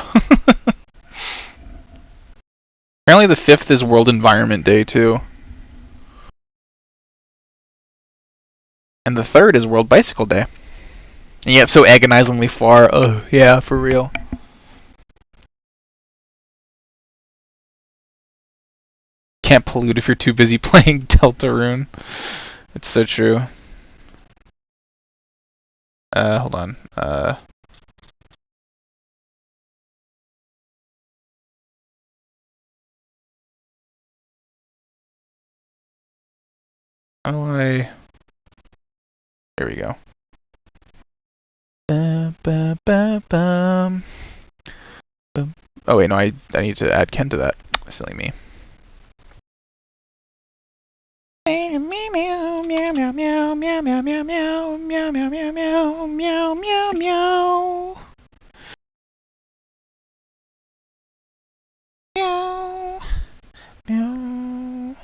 the 5th is World Environment Day too, and the 3rd is World Bicycle Day. And yet so agonizingly far. Oh yeah, for real. Can't pollute if you're too busy playing Deltarune. It's so true. Hold on. How do I? There we go. Oh wait, no, I need to add Ken to that. Silly me. Meow meow meow meow meow meow meow meow meow meow meow meow meow meow meow. Meow meow.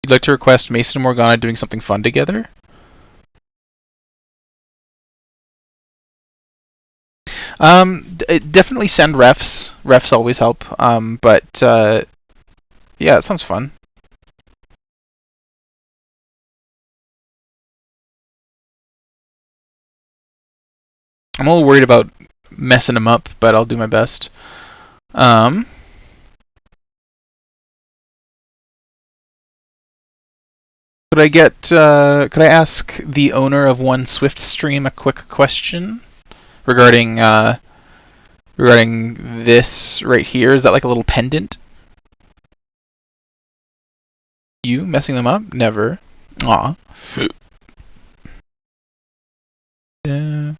You'd like to request Mason and Morgana doing something fun together? Definitely send refs. Refs always help. But yeah, that sounds fun. I'm a little worried about messing them up, but I'll do my best. Um, could I ask the owner of One Swift Stream a quick question regarding regarding this right here? Is that like a little pendant? You messing them up? Never. Aw. Yeah.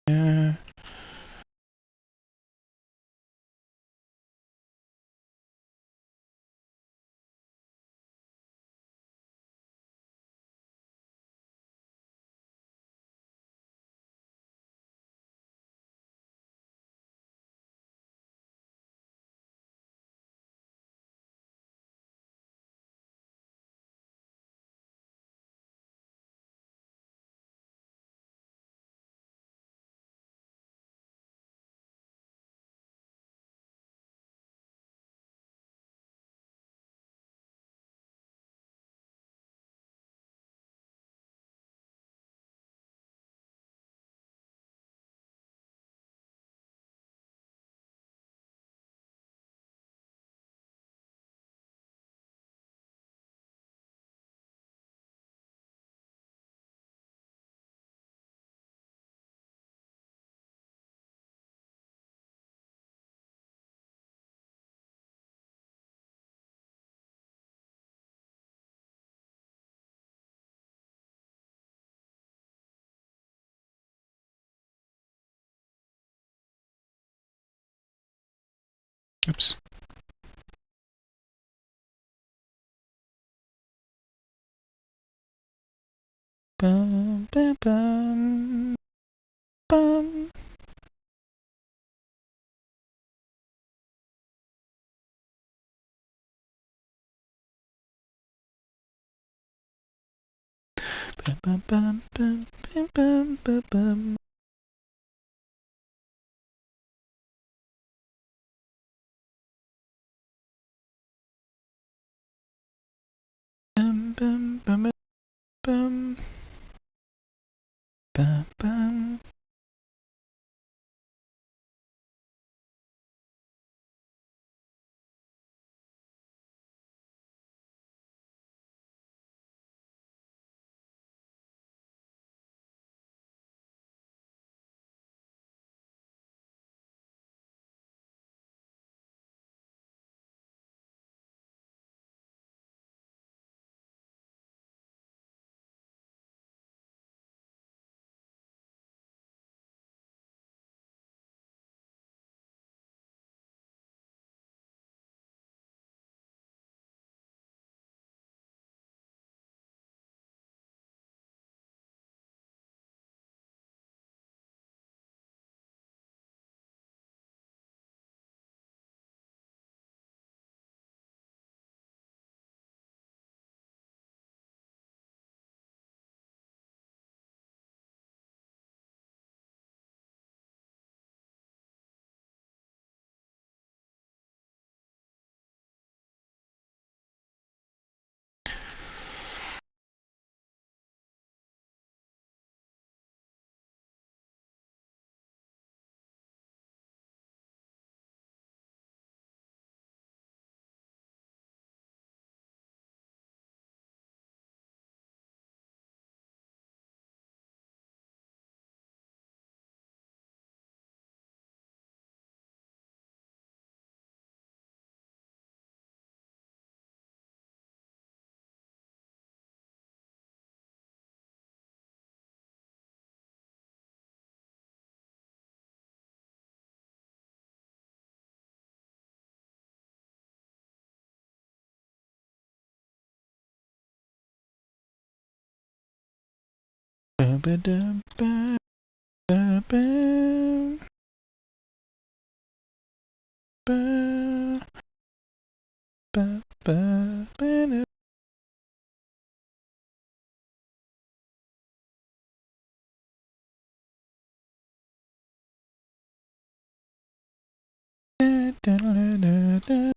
Yeah. Oops. Bum, bum, bum, bum. Bum, bum, bum, bum, bum, bum, bum. Bum, bum, bum, bum, bum, bum. Bum, ba-dum, bum, bum, bum, bum, bum, bum, ba-dum. Da-da-da-da-da.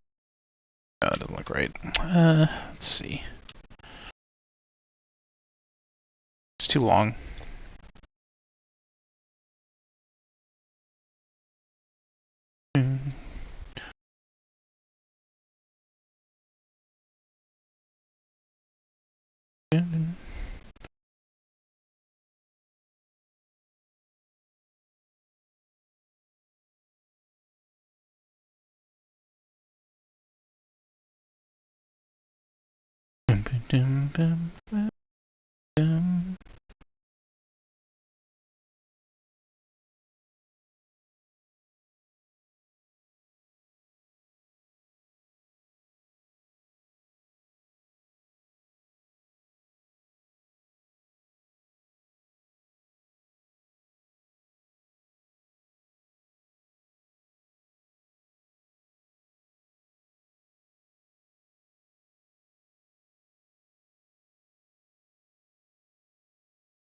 Oh, it doesn't look right. Let's see. It's too long.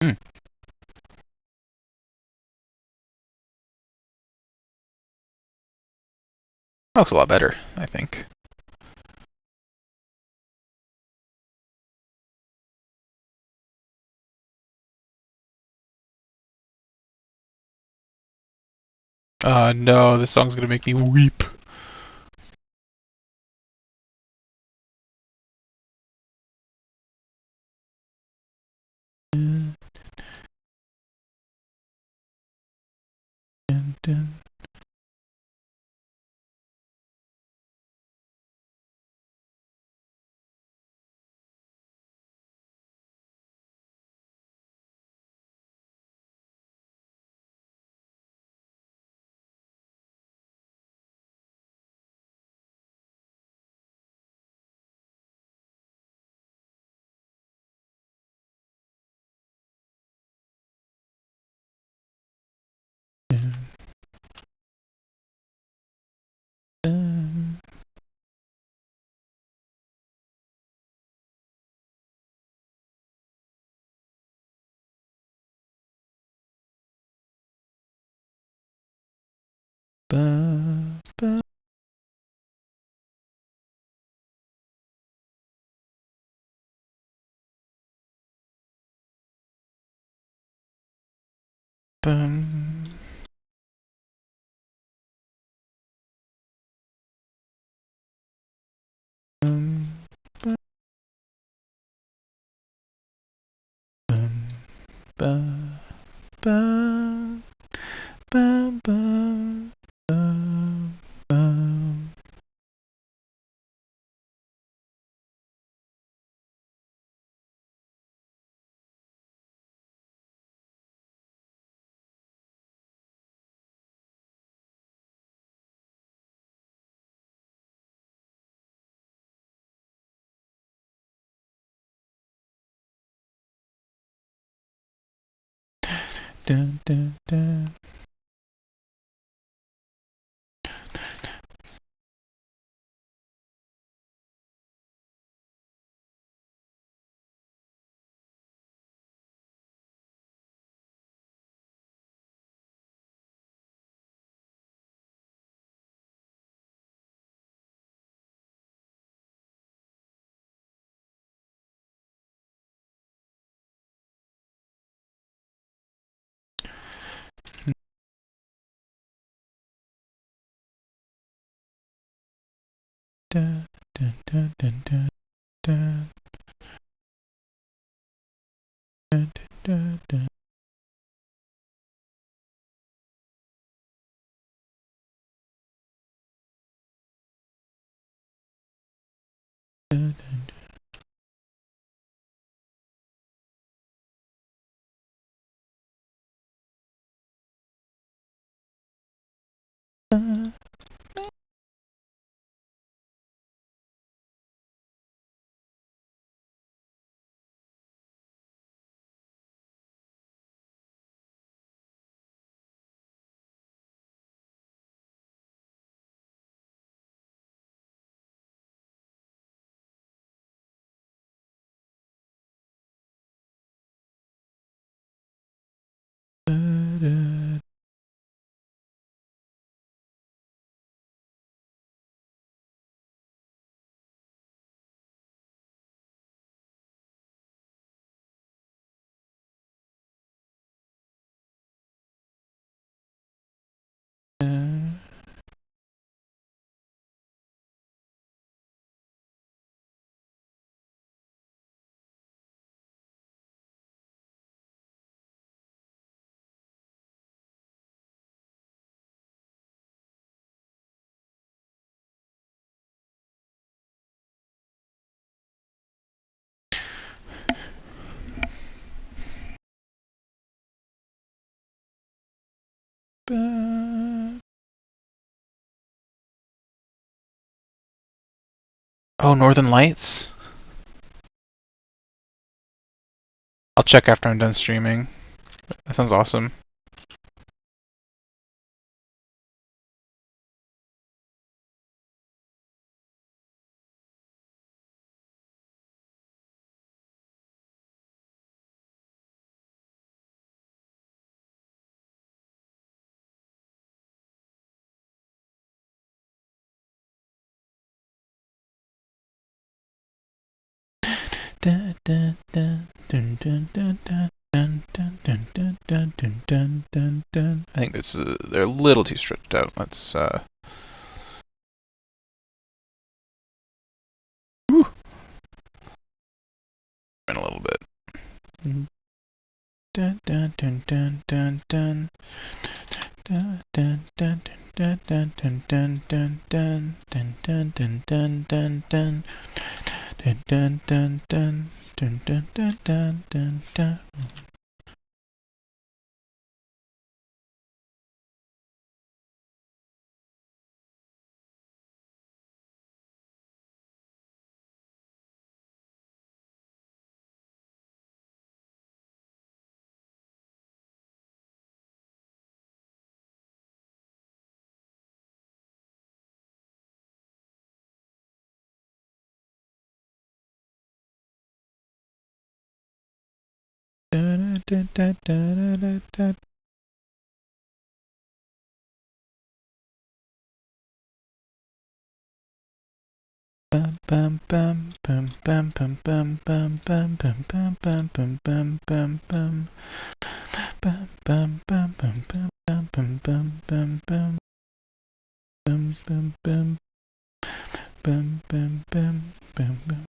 Hmm. Looks a lot better, I think. No, this song's gonna make me weep. Dun, dun, dun. Bum. Bum. Bum. Bum. Bum. Bum. Bum. Bum. Bum. Bum. Dun, dun, dun. Dun, dun, dun, dun, dun, dun, dun, dun, dun, dun, dun. Oh, Northern Lights? I'll check after I'm done streaming. That sounds awesome. Dun, dun, dun, dun, dun, dun, dun. Dun, dun, dun, dun, dun, dun, dun, dun, dun. I think this is, they're a little too stretched out. Let's whew, in a little bit. Dun, dun, dun, dun, dun, dun. Dun, dun, dun, dun, dun, dun, dun, dun, dun, dun, dun, dun, dun, dun, dun. Dun, dun, dun, dun, dun, dun, dun, dun, dun, dun. Dun, dun, dun, dun, dun, dun. Bum bum bum bum bum bum bum bum bum bum bum bum bum bum bum bum Bum, bum, bum, bum, bum, bum, bum, bum, bum, bum, bum, bum, bum, bum, bum, bum, bum.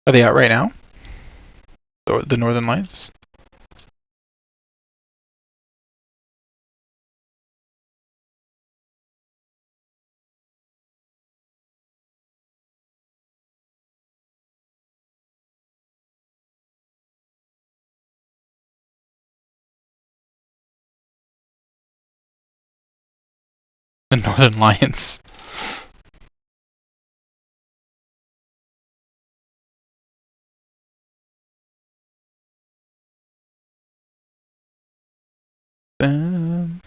Are they out right now? The Northern Lights? The Northern Lions. Bum,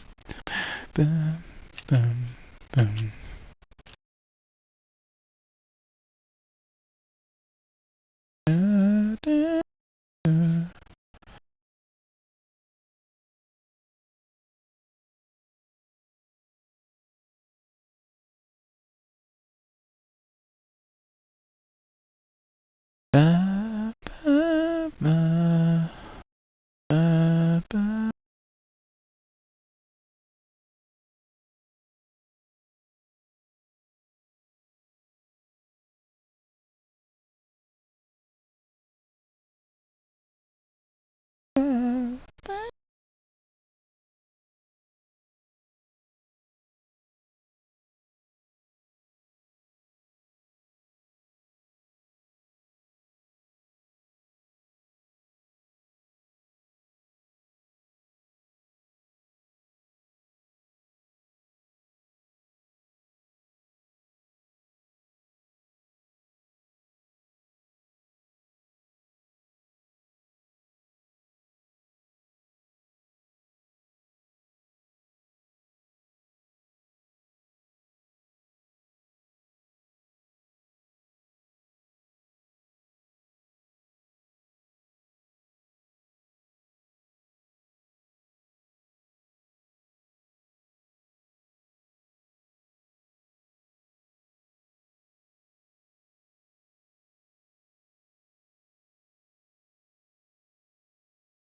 bum, bum, bum. Da, da, da. Ba, ba, ba, ba, ba.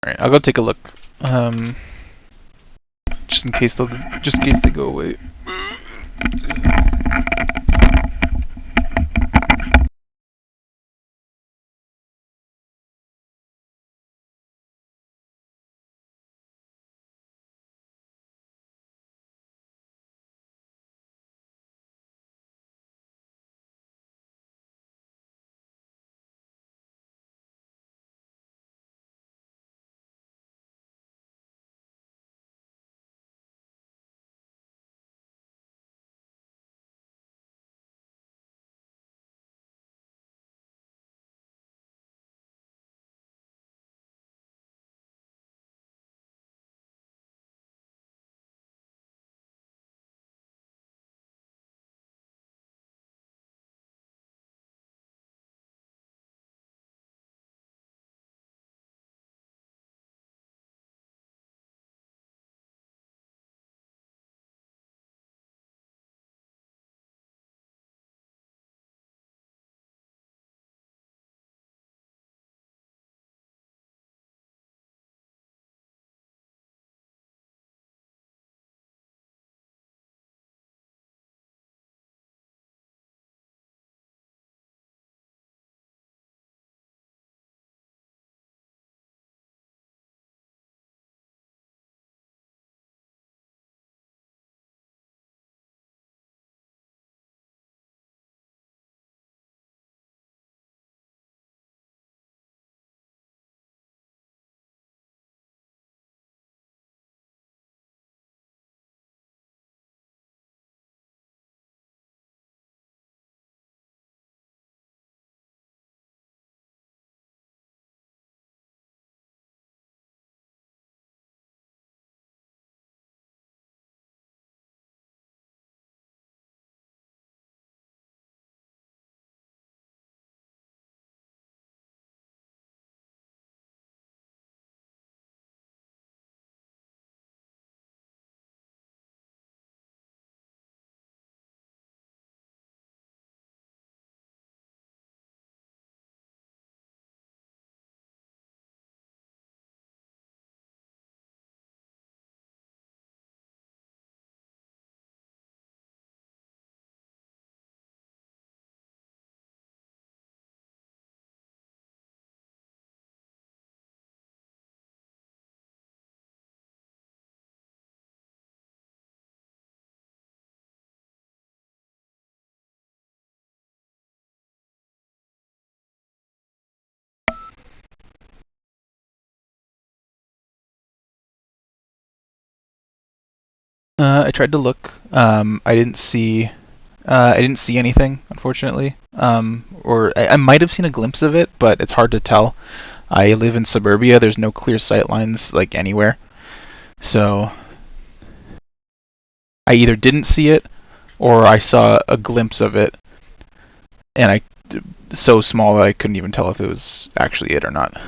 Alright, I'll go take a look. Just in case they go away. I tried to look. I didn't see anything, unfortunately. Or I might have seen a glimpse of it, but it's hard to tell. I live in suburbia. There's no clear sight lines like anywhere. So I either didn't see it or I saw a glimpse of it, and I so small that I couldn't even tell if it was actually it or not.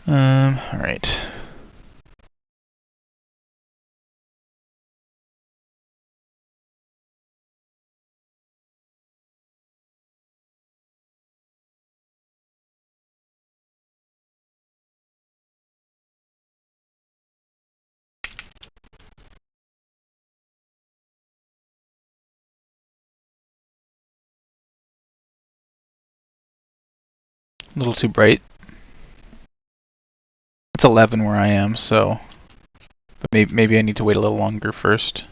All right. A little too bright. It's 11 where I am, so but maybe I need to wait a little longer first.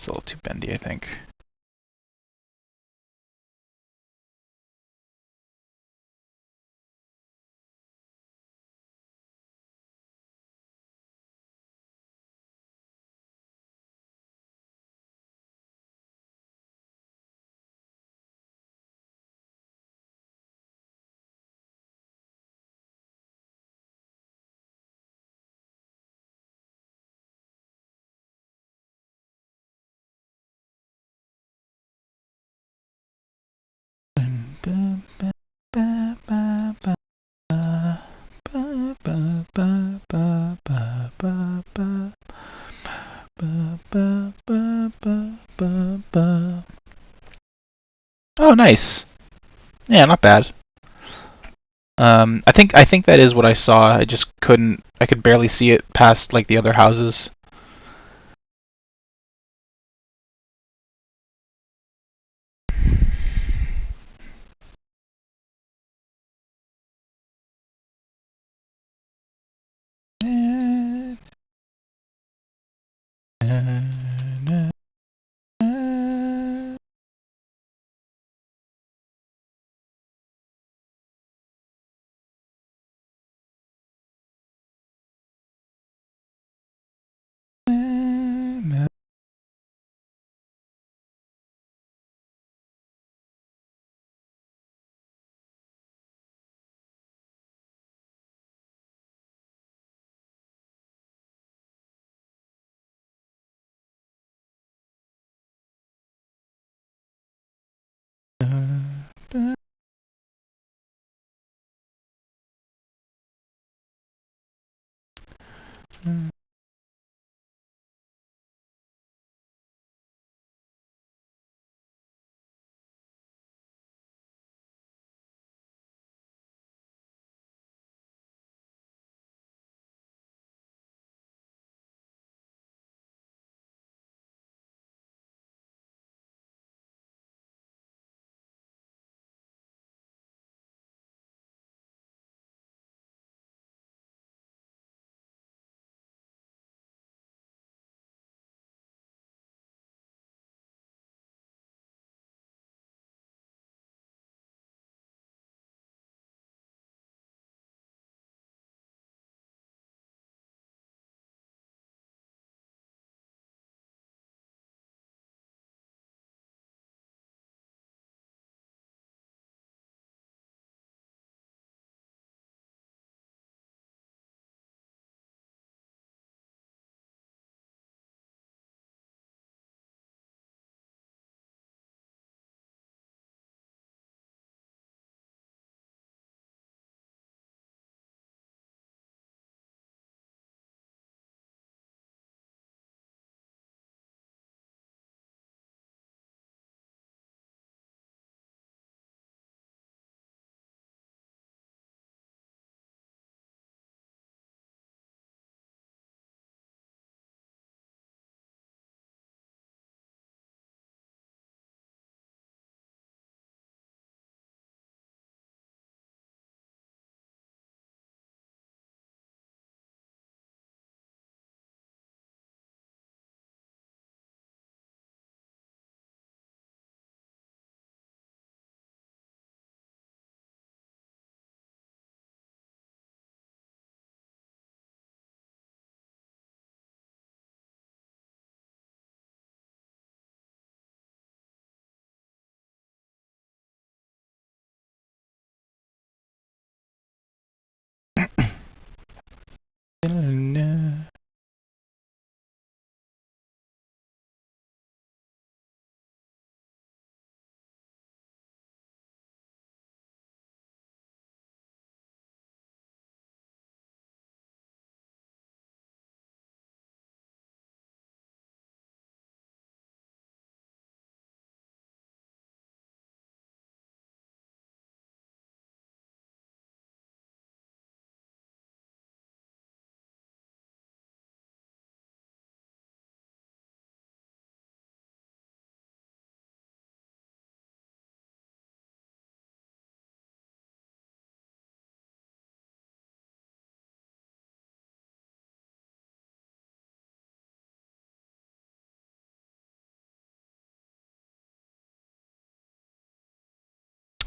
It's a little too bendy, I think. Oh, nice. Yeah, not bad. I think that is what I saw. I just couldn't. I could barely see it past like the other houses.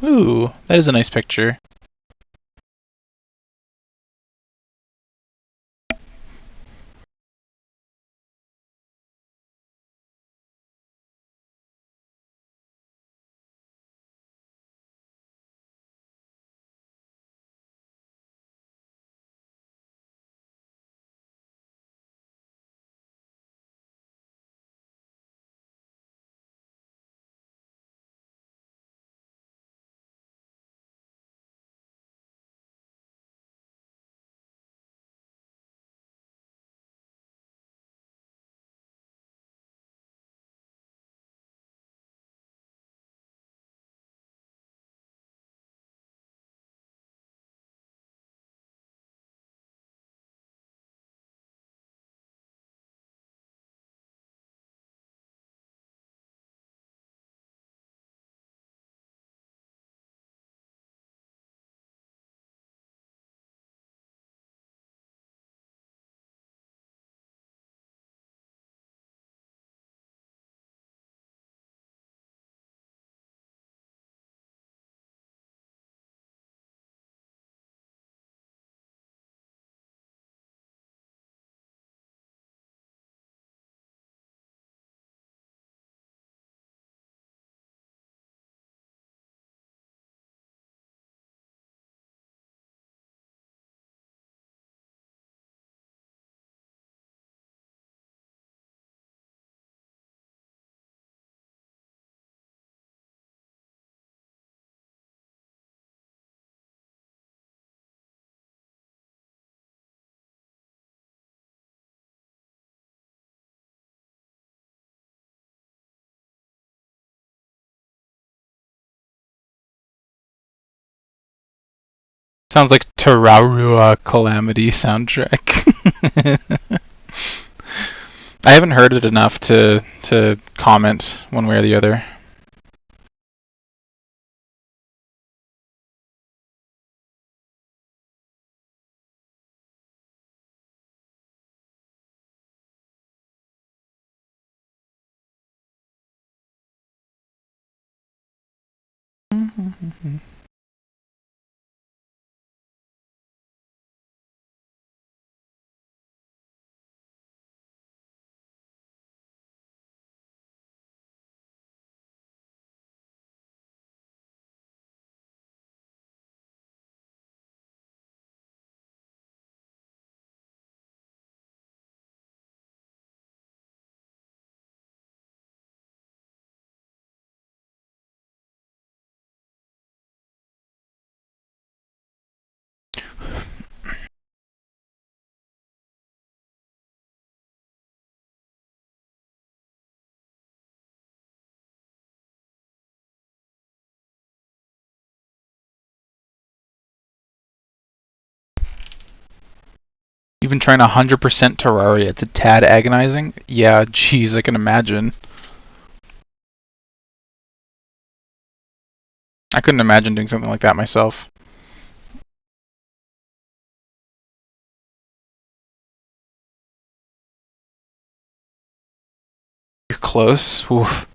Ooh, that is a nice picture. Sounds like Terraria Calamity soundtrack. I haven't heard it enough to comment one way or the other. Even trying 100% Terraria, it's a tad agonizing. Yeah, geez, I can imagine. I couldn't imagine doing something like that myself. You're close. Oof.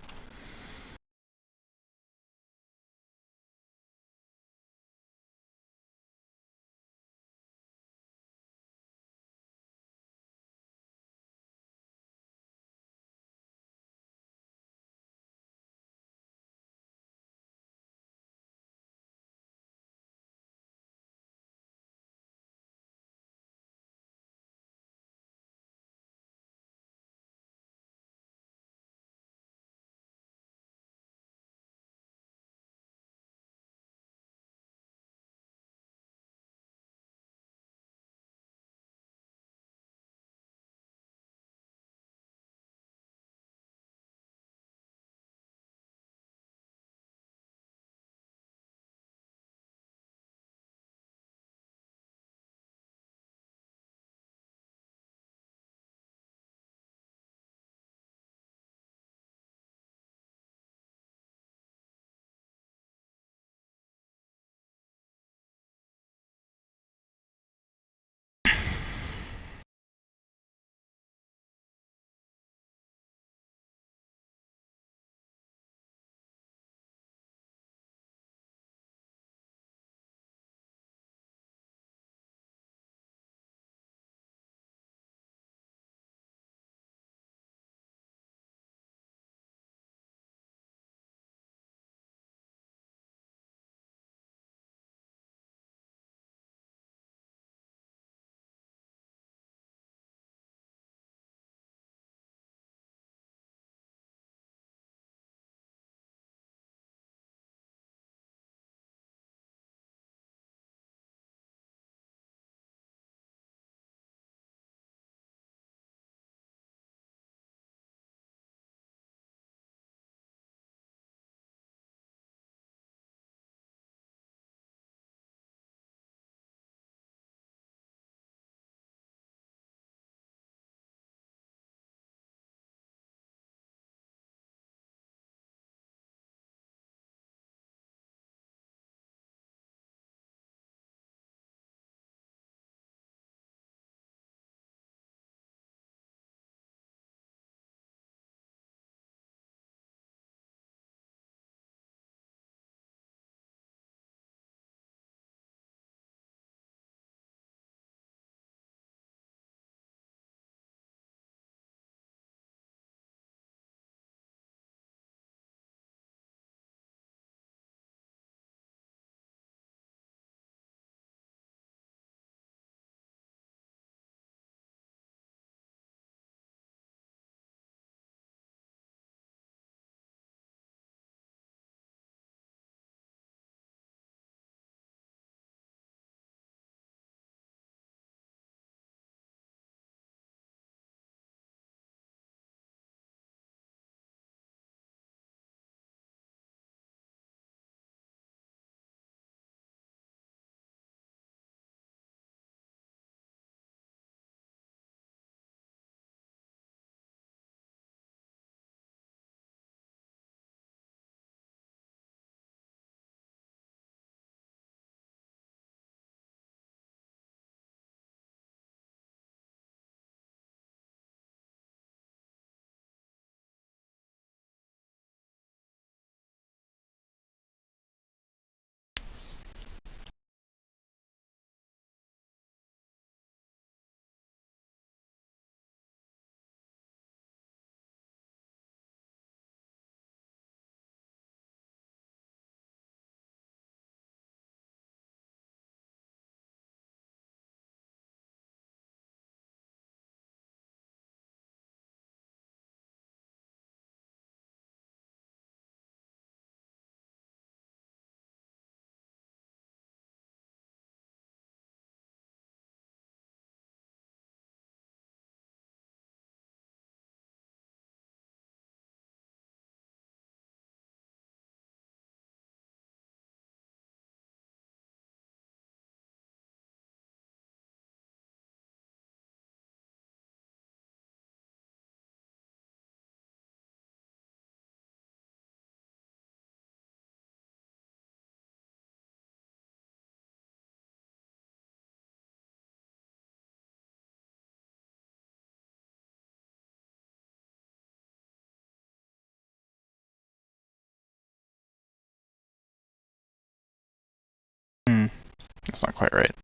That's not quite right.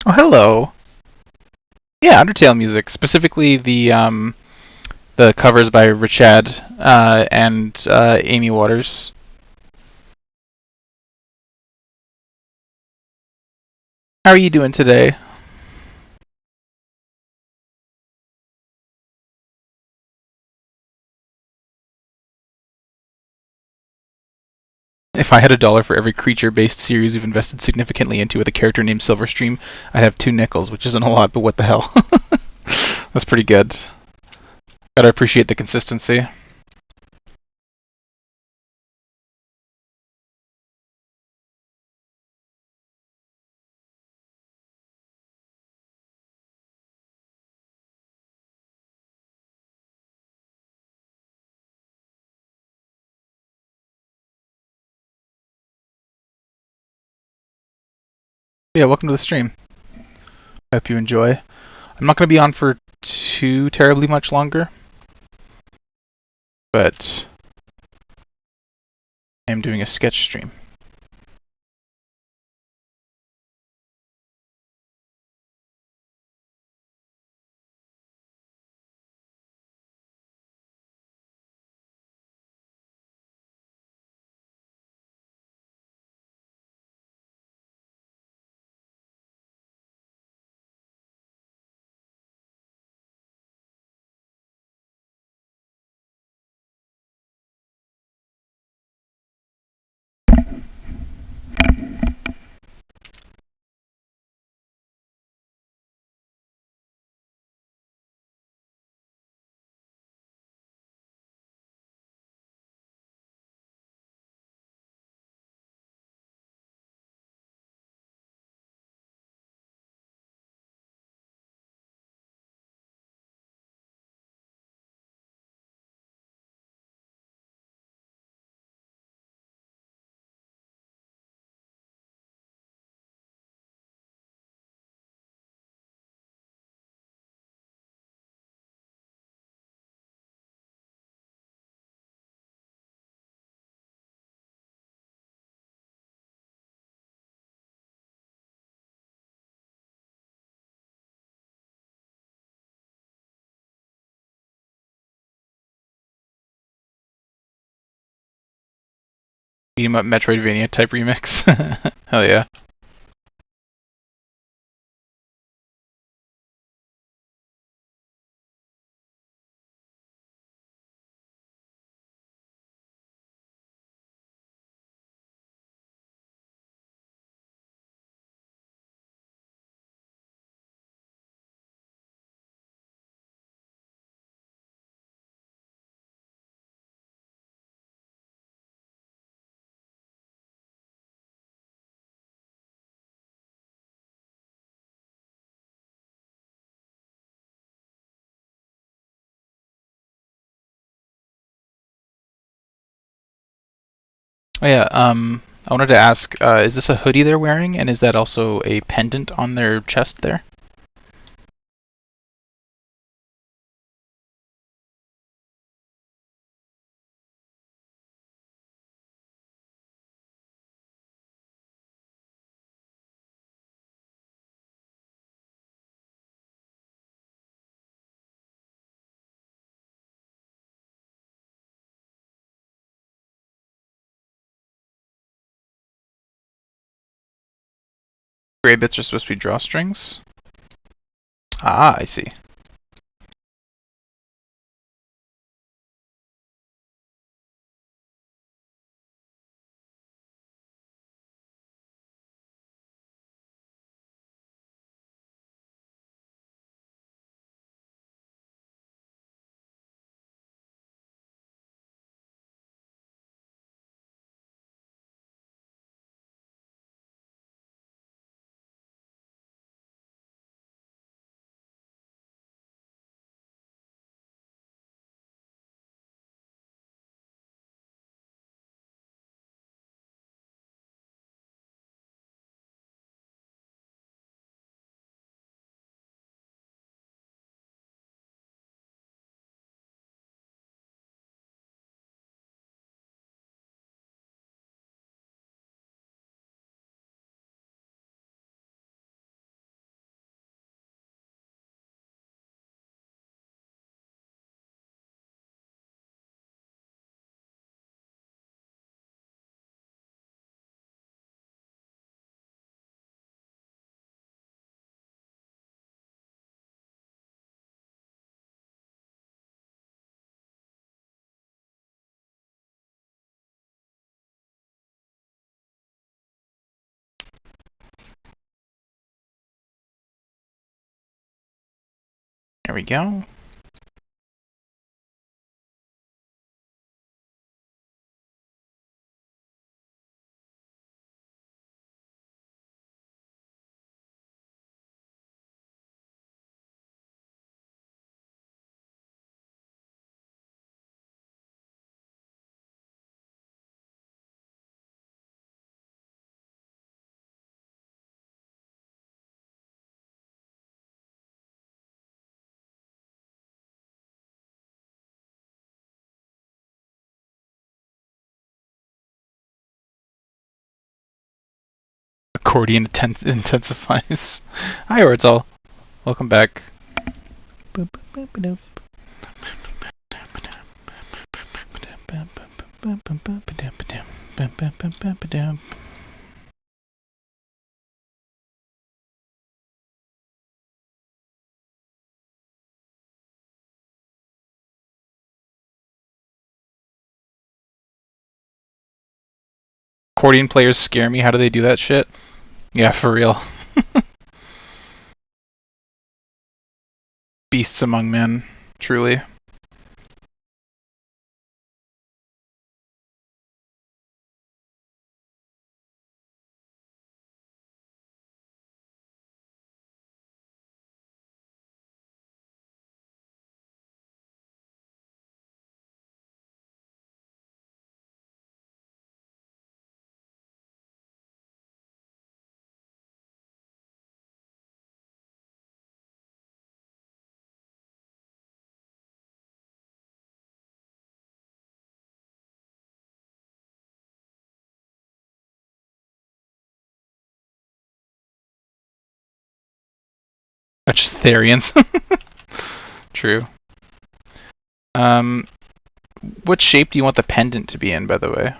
Oh, hello. Yeah, Undertale music, specifically the covers by Richad and Amy Waters. How are you doing today? If I had $1 for every creature-based series we've invested significantly into with a character named Silverstream, I'd have 2 nickels, which isn't a lot, but what the hell? That's pretty good. Gotta appreciate the consistency. Yeah, welcome to the stream. I hope you enjoy. I'm not gonna be on for too terribly much longer, but I am doing a sketch stream. Beat 'em up Metroidvania type remix. Hell yeah. Oh yeah, I wanted to ask, is this a hoodie they're wearing, and is that also a pendant on their chest there? Gray bits are supposed to be drawstrings? Ah, I see. we go. Accordion intensifies. Hi, Ortal. Welcome back. Accordion players scare me. How do they do that shit? Yeah, for real. Beasts among men, truly. That's just Therians. True. Um, what shape do you want the pendant to be in, by the way?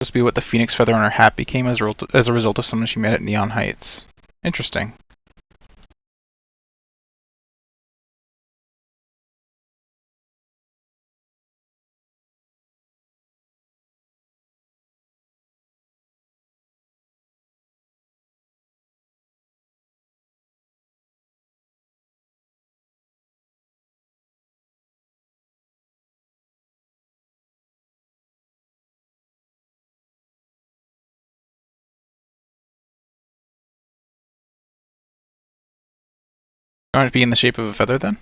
Supposed to be what the phoenix feather on her hat became as a result of someone she met at Neon Heights. Interesting. You want it to be in the shape of a feather then?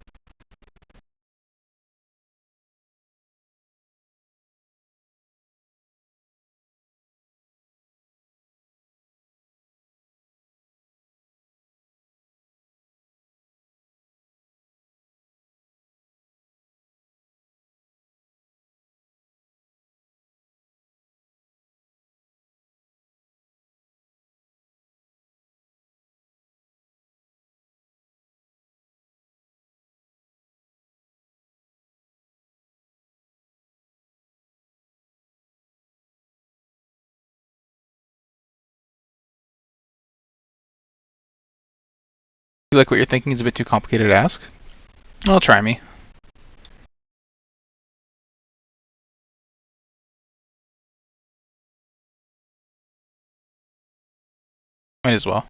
You like what you're thinking is a bit too complicated to ask? Well, try me. Might as well.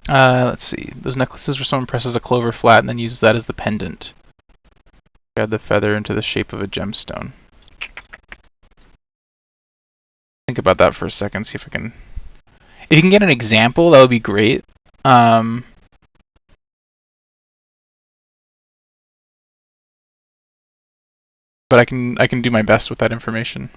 Let's see. Those necklaces where someone presses a clover flat and then uses that as the pendant. Add the feather into the shape of a gemstone. Think about that for a second. See if I can. If you can get an example, that would be great. Um, but I can do my best with that information.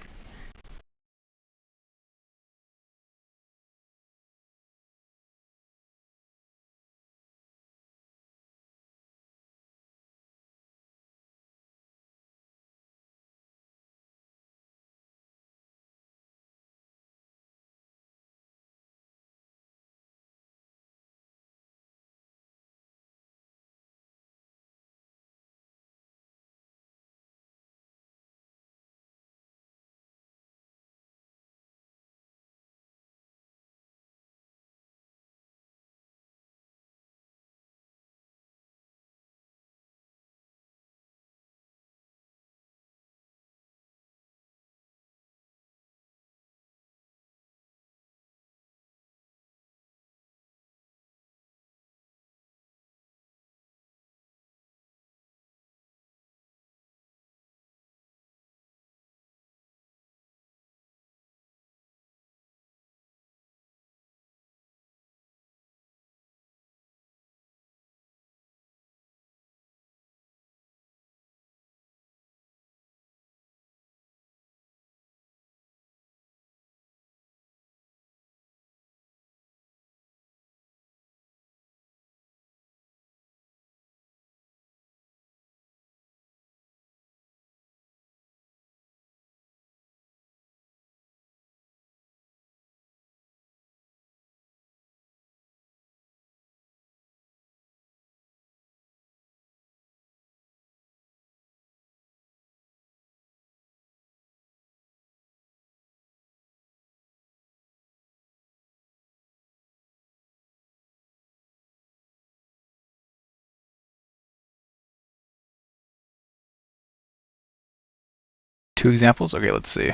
Two examples? Okay, let's see.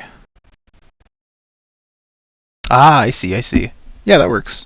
Ah, I see, I see. Yeah, that works.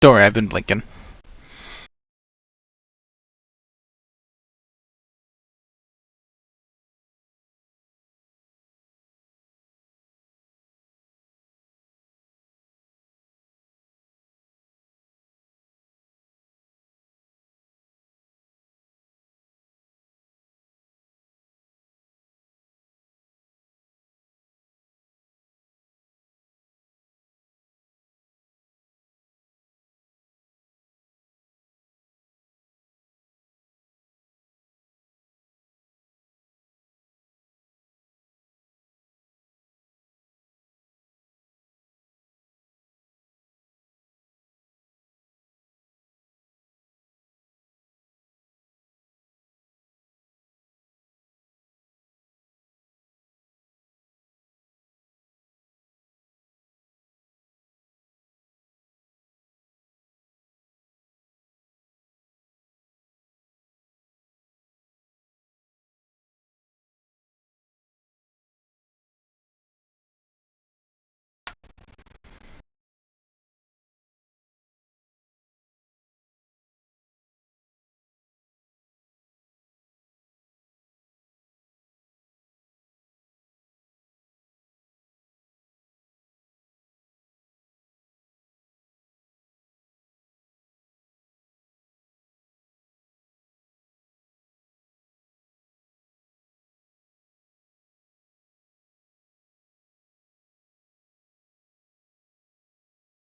Don't worry, I've been blinking.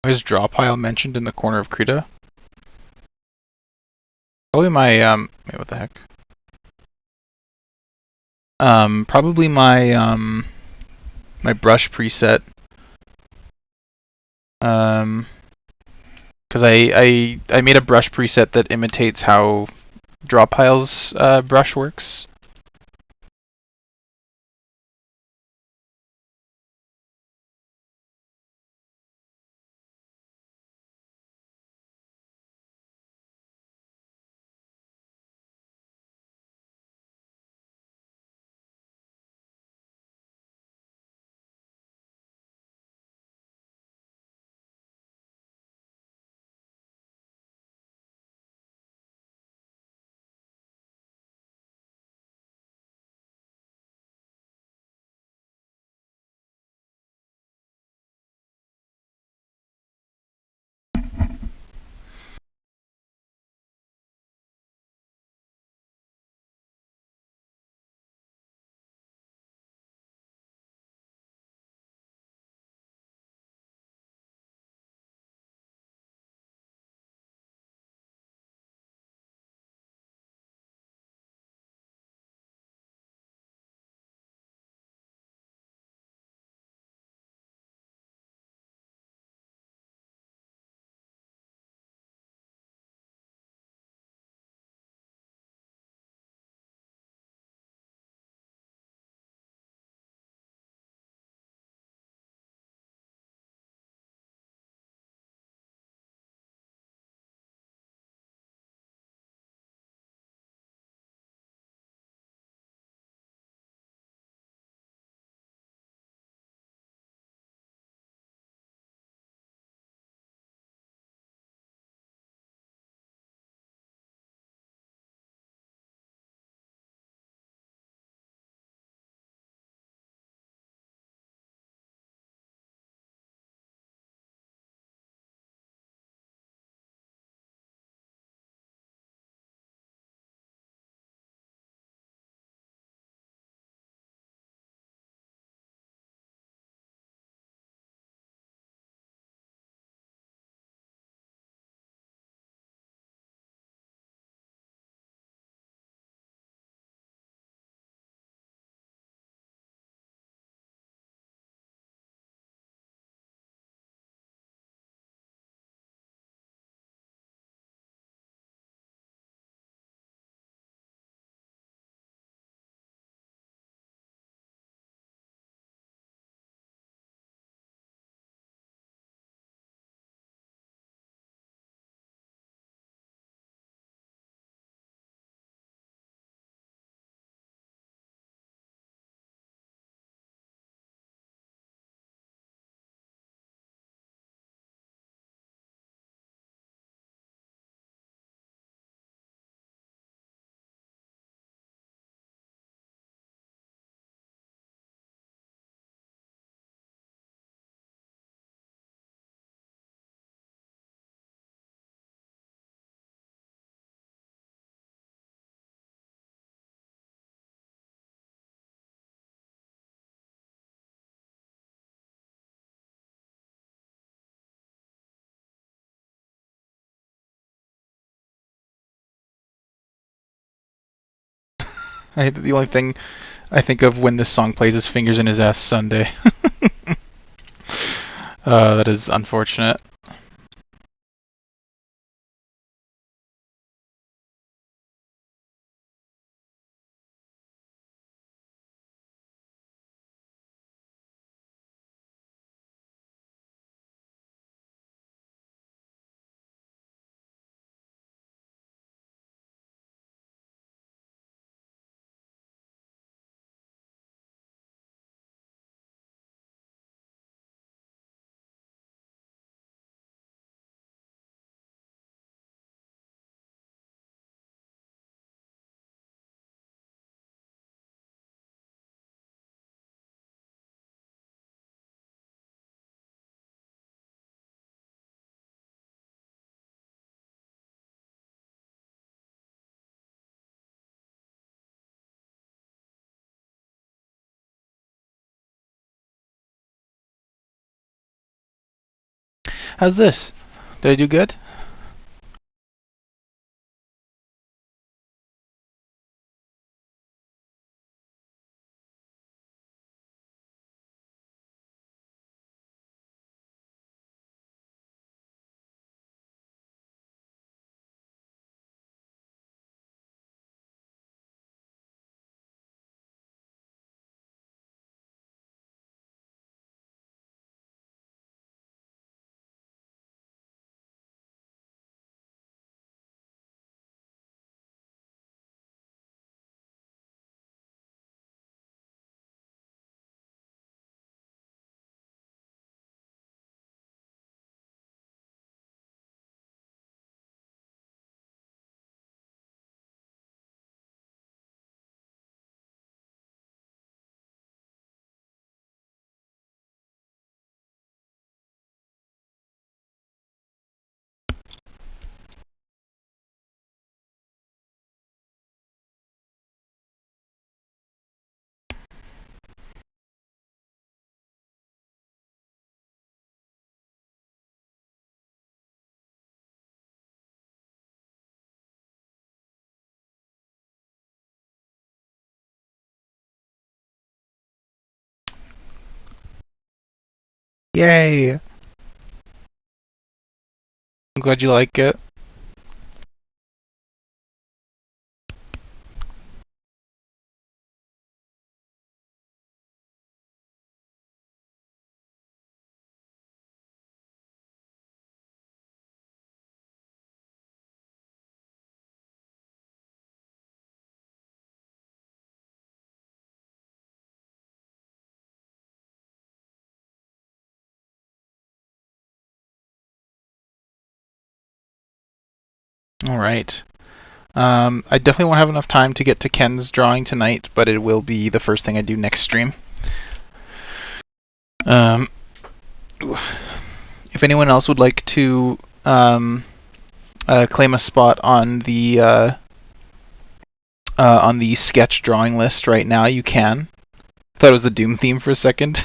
Was draw pile mentioned in the corner of Krita? Probably my wait, what the heck? Probably my brush preset. Because I made a brush preset that imitates how draw piles brush works. The only thing I think of when this song plays is Fingers in His Ass Sunday. That is unfortunate. How's this? Did I do good? Yay! I'm glad you like it. Alright. I definitely won't have enough time to get to Ken's drawing tonight, but it will be the first thing I do next stream. Um, if anyone else would like to claim a spot on the sketch drawing list right now, you can. I thought it was the Doom theme for a second.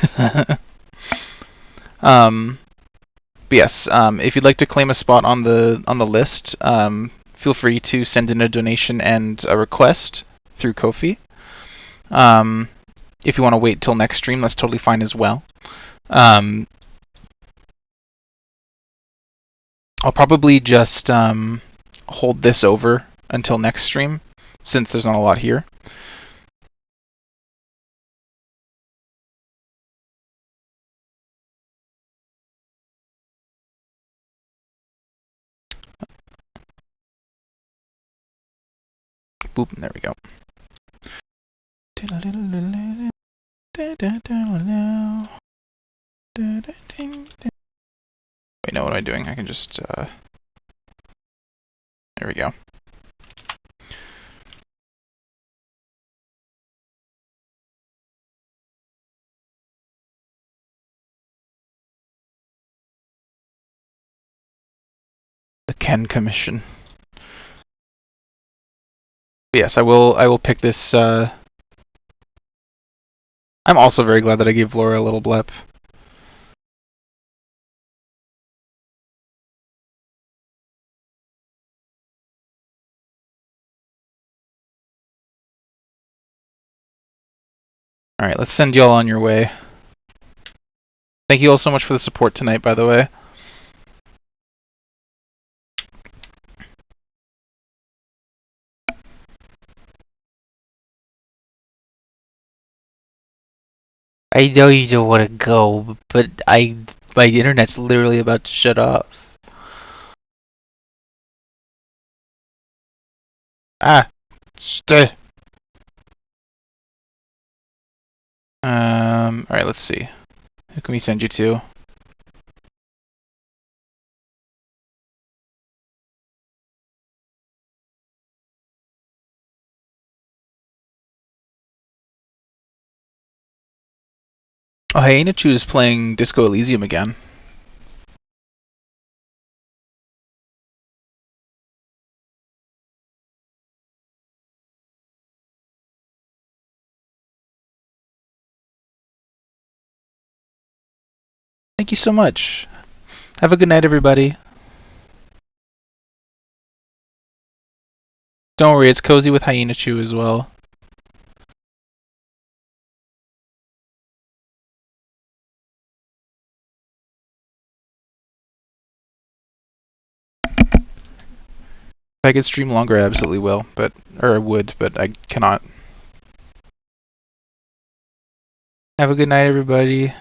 um, but yes, if you'd like to claim a spot on the list, feel free to send in a donation and a request through Ko-fi. If you want to wait till next stream, that's totally fine as well. I'll probably just hold this over until next stream, since there's not a lot here. Boop, there we go. Wait, no, what am I doing? I can just, there we go. The Ken Commission. But yes, I will pick this, I'm also very glad that I gave Laura a little blep. Alright, let's send y'all on your way. Thank you all so much for the support tonight, by the way. I know you don't want to go, but my internet's literally about to shut off. Ah, stay. Alright, let's see. Who can we send you to? Oh, hey, Inachu is playing Disco Elysium again. Thank you so much. Have a good night, everybody. Don't worry, it's cozy with Hyena Chew as well. If I could stream longer, I absolutely will, or I would, but I cannot. Have a good night, everybody.